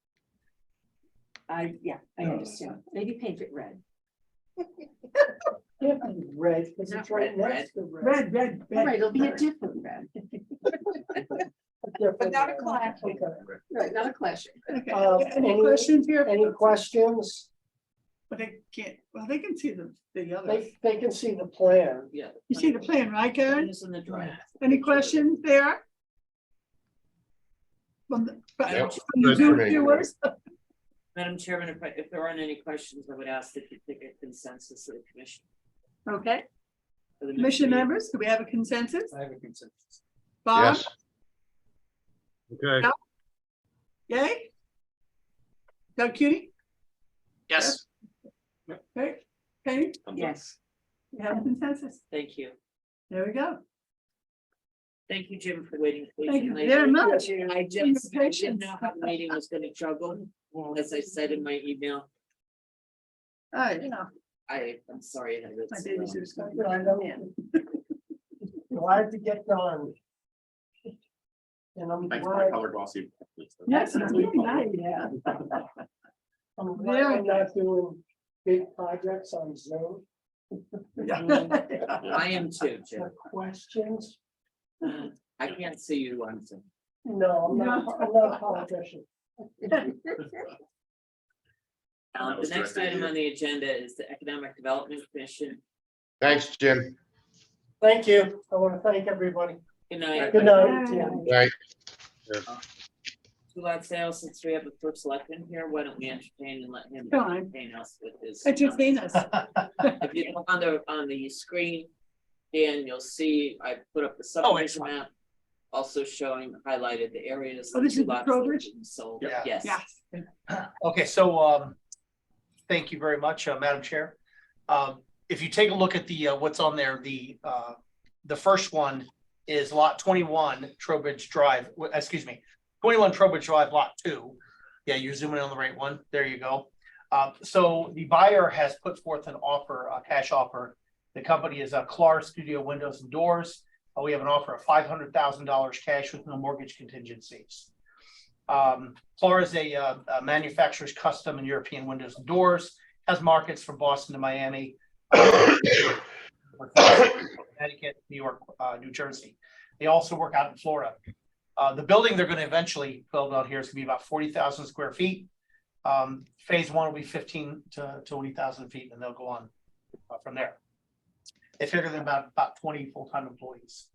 I understand. Maybe paint it red. Can't be red, because Not it's right red, next to red. Red. All right, it'll be a different red. But not a clash. Right, not a clash. Okay. Any questions here? Any questions? But they can't, well, they can see the other. They can see the plan. Yeah. You see the plan, right, Karen? It's in the draft. Any questions there? From the Yep. from the Good Zoom for me. viewers? Madam Chairman, if there aren't any questions, I would ask that you take a consensus of the commission. Okay, for the next commission meeting. members, do we have a consensus? I have a consensus. Bob, Yes, Okay, yay? Doug Cuny, Yes, okay, Penny, Yes. we have a consensus, Thank you. there we go. Thank you, Jim, for waiting. Thank you patiently. very much. I For your just, I patience. didn't know how the meeting was gonna juggle, as I said in my email. You know, I'm sorry. I had my this, baby's just I going. know. Glad to get done. And I'm Thanks for glad, my color glossy. Yes, it's really nice. yeah. I'm glad Very I'm not doing big projects on Zoom. I am too, Jim. The questions? I can't see you on Zoom. No, I'm not a politician. The next item on the agenda is the Economic Development Commission. thanks, Jim. Thank you. I want to thank everybody. Good night. Good night. Right, To lot sales, since we have the first selectman here, why don't we entertain and let him Go on. entertain us with his. Entertain us. If you look on the screen, Dan, you'll see I put up the subdivision map. Also showing highlighted the areas. Oh, this two is the lots that are Trowbridge? being sold. Yeah. Yes. Yes. Okay, so thank you very much, Madam Chair. If you take a look at the what's on there, the first one is lot 21 Trowbridge Drive, 21 Trowbridge Drive, lot 2. Yeah, you're zooming in on the right one. There you go. So the buyer has put forth an offer, a cash offer. The company is Clar Studio Windows and Doors. We have an offer of $500,000 cash with no mortgage contingencies. Clar is a manufacturer's custom and European windows and doors, has markets from Boston to Miami, Connecticut, New York, New Jersey. They also work out in Florida. The building they're going to eventually build out here is going to be about 40,000 square feet. Phase one will be 15 to 20,000 feet, and they'll go on from there. They figure they're about 20 full-time employees.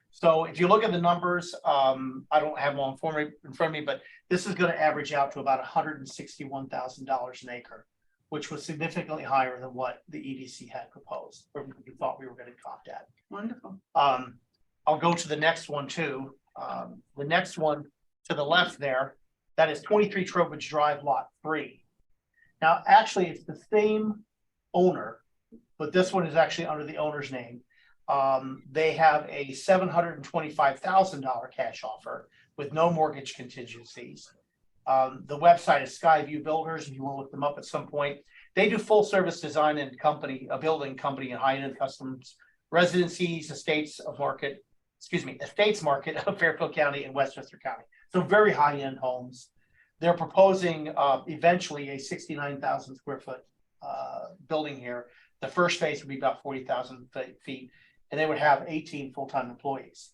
So if you look at the numbers, I don't have them all in front of me, but this is going to average out to about $161,000 an acre, which was significantly higher than what the EDC had proposed, or we thought we were going to cost at. Wonderful. I'll go to the next one too. The next one to the left there, that is 23 Trowbridge Drive, lot 3. Now, actually, it's the same owner, but this one is actually under the owner's name. They have a $725,000 cash offer with no mortgage contingencies. The website is Skyview Builders, if you want to look them up at some point. They do full service design and company, a building company and high-end customs residencies, estates market of Fairfield County and Westchester County. So very high-end homes. They're proposing eventually a 69,000 square foot building here. The first phase would be about 40,000 feet, and they would have 18 full-time employees.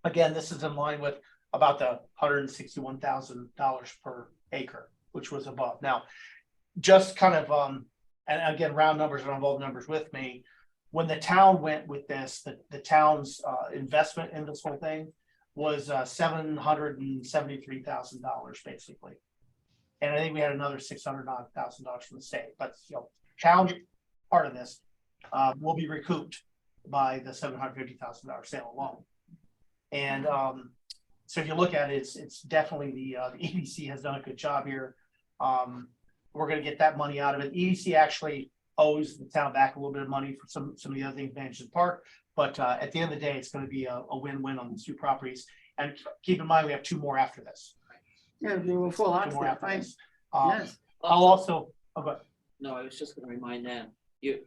Again, this is in line with about the $161,000 per acre, which was above. Now, just kind of, and again, round numbers, I don't have all the numbers with me. When the town went with this, the town's investment in this whole thing was $773,000 basically. And I think we had another $600,000 from the state, but town part of this will be recouped by the $750,000 sale alone. And so if you look at it, it's definitely the EDC has done a good job here. We're going to get that money out of it. EDC actually owes the town back a little bit of money for some of the other things managed in the park, but at the end of the day, it's going to be a win-win on these two properties. And keep in mind, we have two more after this. Yeah, they will fall out. Yes. Yes. I'll also. Oh, go ahead. No, I was just going to remind them.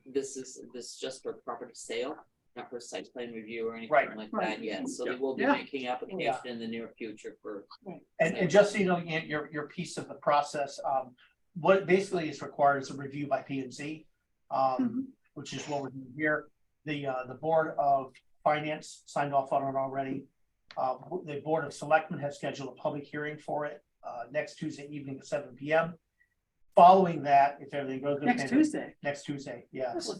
This is just for property sale, not for site plan review or anything like that yet. So they will be making application in the near future for. And just so you know, your piece of the process, what basically is required is a review by P&Z, which is what we're doing here. The Board of Finance signed off on it already. The Board of Selectmen has scheduled a public hearing for it next Tuesday evening at 7 p.m. Following that, if everything goes good. Next Tuesday? Next Tuesday, yes. Sorry,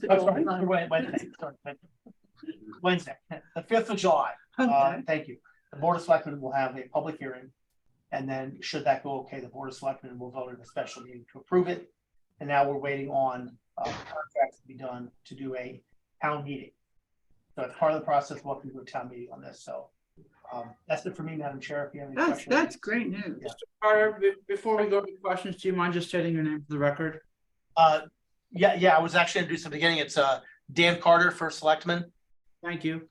Wednesday, the 5th of July. Okay. Thank you. The Board of Selectmen will have a public hearing. And then should that go okay, the Board of Selectmen will vote in a special meeting to approve it. And now we're waiting on contracts to be done to do a town meeting. So it's part of the process, we'll have to do a town meeting on this. So that's it for me, Madam Chair. If you have any questions. That's great news. Yeah. Carter, before we go to questions, do you mind just stating your name for the record? Yeah, I was actually going to do some beginning. It's Dan Carter, First Selectman. Thank you.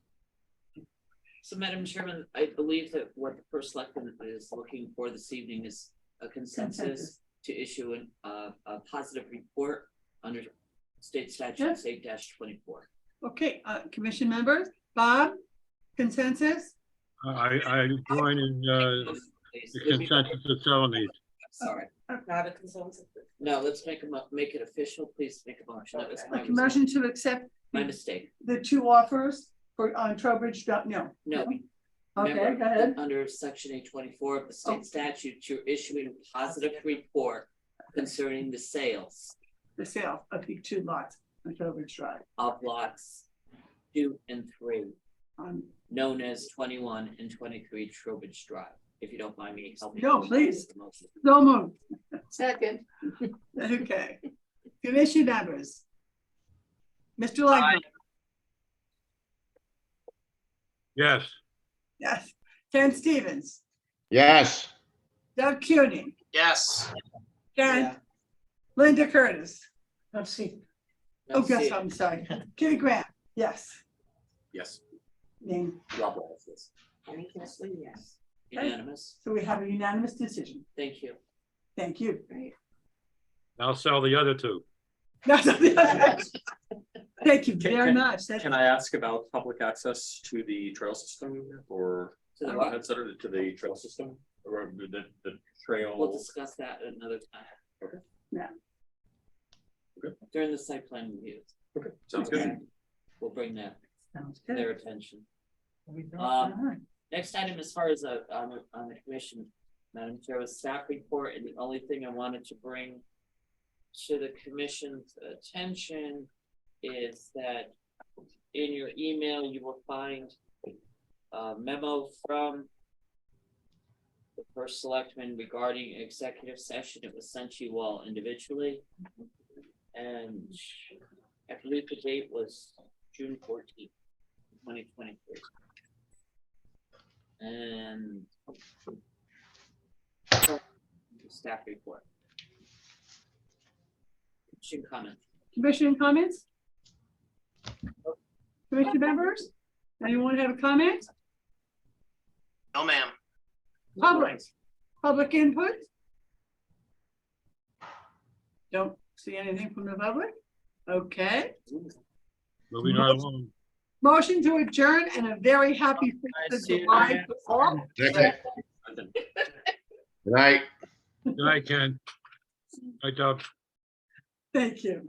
So, Madam Chairman, I believe that what the First Selectman is looking for this evening is a consensus to issue a positive report under State Statute 8-24. Okay, commission members, Bob, consensus? I join in the consensus of Celanese. Sorry. Not a consensus. No, let's make it official. Please make a motion. That was my A motion to accept my mistake. the two offers for on Trowbridge. No. Okay, Remember, go ahead. Under section 824 of the state statute, you're issuing a positive report concerning the sales. The sale of the two lots on Trowbridge Drive. Of lots 2 and 3, known as 21 and 23 Trowbridge Drive. If you don't mind me helping. No, please. So moved. Second. Okay. Commission members. Mr. Lightman. Yes. Yes. Ken Stevens. Yes. Doug Cuny. Yes. Ken. Linda Curtis. Let's see. Oh, yes, I'm sorry. Kitty Grant. Yes. Yes. Name. Rob Wallace, yes. Kenny Kessler, yes. Unanimous. So we have a unanimous decision. Thank you. Thank you. I'll sell the other two. Thank you very much. Can I ask about public access to the trail system or To the what? consider to the trail system or the trail? We'll discuss that at another time. Okay. Yeah. Okay. During the site plan review. Okay, sounds good. We'll bring that Sounds to their good. attention. We don't- Next item, as far as on the commission, Madam Chair, was staff report, and the only thing I wanted to bring to the commission's attention is that in your email, you will find a memo from the First Selectman regarding executive session. It was sent to you all individually. And I believe the date was June 14th, 2023. And staff report. Commission comments. Commission comments? Commission members? Anyone have a comment? No, ma'am. Public input? Don't see anything from the public? Okay, Moving right along. motion to adjourn and a very happy 6th of see you, July Diane. to all. Second. Good night. Good night, Ken. Night, Doug. Thank you.